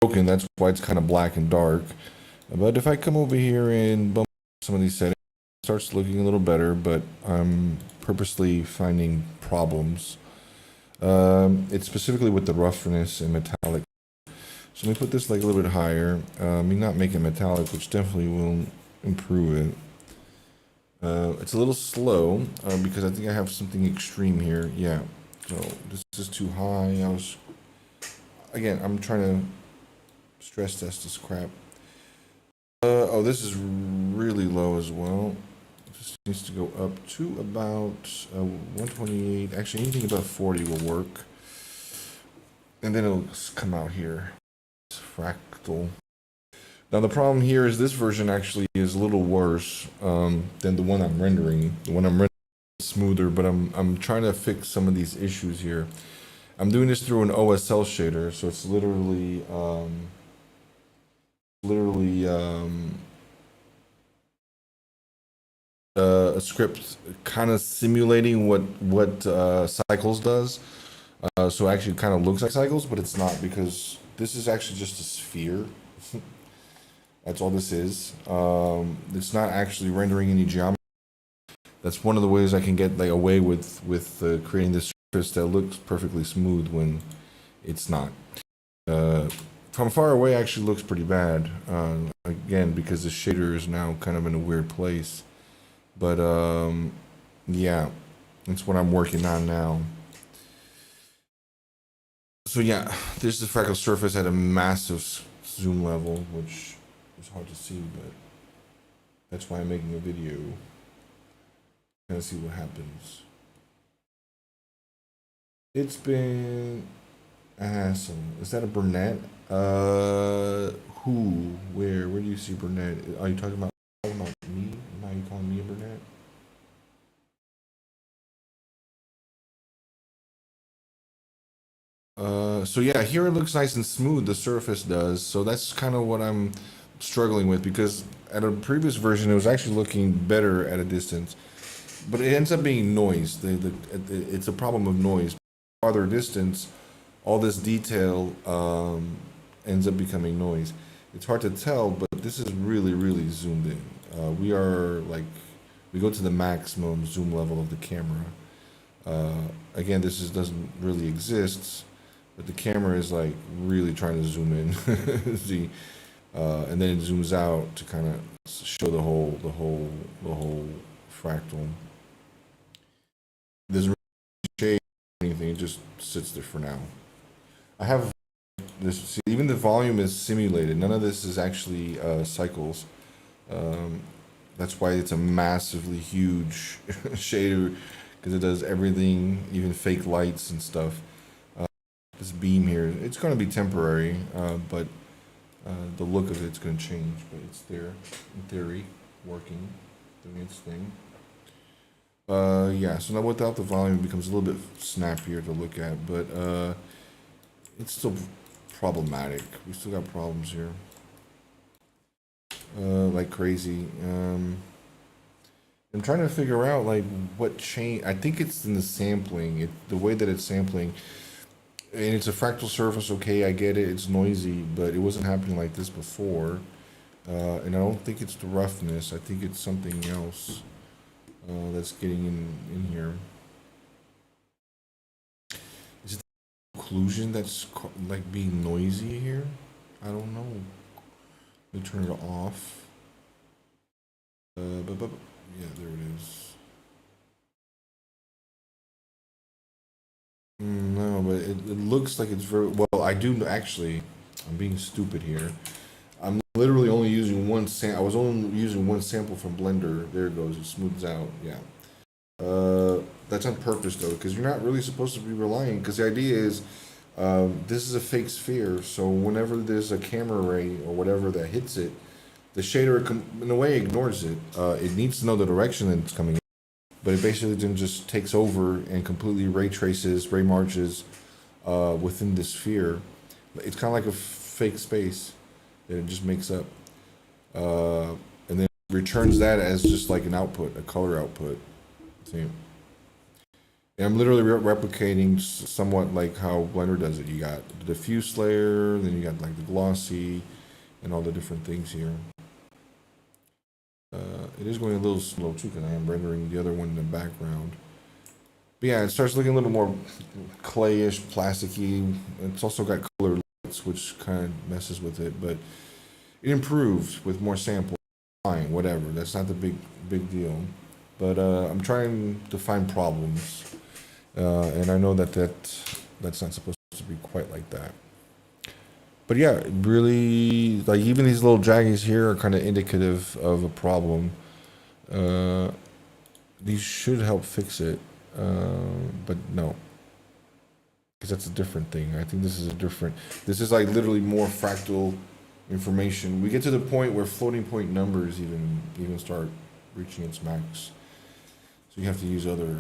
Broken, that's why it's kind of black and dark. But if I come over here and bump some of these settings, it starts looking a little better, but I'm purposely finding problems. It's specifically with the roughness and metallic. So let me put this like a little bit higher. Not make it metallic, which definitely will improve it. It's a little slow because I think I have something extreme here. Yeah. So this is too high. I'm trying to stress test this crap. Oh, this is really low as well. This needs to go up to about 128. Actually, anything above 40 will work. And then it'll come out here. It's fractal. Now the problem here is this version actually is a little worse than the one I'm rendering. The one I'm rendering is smoother, but I'm trying to fix some of these issues here. I'm doing this through an OSL shader, so it's literally a script kind of simulating what Cycles does. So it actually kind of looks like Cycles, but it's not, because this is actually just a sphere. That's all this is. It's not actually rendering any geometry. That's one of the ways I can get like away with creating this surface that looks perfectly smooth when it's not. From far away, actually looks pretty bad. Again, because the shader is now kind of in a weird place. But yeah, that's what I'm working on now. So yeah, this is fractal surface at a massive zoom level, which is hard to see, but that's why I'm making a video. Let's see what happens. It's been awesome. Is that a Burnett? Who? Where? Where do you see Burnett? Are you talking about me? Now you calling me a Burnett? So yeah, here it looks nice and smooth, the surface does. So that's kind of what I'm struggling with, because at a previous version it was actually looking better at a distance, but it ends up being noise. It's a problem of noise. Farther distance, all this detail ends up becoming noise. It's hard to tell, but this is really, really zoomed in. We are like, we go to the maximum zoom level of the camera. Again, doesn't really exist, but the camera is like really trying to zoom in. See, and then it zooms out to kind of show the whole fractal. It doesn't really shade anything; it just sits there for now. I have this. See, even the volume is simulated. None of this is actually cycles. That's why it's a massively huge shader, because it does everything, even fake lights and stuff. This beam here, it's going to be temporary, but the look of it's going to change, but it's there, in theory, working, doing its thing. Yeah, so now without the volume, it becomes a little bit snappier to look at, but it's still problematic. We still got problems here. Like crazy. I'm trying to figure out like what change. I think it's in the sampling, the way that it's sampling, and it's a fractal surface. Okay, I get it. It's noisy, but it wasn't happening like this before, and I don't think it's the roughness. I think it's something else that's getting in here. Is it the occlusion that's like being noisy here? I don't know. Let me turn it off. Yeah, there it is. No, but it looks like it's very well. I do actually. I'm being stupid here. I'm literally only using one I was only using one sample from Blender. There it goes. It smooths out. Yeah. That's on purpose though, because you're not really supposed to be relying. Because the idea is, this is a fake sphere. So whenever there's a camera ray or whatever that hits it, the shader, in a way, ignores it. It needs to know the direction that it's coming in, but it basically then just takes over and completely ray traces, ray marches within the sphere. It's kind of like a fake space that it just makes up, and then returns that as just like an output, a color output. See? And I'm literally replicating somewhat like how Blender does it. You got the diffuse layer, then you got like the glossy, and all the different things here. It is going a little slow too, because I am rendering the other one in the background. But yeah, it starts looking a little more clayish, plasticky. It's also got colored lights, which kind of messes with it, but it improved with more samples. Fine, whatever. That's not the big deal. But I'm trying to find problems, and I know that's not supposed to be quite like that. But yeah, really, like even these little jaggies here are kind of indicative of a problem. These should help fix it, but no, because that's a different thing. I think this is like literally more fractal information. We get to the point where floating point numbers even start reaching its max. So you have to use other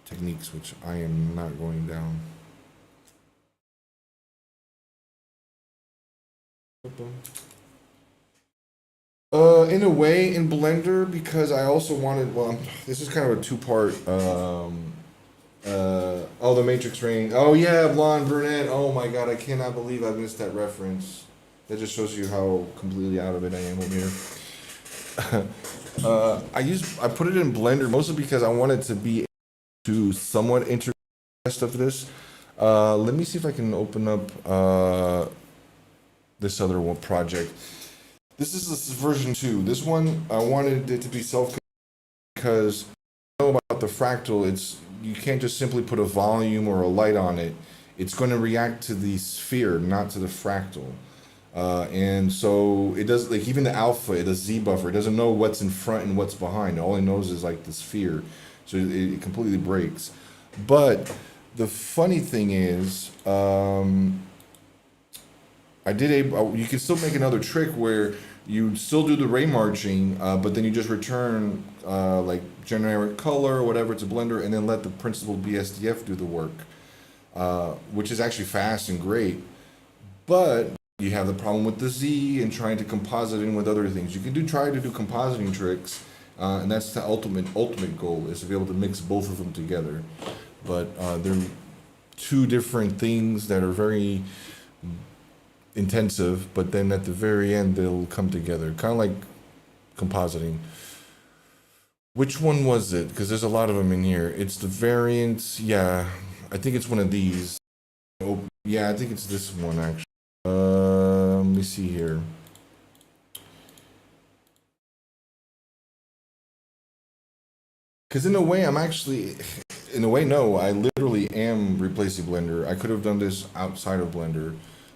techniques, which I am not going down. In a way, in Blender, because I also wanted, well, this is kind of a two-part, oh, the Matrix Ring. Oh yeah, Blonde Brunette. Oh my god, I cannot believe I missed that reference. That just shows you how completely out of it I am over here. I put it in Blender mostly because I wanted to be able to somewhat integrate stuff to this. Let me see if I can open up this other one project. This is version 2. This one I wanted it to be because you know about the fractal. You can't just simply put a volume or a light on it. It's going to react to the sphere, not to the fractal. And so it does, like even the alpha, the Z buffer, it doesn't know what's in front and what's behind. All it knows is like the sphere. so it completely breaks. But the funny thing is, you can still make another trick where you still do the ray marching, but then you just return like generic color or whatever to Blender, and then let the principal BSDF do the work, which is actually fast and great. But you have the problem with the Z and trying to composite in with other things. You can try to do compositing tricks, and that's the ultimate goal, is to be able to mix both of them together. But they're two different things that are very intensive, but then at the very end they'll come together, kind of like compositing. Which one was it? Because there's a lot of them in here. It's the variants. Yeah, I think it's one of these. Oh, yeah, I think it's this one actually. Let me see here. Because in a way, no, I literally am replacing Blender. I could have done this outside of Blender,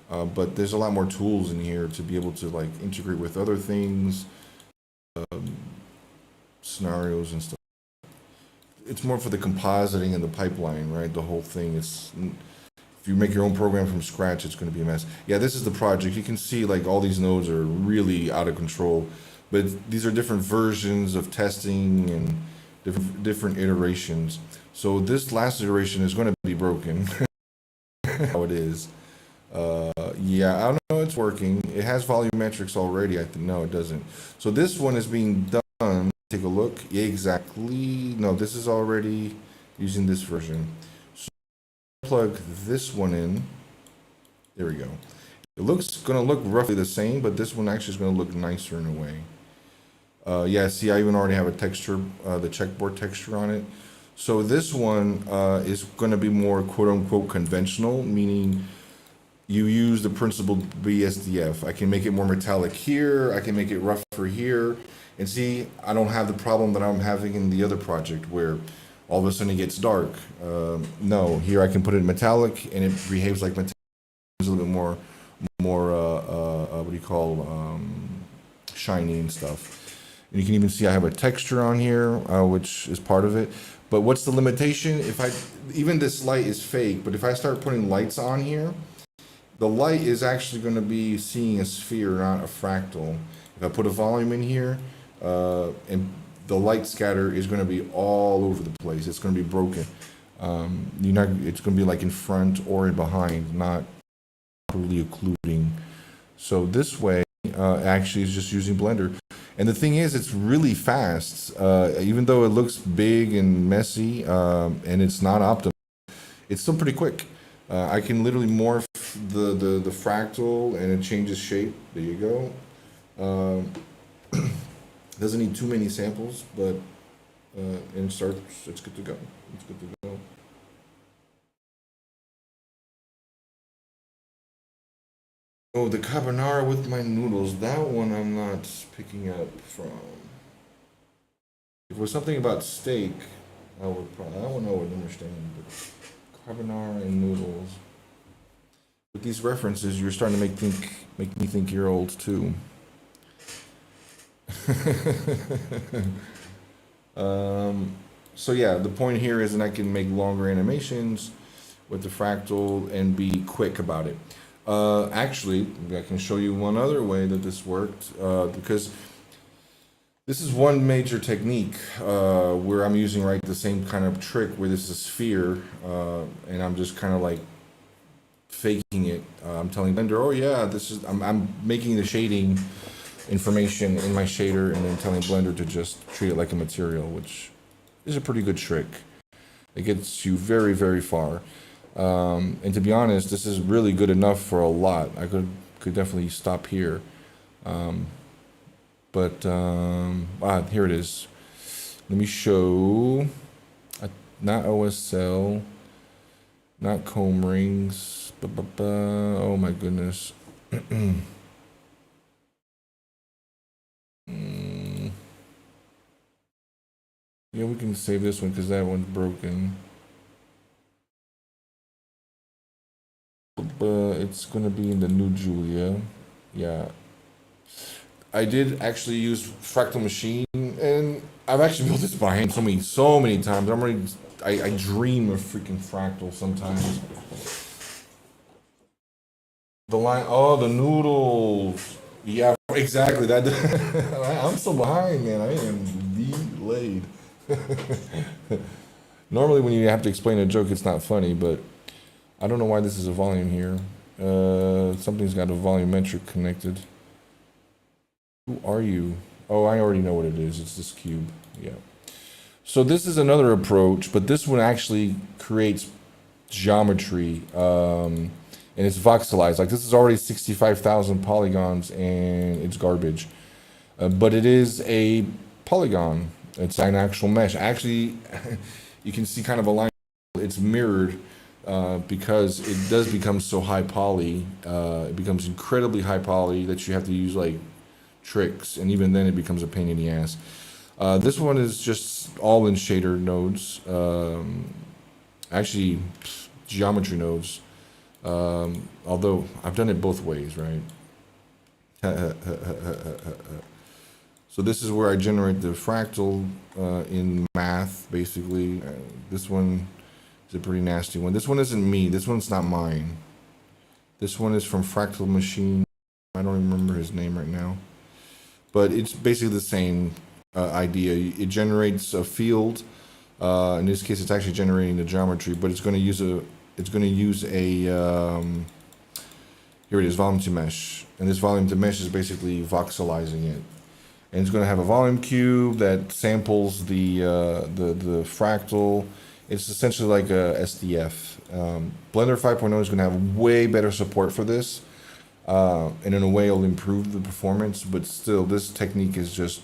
but there's a lot more tools in here to be able to like integrate with other things, scenarios and stuff. It's more for the compositing and the pipeline, right? The whole thing. If you make your own program from scratch, it's going to be a mess. Yeah, this is the project. You can see like all these nodes are really out of control, but these are different versions of testing and different iterations. So this last iteration is going to be broken. How it is. Yeah, I don't know. It's working. It has volumetrics already. I think no, it doesn't. So this one is being done. Take a look. Yeah, exactly. No, this is already using this version. So plug this one in. There we go. It looks going to look roughly the same, but this one actually is going to look nicer in a way. Yeah, see, I even already have a texture, the checkboard texture on it. So this one is going to be more quote-unquote conventional, meaning you use the principal BSDF. I can make it more metallic here. I can make it rougher here. And see, I don't have the problem that I'm having in the other project where all of a sudden it gets dark. No, here I can put it in metallic and it behaves like metallic. It's a little bit more what do you call, shiny and stuff. And you can even see I have a texture on here, which is part of it. But what's the limitation? Even this light is fake, but if I start putting lights on here, the light is actually going to be seeing a sphere, not a fractal. If I put a volume in here, and the light scatter is going to be all over the place. It's going to be broken. It's going to be like in front or in behind, not properly occluding. So this way, actually is just using Blender. And the thing is, it's really fast. Even though it looks big and messy, and it's not optimal, it's still pretty quick. I can literally morph the fractal and it changes shape. There you go. Doesn't need too many samples, but and it's good to go. It's good to go. Oh, the carbonara with my noodles. That one I'm not picking up from. If it was something about steak, I would understand. But carbonara and noodles. With these references, you're starting to make me think you're old too. So yeah, the point here is that I can make longer animations with the fractal and be quick about it. Actually, I can show you one other way that this worked, because this is one major technique where I'm using the same kind of trick where this is a sphere, and I'm just kind of like faking it. I'm telling Blender, oh yeah, I'm making the shading information in my shader and then telling Blender to just treat it like a material, which is a pretty good trick. It gets you very, very far. And to be honest, this is really good enough for a lot. I could definitely stop here. But here it is. Let me show. Not OSL, not comb rings. Oh my goodness. Yeah, we can save this one because that one's broken. But it's gonna be in the new Julia. Yeah. I did actually use Fractal Machine, and I've actually built this by hand so many times. I dream of freaking Fractal sometimes. The line, oh, the noodles. Yeah, exactly. That I'm so behind, man. I am delayed. Normally, when you have to explain a joke, it's not funny, but I don't know why this is a volume here. Something's got a volumetric connected. Who are you? Oh, I already know what it is. It's this cube. Yeah. So this is another approach, but this one actually creates geometry, and it's voxelized. Like this is already 65,000 polygons, and it's garbage. But it is a polygon. It's an actual mesh. Actually, you can see kind of a line. It's mirrored because it does become so high poly. It becomes incredibly high poly that you have to use like tricks, and even then it becomes a pain in the ass. This one is just all in shader nodes. Actually, geometry nodes. Although I've done it both ways, right? So this is where I generate the fractal in math, basically. This one is a pretty nasty one. This one isn't me. This one's not mine. This one is from Fractal Machine. I don't remember his name right now. But it's basically the same idea. It generates a field. In this case, it's actually generating the geometry, but it's going to use a. Here it is, volume to mesh, and this volume to mesh is basically voxelizing it, and it's going to have a volume cube that samples the fractal. It's essentially like a SDF. Blender 5.0 is going to have way better support for this. And in a way it'll improve the performance, but still this technique is just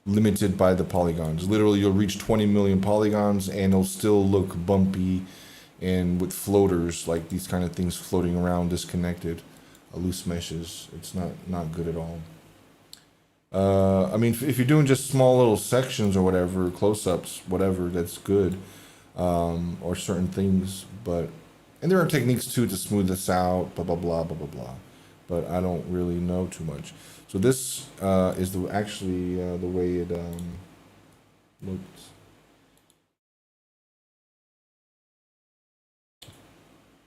limited by the polygons. Literally you'll reach 20 million polygons and it'll still look bumpy and with floaters, like these kind of things floating around disconnected, loose meshes. It's not good at all. I mean, if you're doing just small little sections or whatever, close-ups, whatever, that's good, or certain things, but and there are techniques too to smooth this out, blah blah blah blah blah blah, but I don't really know too much. So this is actually the way it looks.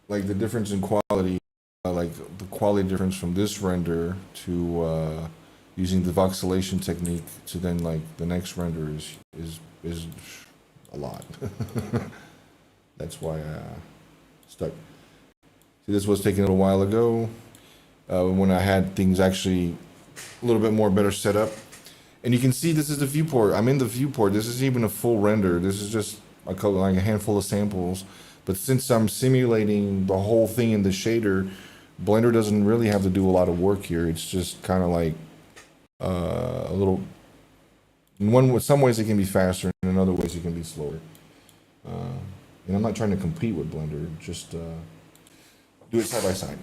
Like the difference in quality, like the quality difference from this render to using the voxelation technique to then like the next render is a lot. That's why I stuck. See, this was taken a little while ago when I had things actually a little bit more better set up. And you can see this is the viewport. I'm in the viewport. This isn't even a full render. This is just like a handful of samples. But since I'm simulating the whole thing in the shader, Blender doesn't really have to do a lot of work here. It's just kind of like a little. In some ways it can be faster, and in other ways it can be slower. And I'm not trying to compete with Blender. Just do it side by side.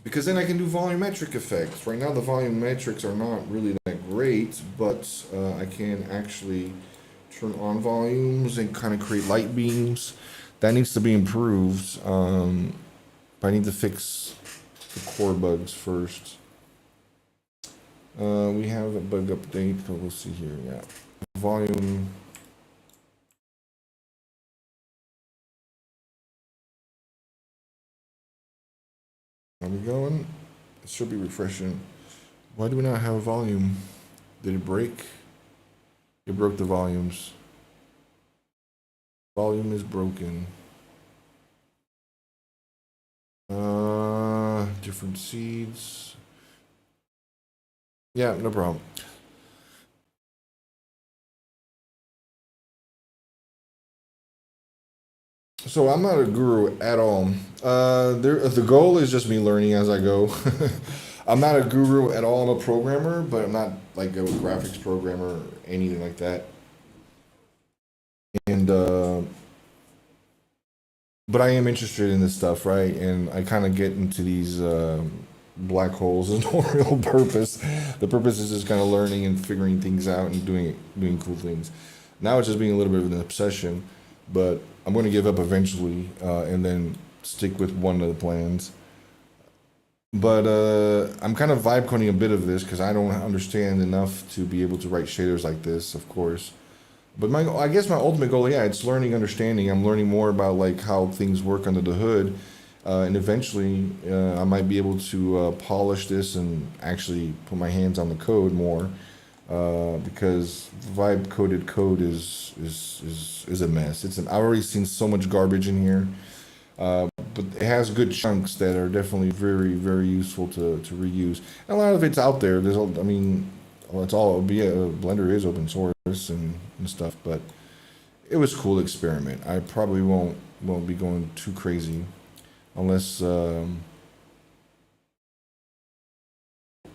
Because then I can do volumetric effects. Right now the volumetrics are not really that great, but I can actually turn on volumes and kind of create light beams. That needs to be improved. But I need to fix the core bugs first. We have a bug update. So we'll see here. Yeah, volume. Are we going? It should be refreshing. Why do we not have a volume? Did it break? It broke the volumes. Volume is broken. Different seeds. Yeah, no problem. So I'm not a guru at all. The goal is just me learning as I go. I'm not a guru at all. I'm a programmer, but I'm not like a graphics programmer or anything like that. And but I am interested in this stuff, right? And I kind of get into these black holes as no real purpose. The purpose is just kind of learning and figuring things out and doing cool things. Now it's just being a little bit of an obsession, but I'm going to give up eventually and then stick with one of the plans. But I'm kind of vibe coding a bit of this because I don't understand enough to be able to write shaders like this, of course. But I guess my ultimate goal, yeah, it's learning, understanding. I'm learning more about like how things work under the hood, and eventually I might be able to polish this and actually put my hands on the code more, because vibe coded code is a mess. I've already seen so much garbage in here, but it has good chunks that are definitely very, very useful to reuse. And a lot of it's out there. I mean, well, it's all, Blender is open source and stuff, but it was a cool experiment. I probably won't be going too crazy unless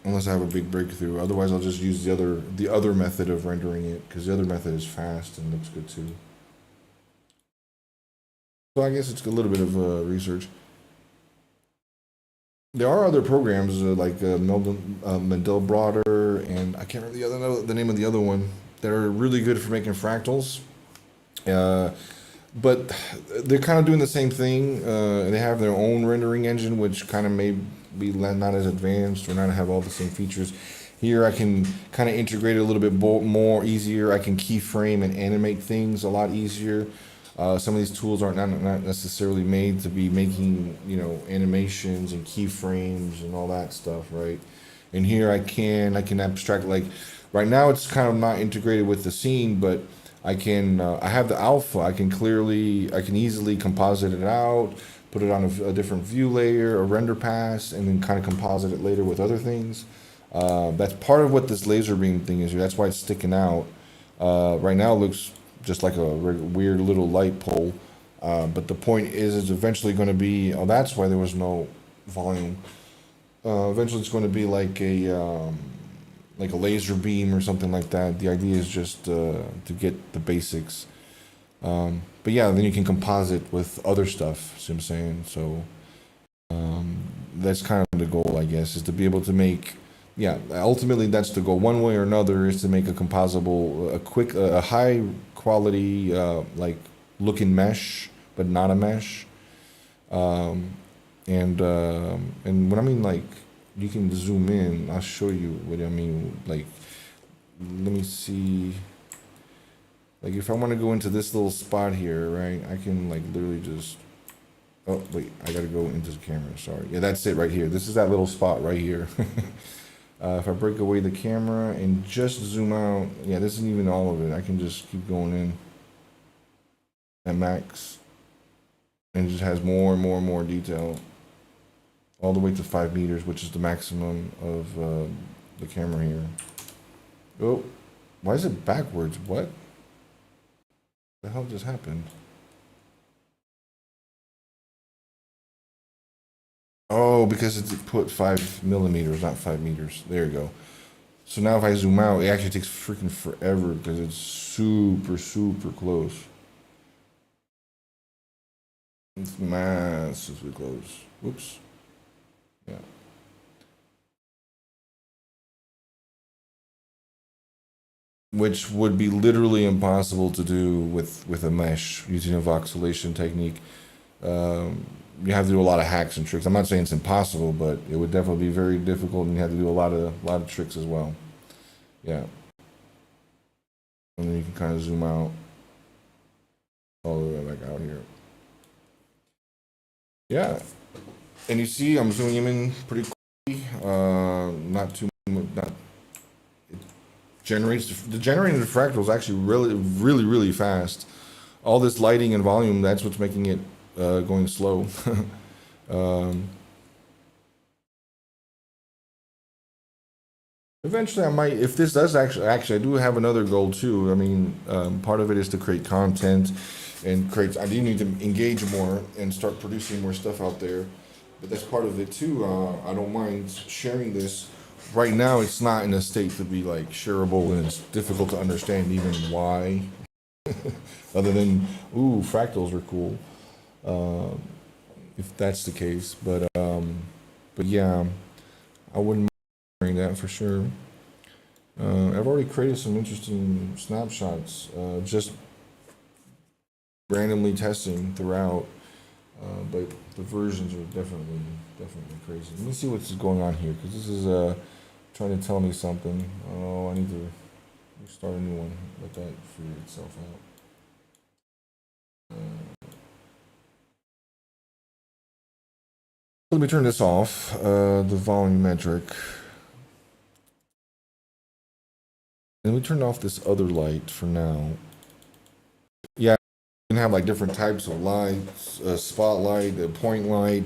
unless I have a big breakthrough. Otherwise, I'll just use the other method of rendering it, because the other method is fast and looks good too. So I guess it's a little bit of research. There are other programs like Mandelbrot, and I can't remember the name of the other one, that are really good for making fractals. But they're kind of doing the same thing. They have their own rendering engine, which kind of may be not as advanced or not have all the same features. Here I can kind of integrate it a little bit more easier. I can keyframe and animate things a lot easier. Some of these tools aren't not necessarily made to be making, you know, animations and keyframes and all that stuff, right? And here I can abstract, like right now it's kind of not integrated with the scene, but I have the alpha. I can easily composite it out, put it on a different view layer, a render pass, and then kind of composite it later with other things. That's part of what this laser beam thing is here. That's why it's sticking out. Right now it looks just like a weird little light pole. But the point is, it's eventually going to be, oh, that's why there was no volume. Eventually it's going to be like a laser beam or something like that. The idea is just to get the basics. But yeah, then you can composite with other stuff, see what I'm saying? So that's kind of the goal, I guess, is to be able to make, yeah, ultimately that's the goal. One way or another is to make a composable, a high quality, like looking mesh, but not a mesh. And when I mean, like, you can zoom in, I'll show you what I mean. Like, let me see. Like, if I want to go into this little spot here, right, I can like literally just, oh wait, I gotta go into the camera, sorry. Yeah, that's it right here. This is that little spot right here. If I break away the camera and just zoom out, yeah, this isn't even all of it. I can just keep going in at max, and it just has more and more and more detail, all the way to 5 meters, which is the maximum of the camera here. Oh, why is it backwards? What the hell just happened? Oh, because it's put 5 millimeters, not 5 meters. There you go. So now if I zoom out, it actually takes freaking forever because it's super, super close. It's massively close. Whoops. Yeah. Which would be literally impossible to do with a mesh using a voxelation technique. You have to do a lot of hacks and tricks. I'm not saying it's impossible, but it would definitely be very difficult, and you have to do a lot of tricks as well. Yeah. And then you can kind of zoom out all the way back out here. Yeah. And you see I'm zooming in pretty quickly. Not too not it generating the fractal is actually really fast. All this lighting and volume, that's what's making it going slow. Eventually I might, if this does actually I do have another goal too. I mean, part of it is to create content and I do need to engage more and start producing more stuff out there. But that's part of it too. I don't mind sharing this. Right now it's not in a state to be like shareable, and it's difficult to understand even why. Other than, ooh, fractals are cool. If that's the case, but yeah, I wouldn't mind that for sure. I've already created some interesting snapshots, just randomly testing throughout. But the versions are definitely crazy. Let me see what's going on here, because this is trying to tell me something. Oh, I need to start a new one. Let that figure itself out. Let me turn this off, the volumetric. And we turn off this other light for now. Yeah, you can have like different types of lights, a spotlight, a point light,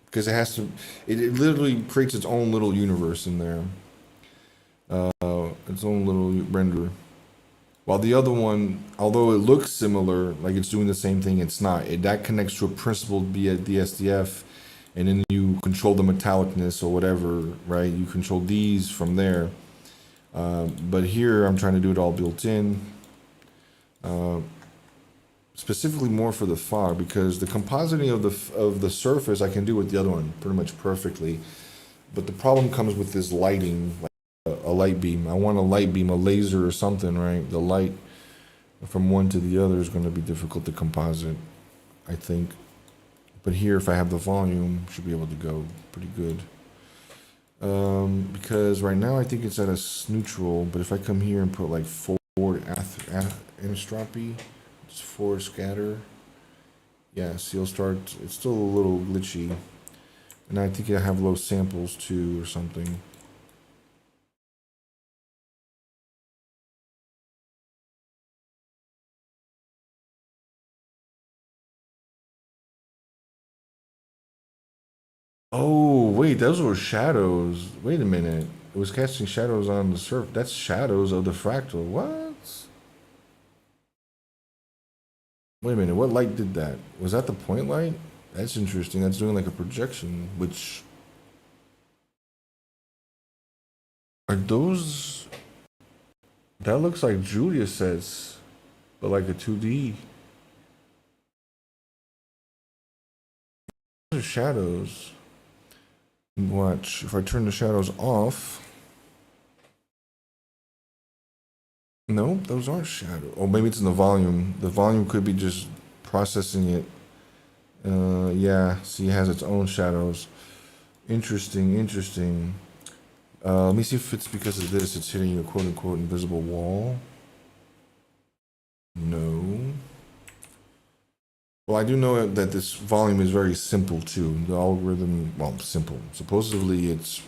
because it has to, it literally creates its own little universe in there. Its own little render. While the other one, although it looks similar, like it's doing the same thing, it's not. That connects to a principal via DSDF, and then you control the metallicness or whatever, right? You control these from there. But here I'm trying to do it all built in. Specifically more for the fog, because the compositing of the surface I can do with the other one pretty much perfectly. But the problem comes with this lighting, like a light beam. I want a light beam, a laser or something, right? The light from one to the other is going to be difficult to composite, I think. But here, if I have the volume, should be able to go pretty good. Because right now I think it's at a neutral, but if I come here and put like forward anisotropy, just forward scatter, yeah, see, it'll start, it's still a little glitchy. And I think I have low samples too or something. Oh, wait, those were shadows. Wait a minute. It was casting shadows on the surface. That's shadows of the fractal. What? Wait a minute. What light did that? Was that the point light? That's interesting. That's doing like a projection, which... Are those... That looks like Julia sets, but like a 2D. Those are shadows. Watch, if I turn the shadows off. No, those aren't shadows. Oh, maybe it's in the volume. The volume could be just processing it. Yeah, see, it has its own shadows. Interesting, interesting. Let me see if it's because of this, it's hitting a quote-unquote invisible wall. No. Well, I do know that this volume is very simple too. The algorithm, well, simple. Supposedly, it's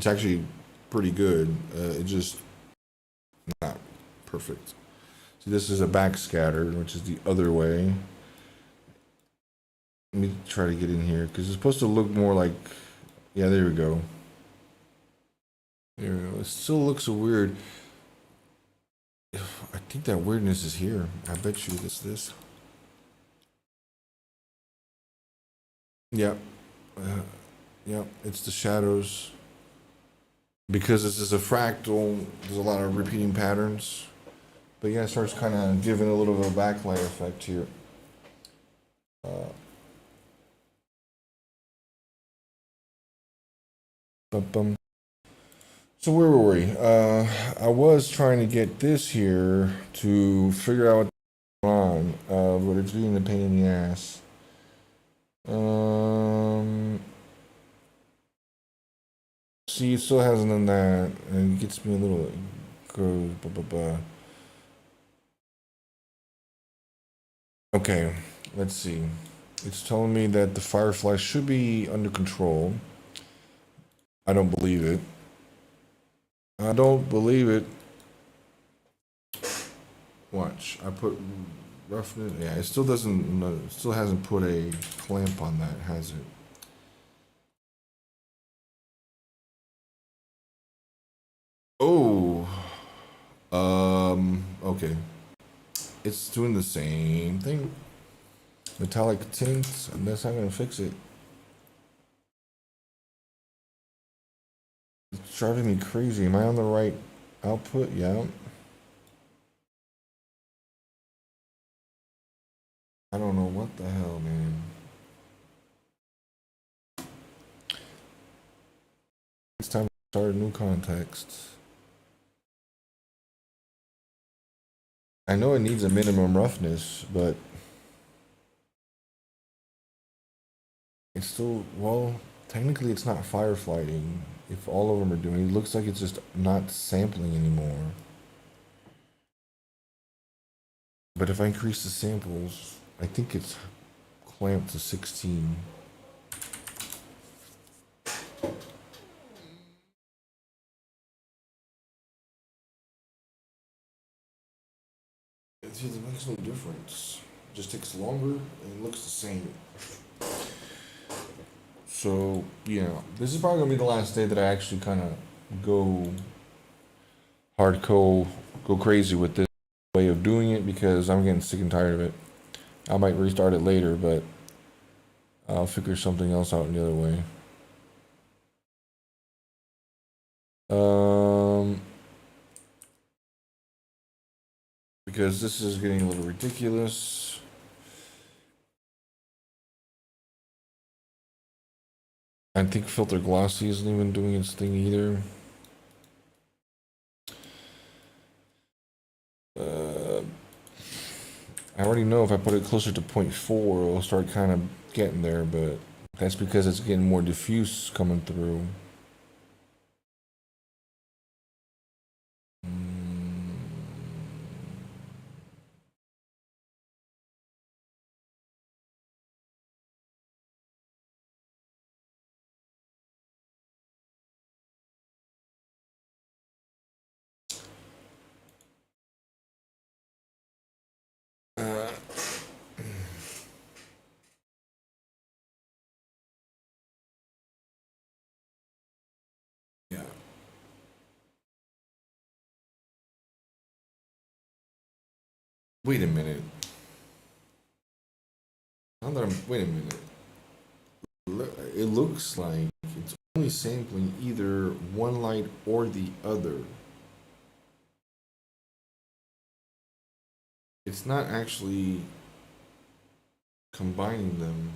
actually pretty good. It just not perfect. See, this is a backscatter, which is the other way. Let me try to get in here because it's supposed to look more like. Yeah, there we go. There we go. It still looks so weird. I think that weirdness is here. I bet you it's this. Yep. Yep, it's the shadows. Because this is a fractal, there's a lot of repeating patterns. But yeah, it starts kind of giving a little bit of a backlight effect here. So where were we? I was trying to get this here to figure out what's going on, but it's being a pain in the ass. See, it still hasn't done that, and it gets me a little goes blah blah blah. Okay, let's see. It's telling me that the firefly should be under control. I don't believe it. I don't believe it. Watch. I put roughness. Yeah, it still doesn't. No, it still hasn't put a clamp on that, has it? Oh. Okay. It's doing the same thing. Metallic tint, and that's not gonna fix it. It's driving me crazy. Am I on the right output? Yeah. I don't know what the hell, man. It's time to start a new context. I know it needs a minimum roughness, but it's still, well, technically it's not fireflighting. If all of them are doing it, it looks like it's just not sampling anymore. But if I increase the samples, I think it's clamped to 16. See, it makes no difference. It just takes longer and it looks the same. So, yeah, this is probably gonna be the last day that I actually kind of go hardcore, go crazy with this way of doing it because I'm getting sick and tired of it. I might restart it later, but I'll figure something else out in the other way. Because this is getting a little ridiculous. I think Filter Glossy isn't even doing its thing either. I already know if I put it closer to 0.4, it'll start kind of getting there, but that's because it's getting more diffuse coming through. Yeah. Wait a minute. Now that I'm, wait a minute. It looks like it's only sampling either one light or the other. It's not actually combining them.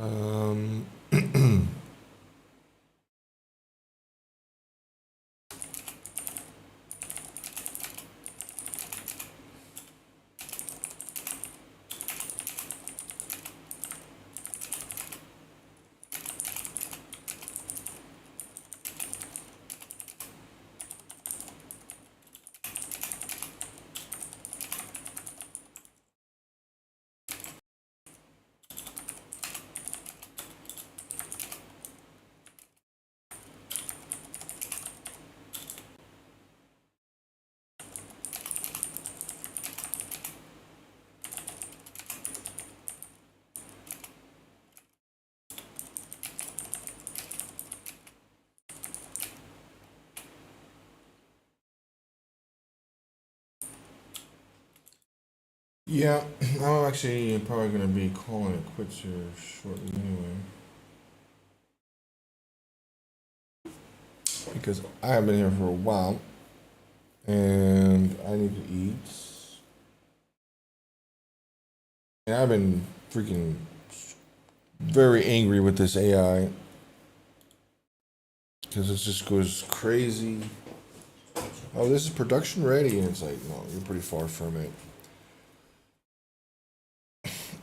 Um, yeah, I'm actually probably gonna be calling it quits here shortly anyway. Because I have been here for a while and I need to eat. And I've been freaking very angry with this AI because it just goes crazy. Oh, this is production ready, and it's like, no, you're pretty far from it.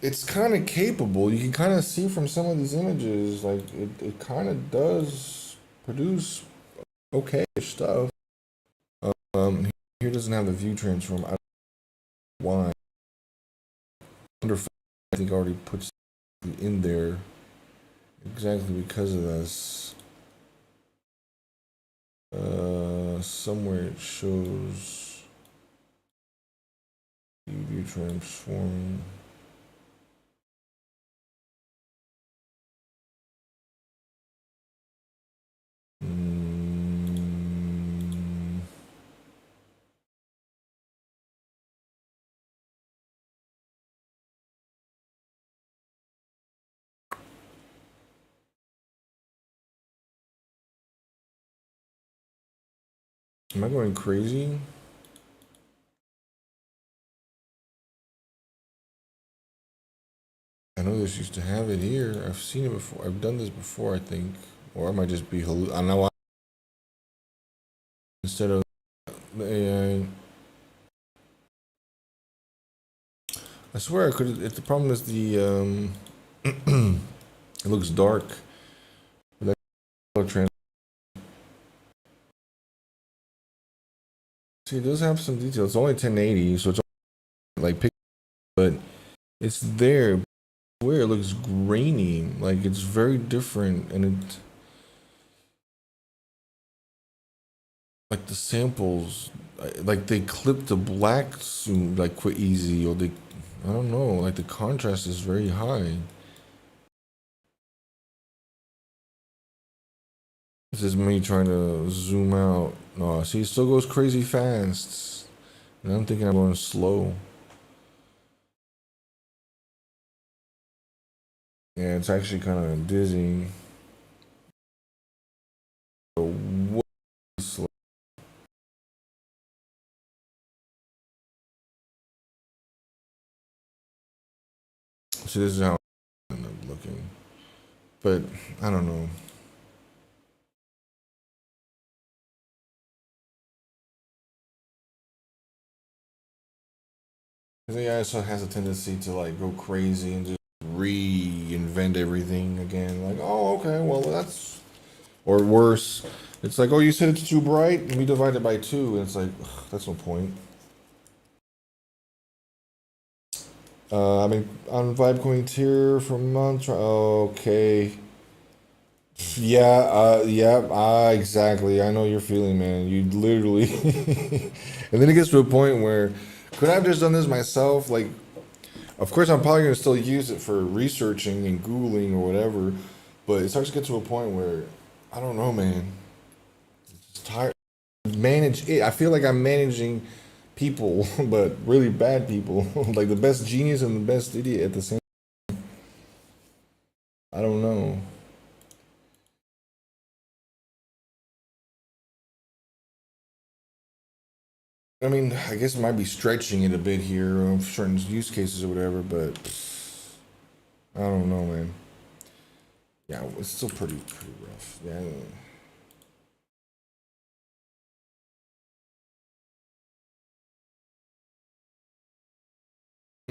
It's kind of capable. You can kind of see from some of these images, like it kind of does produce okay stuff. Here doesn't have the view transform. I don't know why. Under I think already puts in there exactly because of this. Somewhere it shows view transform. Am I going crazy? I know this used to have it here. I've seen it before. I've done this before, I think. Or I might just be I know instead of AI. I swear I could. If the problem is the it looks dark. That color see, it does have some detail. It's only 1080, so it's only, like but it's there. Where it looks grainy, like it's very different, and it like the samples, like they clip the black soon, like quite easy, or they, I don't know, like the contrast is very high. This is me trying to zoom out. No, see, it still goes crazy fast. And I'm thinking I'm going slow. Yeah, it's actually kind of dizzying. So way slow. So this is how I end up looking. But I don't know. The AI also has a tendency to like go crazy and just reinvent everything again. Like, oh, okay, well that's, or worse, it's like, oh, you said it's too bright, and we divide it by 2, and it's like, ugh, that's no point. I mean, on Vibe Coin tier for months. Okay. Yeah, exactly. I know your feeling, man. You literally, and then it gets to a point where, could I have just done this myself? Like, of course, I'm probably gonna still use it for researching and Googling or whatever, but it starts to get to a point where, I don't know, man. It's tired. Manage it. I feel like I'm managing people, but really bad people. Like the best genius and the best idiot at the same. I don't know. I mean, I guess it might be stretching it a bit here of certain use cases or whatever, but I don't know, man. Yeah, it's still pretty rough. Yeah.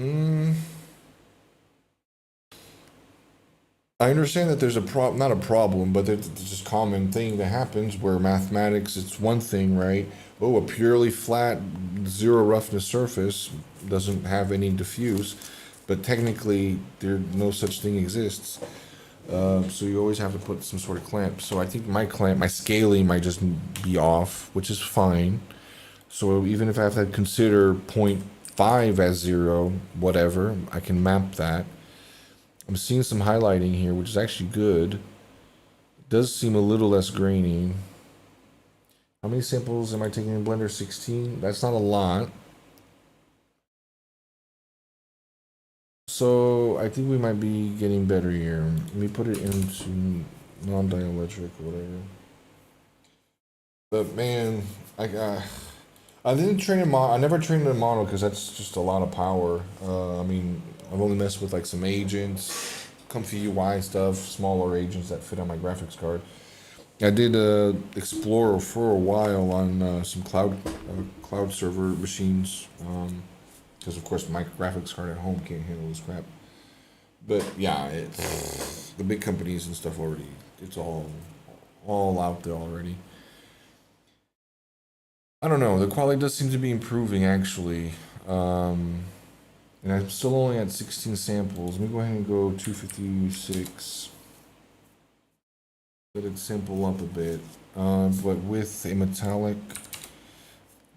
Mm, I understand that there's a not a problem, but there's just common thing that happens where mathematics, it's one thing, right? Oh, a purely flat, zero roughness surface doesn't have any diffuse, but technically there no such thing exists. So you always have to put some sort of clamp. So I think my clamp, my scaling might just be off, which is fine. So even if I have to consider 0.5 as 0, whatever, I can map that. I'm seeing some highlighting here, which is actually good. It does seem a little less grainy. How many samples am I taking in Blender 16? That's not a lot. So I think we might be getting better here. Let me put it into non-dielectric or whatever. But man, I didn't train in mono. I never trained in mono because that's just a lot of power. I mean, I've only messed with like some agents, comfy UI stuff, smaller agents that fit on my graphics card. I did Explorer for a while on some cloud server machines, because of course my graphics card at home can't handle this crap. But yeah, it's the big companies and stuff already. It's all out there already. I don't know. The quality does seem to be improving actually. And I'm still only at 16 samples. Let me go ahead and go 256. Let it sample up a bit. But with a metallic,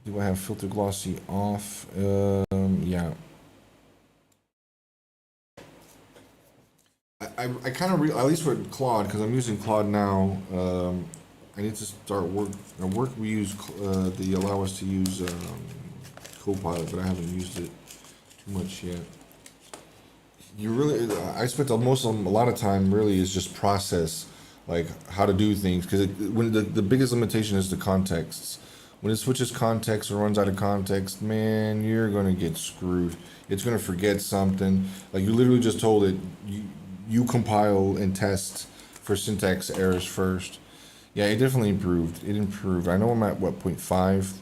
do I have filter glossy off? Yeah. I kind of at least with Claude, because I'm using Claude now. I need to start work. At work we use they allow us to use Copilot, but I haven't used it too much yet. You really, I spent a lot of time really is just process, like how to do things, because when the biggest limitation is the contexts. when it switches context or runs out of context, man, you're gonna get screwed. It's gonna forget something. Like you literally just told it, you compile and test for syntax errors first. Yeah, it definitely improved. It improved. I know I'm at what, 0.5?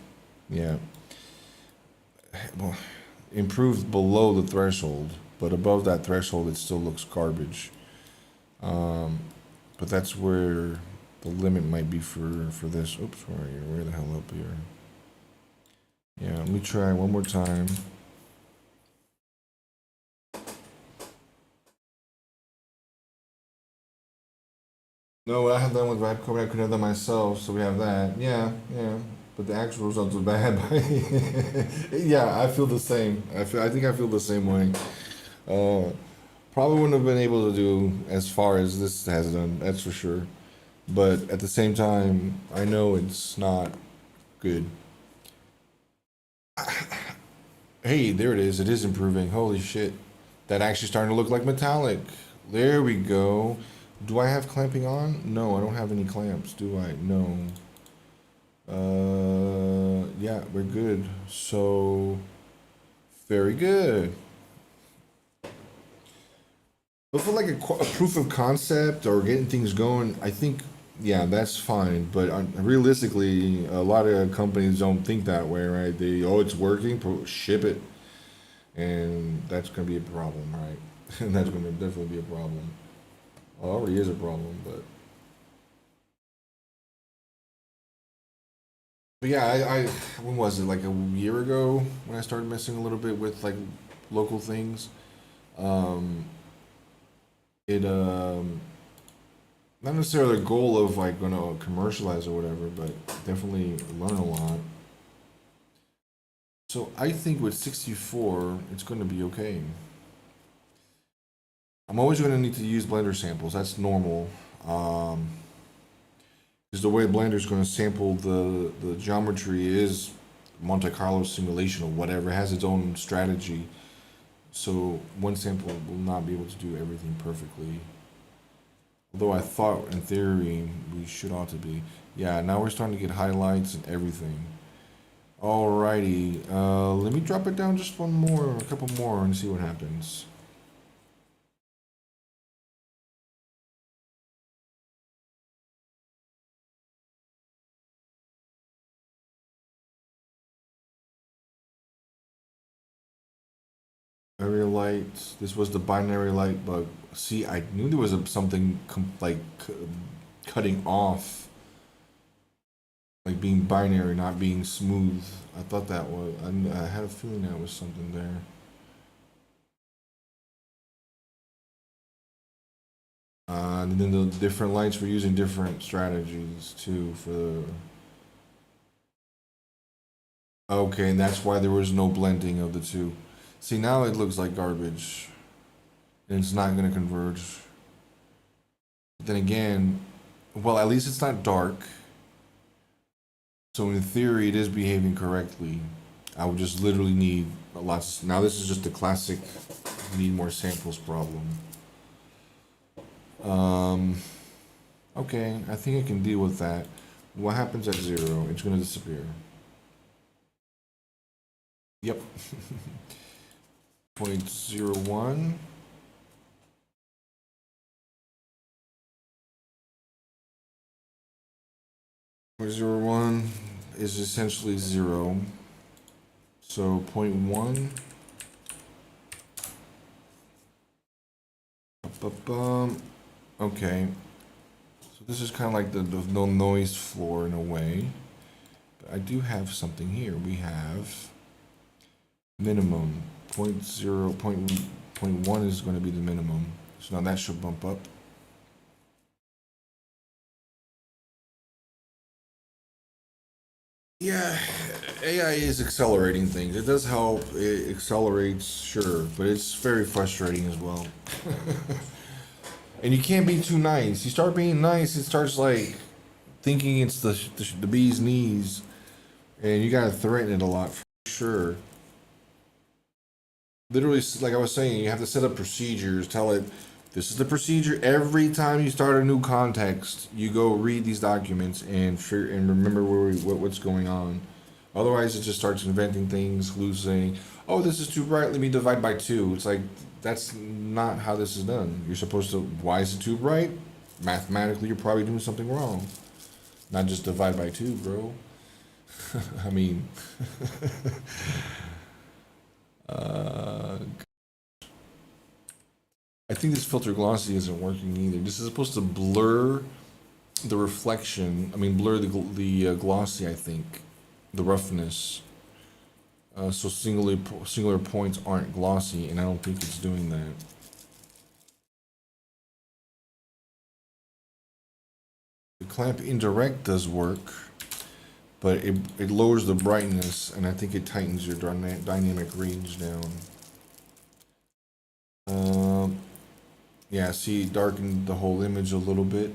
Yeah. Well, improved below the threshold, but above that threshold, it still looks garbage. But that's where the limit might be for this. Oops, where are you? Where the hell up here? Yeah, let me try one more time. No, what I have done with Vibe Code, I could have done myself, so we have that. Yeah, yeah. But the actual results are bad. Yeah, I feel the same. I think I feel the same way. Probably wouldn't have been able to do as far as this has done, that's for sure. But at the same time, I know it's not good. Hey, there it is. It is improving. Holy shit. That actually starting to look like metallic. There we go. Do I have clamping on? No, I don't have any clamps, do I? No. Yeah, we're good. So, very good. But for like a proof of concept or getting things going, I think, yeah, that's fine. But realistically, a lot of companies don't think that way, right? They, oh, it's working, ship it. And that's going to be a problem, right? And that's going to definitely be a problem. Well, it already is a problem, but yeah, I when was it, like a year ago when I started messing a little bit with like local things. It not necessarily a goal of like gonna commercialize or whatever, but definitely learn a lot. So I think with 64, it's gonna be okay. I'm always gonna need to use Blender samples. That's normal. Because the way Blender is going to sample the geometry is Monte Carlo simulation or whatever. It has its own strategy. So one sample will not be able to do everything perfectly. Although I thought in theory we should ought to be. Yeah, now we're starting to get highlights and everything. Alrighty, let me drop it down just one more, a couple more and see what happens. Binary light. This was the binary light bug. See, I knew there was something cutting off, like being binary, not being smooth. I thought that was. I had a feeling that was something there. And then the different lights were using different strategies too for the. Okay, and that's why there was no blending of the two. See, now it looks like garbage. And it's not going to converge. But then again, well, at least it's not dark. So in theory, it is behaving correctly. I would just literally need a lot. Now this is just a classic need more samples problem. Okay, I think I can deal with that. What happens at 0? It's going to disappear. Yep. 0.01. .01 is essentially 0. So 0.1. Okay. So this is kind of like the no noise floor in a way. But I do have something here. We have minimum 0.1 is going to be the minimum. So now that should bump up. Yeah, AI is accelerating things. It does help. It accelerates, sure, but it's very frustrating as well. And you can't be too nice. You start being nice, it starts like thinking it's the bee's knees, and you gotta threaten it a lot for sure. Literally, like I was saying, you have to set up procedures. Tell it this is the procedure. Every time you start a new context, you go read these documents and remember what's going on. Otherwise, it just starts inventing things, hallucinating. Oh, this is too bright. Let me divide by 2. It's like, that's not how this is done. You're supposed to, why is it too bright? Mathematically, you're probably doing something wrong. Not just divide by 2, bro. I mean, uh, I think this filter glossy isn't working either. This is supposed to blur the reflection. I mean, blur the glossy, I think. The roughness. So singular points aren't glossy, and I don't think it's doing that. The clamp indirect does work, but it lowers the brightness, and I think it tightens your dynamic range down. Yeah, see, it darkened the whole image a little bit,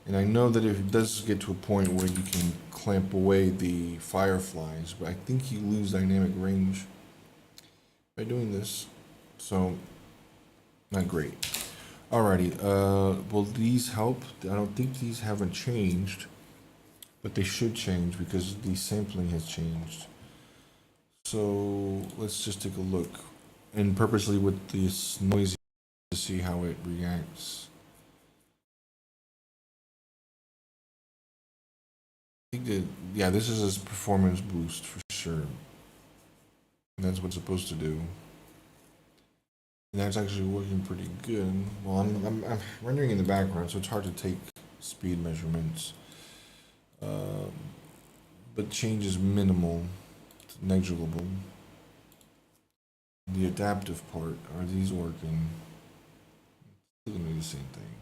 and I know that if it does get to a point where you can clamp away the fireflies, but I think you lose dynamic range by doing this, so not great. Alrighty, will these help? I don't think these haven't changed, but they should change because the sampling has changed. So let's just take a look, and purposely with this noisy to see how it reacts. I think that, yeah, this is a performance boost for sure. And that's what it's supposed to do. And that's actually working pretty good. Well, I'm rendering in the background, so it's hard to take speed measurements. But change is minimal, it's negligible. The adaptive part, are these working? Still gonna do the same thing.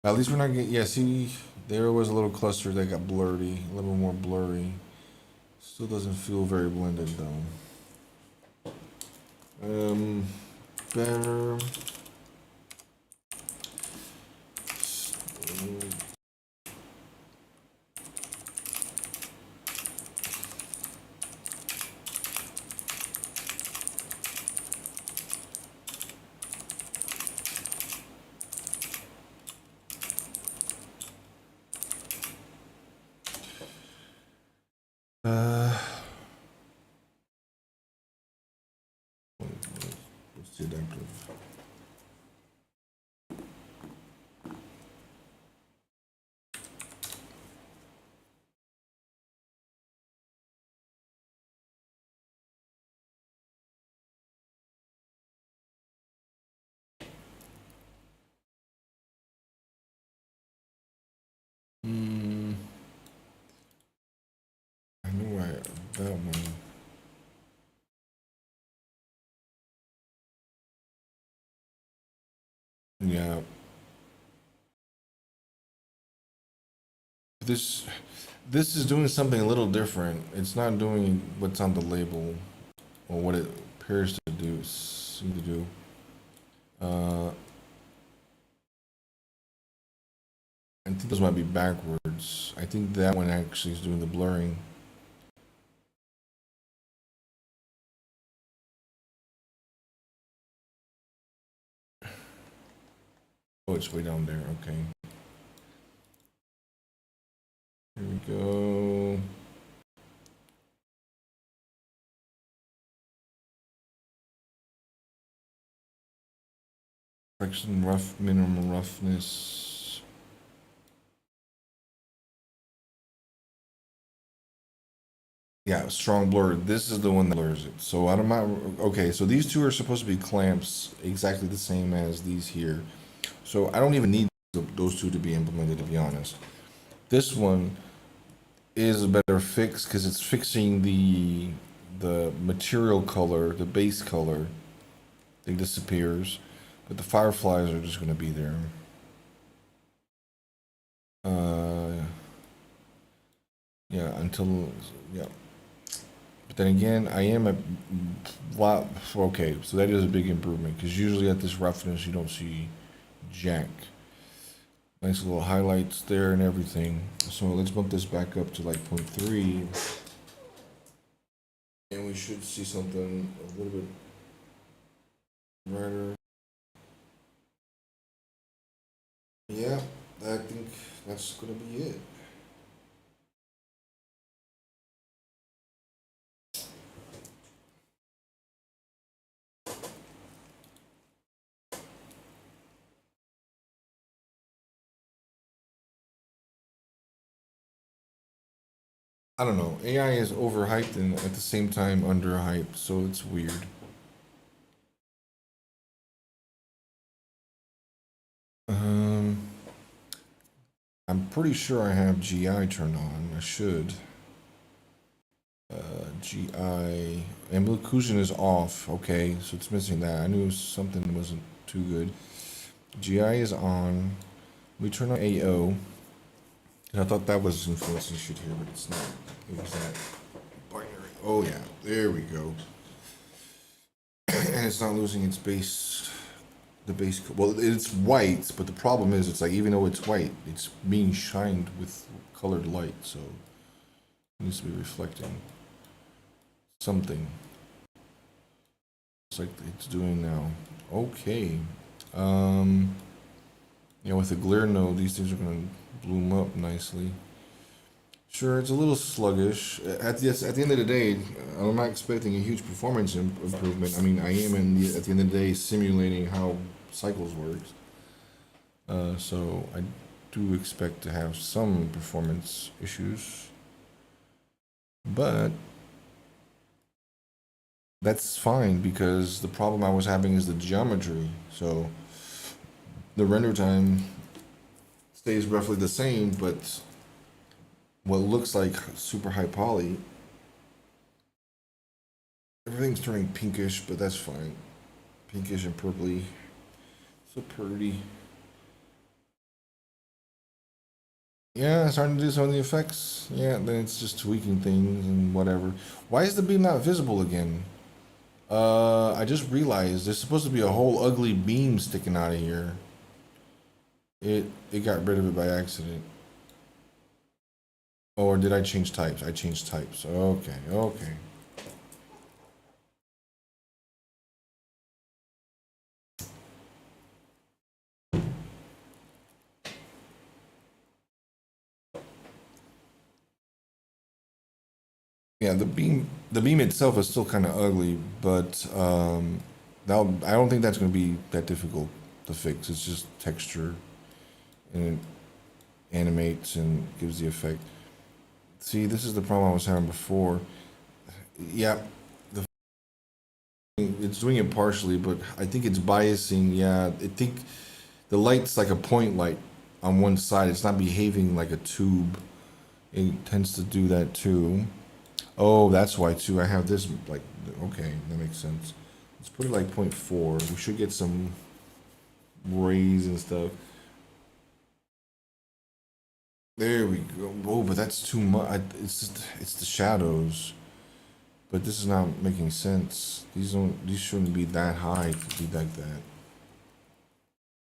At least we're not getting, yeah, see, there was a little cluster that got blurry, a little more blurry. Still doesn't feel very blended though. Better. What's the adaptive? I know that one. Yeah. This is doing something a little different. It's not doing what's on the label or what it appears to do. Seem to do. I think this might be backwards. I think that one actually is doing the blurring. Oh, it's way down there. Okay. Here we go. Correction, rough, minimum roughness. Yeah, strong blur. This is the one that blurs it. So I don't mind. Okay, so these two are supposed to be clamps, exactly the same as these here. So I don't even need those two to be implemented, to be honest. This one is a better fix because it's fixing the material color, the base color. It disappears, but the fireflies are just going to be there. Yeah, until yeah. But then again, I am a lot. Okay, so that is a big improvement because usually at this roughness you don't see jack. Nice little highlights there and everything. So let's bump this back up to like 0.3. And we should see something a little bit brighter. Yeah, I think that's gonna be it. I don't know. AI is overhyped and at the same time underhyped, so it's weird. I'm pretty sure I have GI turned on. I should. GI and occlusion is off. Okay, so it's missing that. I knew something wasn't too good. GI is on. We turn on AO. And I thought that was influencing shit here, but it's not. It was that binary. Oh yeah, there we go. And it's not losing its base. The base. Well, it's white, but the problem is, it's like even though it's white, it's being shined with colored light, so it needs to be reflecting something. It's like it's doing now. Okay. Yeah, with the glare node, these things are gonna bloom up nicely. Sure, it's a little sluggish. At the end of the day, I'm not expecting a huge performance improvement. I mean, I am at the end of the day simulating how cycles works. So I do expect to have some performance issues, but that's fine because the problem I was having is the geometry. So the render time stays roughly the same, but what looks like super high poly, everything's turning pinkish, but that's fine. Pinkish and purpley, so pretty. Yeah, it's starting to do some of the effects. Yeah, then it's just tweaking things and whatever. Why is the beam not visible again? I just realized there's supposed to be a whole ugly beam sticking out of here. It got rid of it by accident. Or did I change types? I changed types. Okay, okay. Yeah, the beam itself is still kind of ugly, but I don't think that's going to be that difficult to fix. It's just texture, and it animates and gives the effect. See, this is the problem I was having before. Yeah, it's doing it partially, but I think it's biasing. Yeah, I think the light's like a point light on one side. It's not behaving like a tube. It tends to do that too. Oh, that's why too. I have this like, okay, that makes sense. Let's put it like 0.4. We should get some rays and stuff. There we go. Oh, but that's too much. It's the shadows. But this is not making sense. These shouldn't be that high to be like that.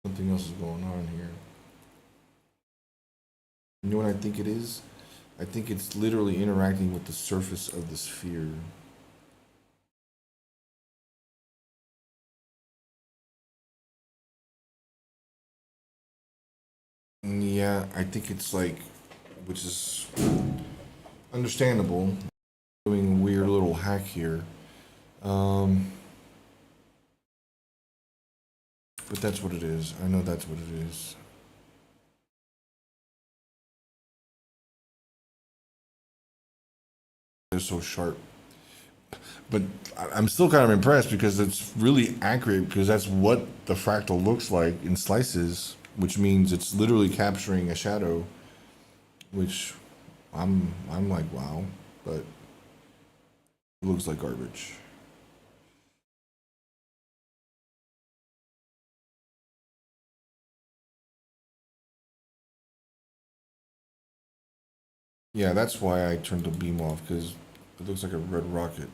Something else is going on here. You know what I think it is? I think it's literally interacting with the surface of the sphere. Yeah, I think it's like, which is understandable. Doing a weird little hack here. But that's what it is. I know that's what it is. They're so sharp. But I'm still kind of impressed because it's really accurate because that's what the fractal looks like in slices, which means it's literally capturing a shadow, which I'm like, wow, but it looks like garbage. Yeah, that's why I turned the beam off because it looks like a red rocket.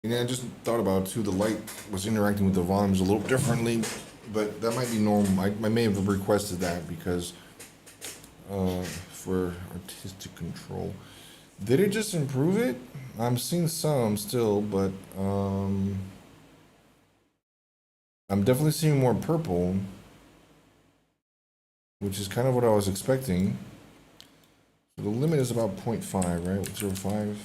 And I just thought about it too, the light was interacting with the volumes a little differently, but that might be normal. I may have requested that because for artistic control. Did it just improve it? I'm seeing some still, but I'm definitely seeing more purple, which is kind of what I was expecting. So the limit is about 0.5, right? 0.05.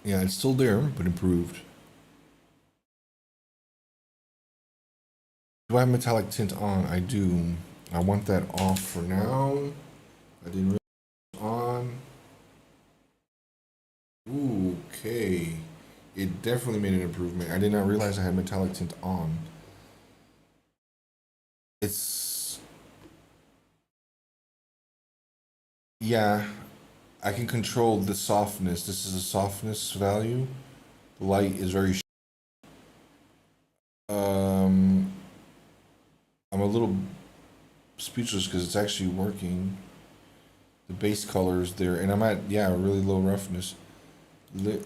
Yeah, it's still there, but improved. Do I have metallic tint on? I do. I want that off for now. I didn't really on. Ooh, okay. It definitely made an improvement. I did not realize I had metallic tint on. It's, yeah, I can control the softness. This is a softness value. The light is very, I'm a little speechless because it's actually working. The base color is there, and I'm at, yeah, really low roughness.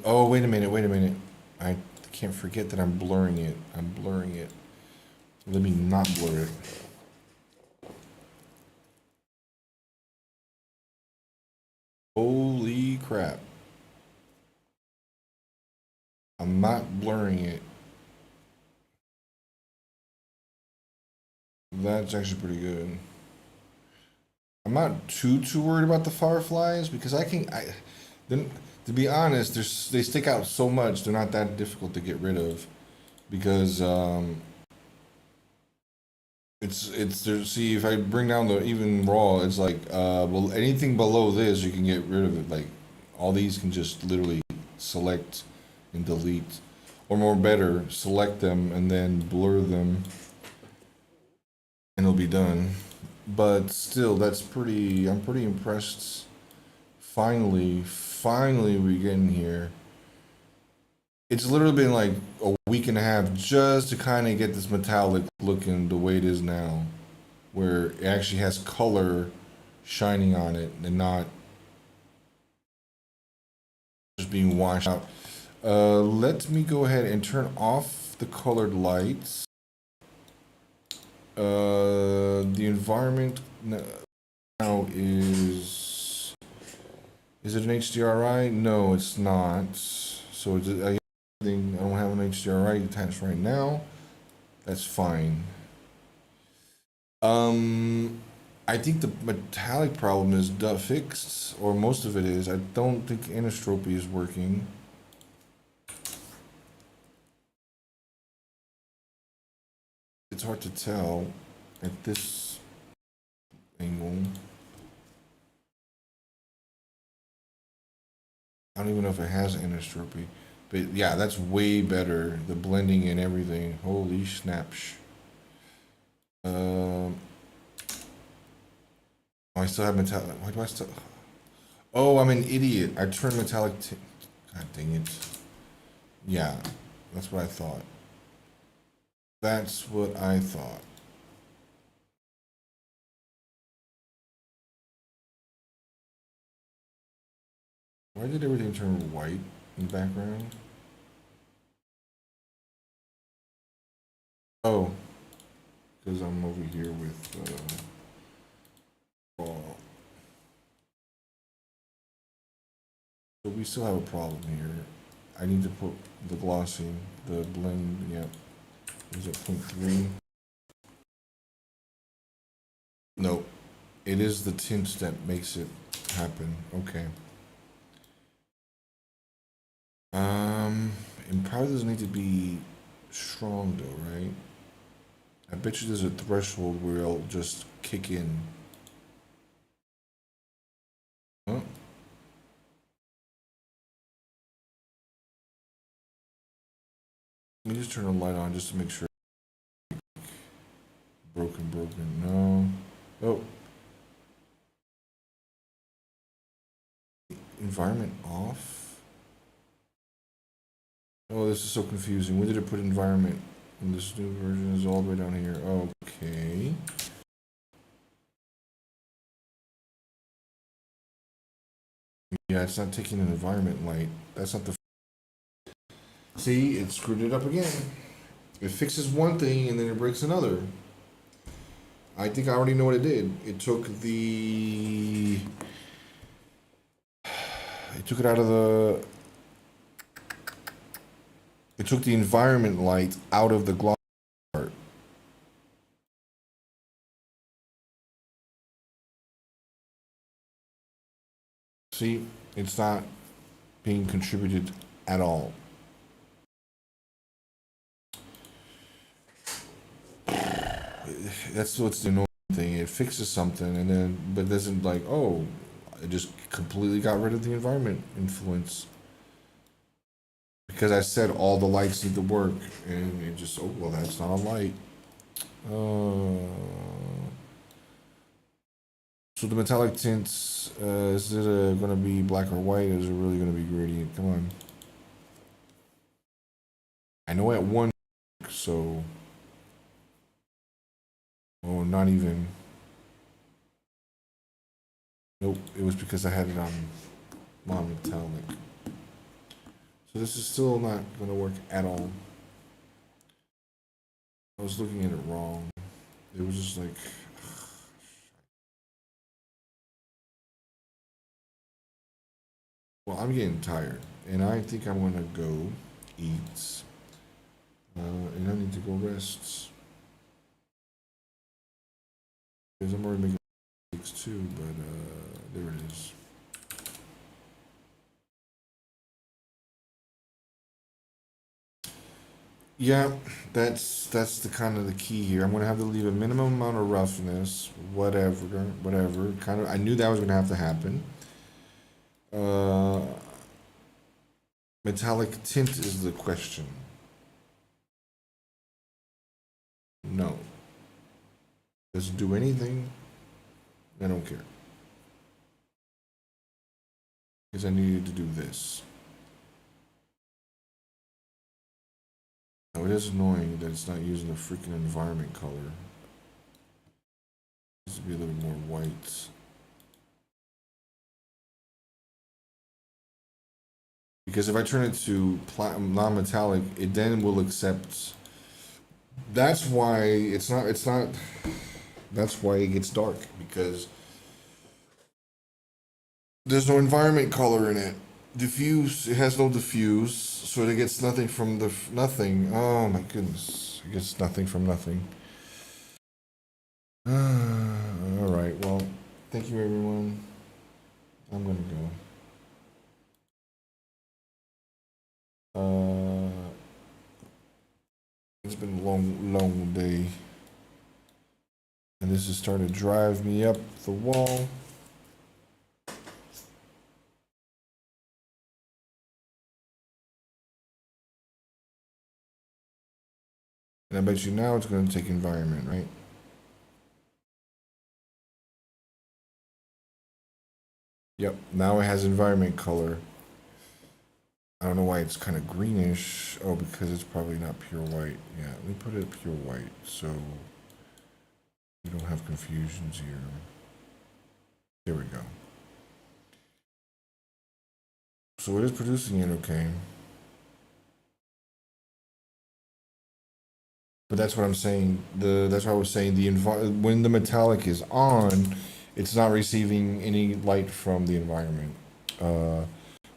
Oh, wait a minute. I can't forget that I'm blurring it. Let me not blur it. Holy crap. I'm not blurring it. That's actually pretty good. I'm not too worried about the fireflies because then, to be honest, they stick out so much. They're not that difficult to get rid of because see, if I bring down the even raw, it's like well, anything below this you can get rid of it. Like all these can just literally select and delete, or more better, select them and then blur them, and it'll be done. But still, I'm pretty impressed. Finally we're getting here. It's literally been like a week and a half just to kind of get this metallic looking the way it is now, where it actually has color shining on it and not just being washed out. Let me go ahead and turn off the colored lights. The environment now is it an HDRI? No, it's not. So I don't have an HDRI attached right now. That's fine. I think the metallic problem is fixed, or most of it is. I don't think anisotropy is working. It's hard to tell at this angle. I don't even know if it has anisotropy, but yeah, that's way better. The blending and everything. Holy snaps. I still have metallic. Why do I still? Oh, I'm an idiot. I turned metallic. God dang it. Yeah, that's what I thought. That's what I thought. Why did everything turn white in the background? Oh, because I'm over here with raw. So we still have a problem here. I need to put the glossy, the blend, yep. Is it 0.3? Nope. It is the tint that makes it happen. Okay. It probably doesn't need to be strong though, right? I bet you there's a threshold where it'll just kick in. Huh? Let me just turn the light on just to make sure. Broken, no. Oh. Environment off? Oh, this is so confusing. When did it put environment? And this new version is all the way down here. Okay. Yeah, it's not taking an environment light. That's not the... See, it screwed it up again. It fixes one thing and then it breaks another. I think I already know what it did. It took the... It took it out of the... It took the environment light out of the gloss part. See, it's not being contributed at all. That's what's the annoying thing. It fixes something and then, but doesn't like, oh, it just completely got rid of the environment influence. Because I said all the lights need to work, and it just, oh, well, that's not a light. So the metallic tints, is it going to be black or white, or is it really going to be gradient? Come on. I know at one, so... Oh, not even. Nope, it was because I had it on metallic. So this is still not going to work at all. I was looking at it wrong. It was just like... Well, I'm getting tired, and I think I'm gonna go eat, and I need to go rest. Because I'm already making mistakes too, but there it is. Yeah, that's the kind of the key here. I'm gonna have to leave a minimum amount of roughness, whatever. Kind of, I knew that was gonna have to happen. Metallic tint is the question. No. Does it do anything? I don't care. Because I needed to do this. Now it is annoying that it's not using the freaking environment color. It needs to be a little more white. Because if I turn it to non-metallic, it then will accept. That's why it's not. That's why it gets dark, because there's no environment color in it. Diffuse. It has no diffuse, so it gets nothing from the nothing. Oh my goodness! It gets nothing from nothing. All right. Well, thank you, everyone. I'm gonna go. It's been a long day. And this is starting to drive me up the wall. And I bet you now it's going to take environment, right? Yep, now it has environment color. I don't know why it's kind of greenish. Oh, because it's probably not pure white. Yeah, let me put it pure white so we don't have confusions here. There we go. So it is producing it okay. But that's what I'm saying. That's what I was saying. When the metallic is on, it's not receiving any light from the environment,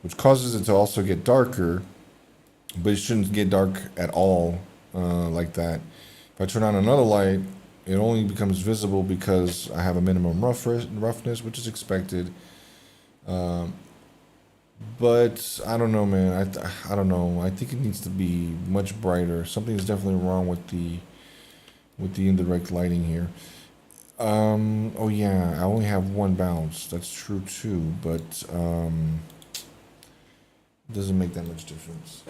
which causes it to also get darker. But it shouldn't get dark at all, like that. If I turn on another light, it only becomes visible because I have a minimum roughness, which is expected. But I don't know, man. I don't know. I think it needs to be much brighter. Something's definitely wrong with the indirect lighting here. Oh yeah, I only have one bounce. That's true too, but it doesn't make that much difference.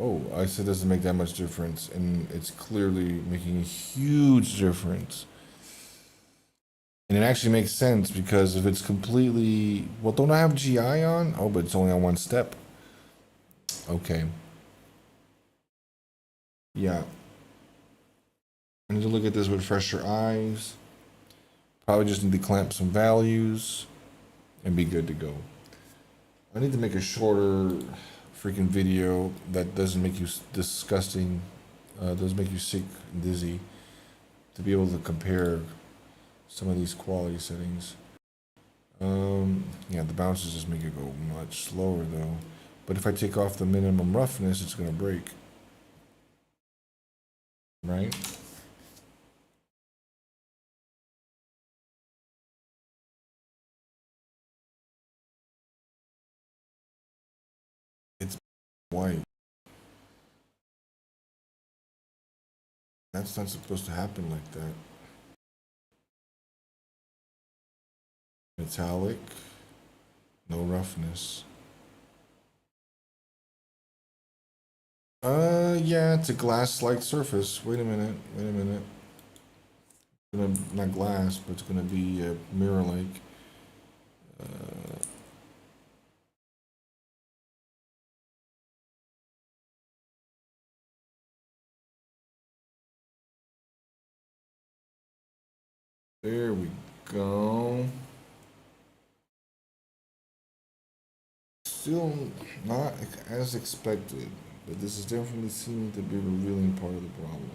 Oh, I said it doesn't make that much difference, and it's clearly making a huge difference. And it actually makes sense, because if it's completely... Well, don't I have GI on? Oh, but it's only on one step. Okay. Yeah. I need to look at this with fresher eyes. Probably just need to clamp some values and be good to go. I need to make a shorter freaking video that doesn't make you disgusting, doesn't make you sick and dizzy, to be able to compare some of these quality settings. Yeah, the bounces just make it go much slower though. But if I take off the minimum roughness, it's gonna break. right? It's white. That's not supposed to happen like that. Metallic, no roughness. Yeah, it's a glass-like surface. Wait a minute, wait a minute. Not glass, but it's gonna be mirror-like. There we go. Still not as expected, but this is definitely seeming to be a revealing part of the problem.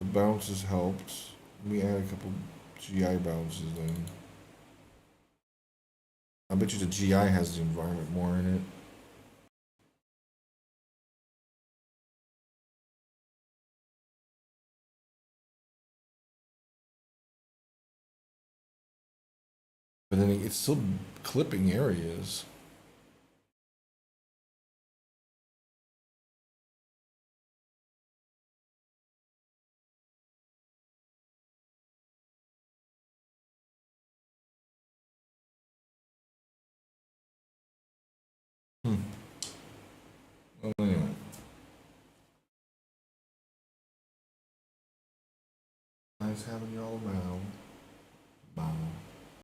The bounces helped. We add a couple GI bounces then. I bet you the GI has the environment more in it. But then it's still clipping areas. Well, anyway. Nice having y'all around. Bye.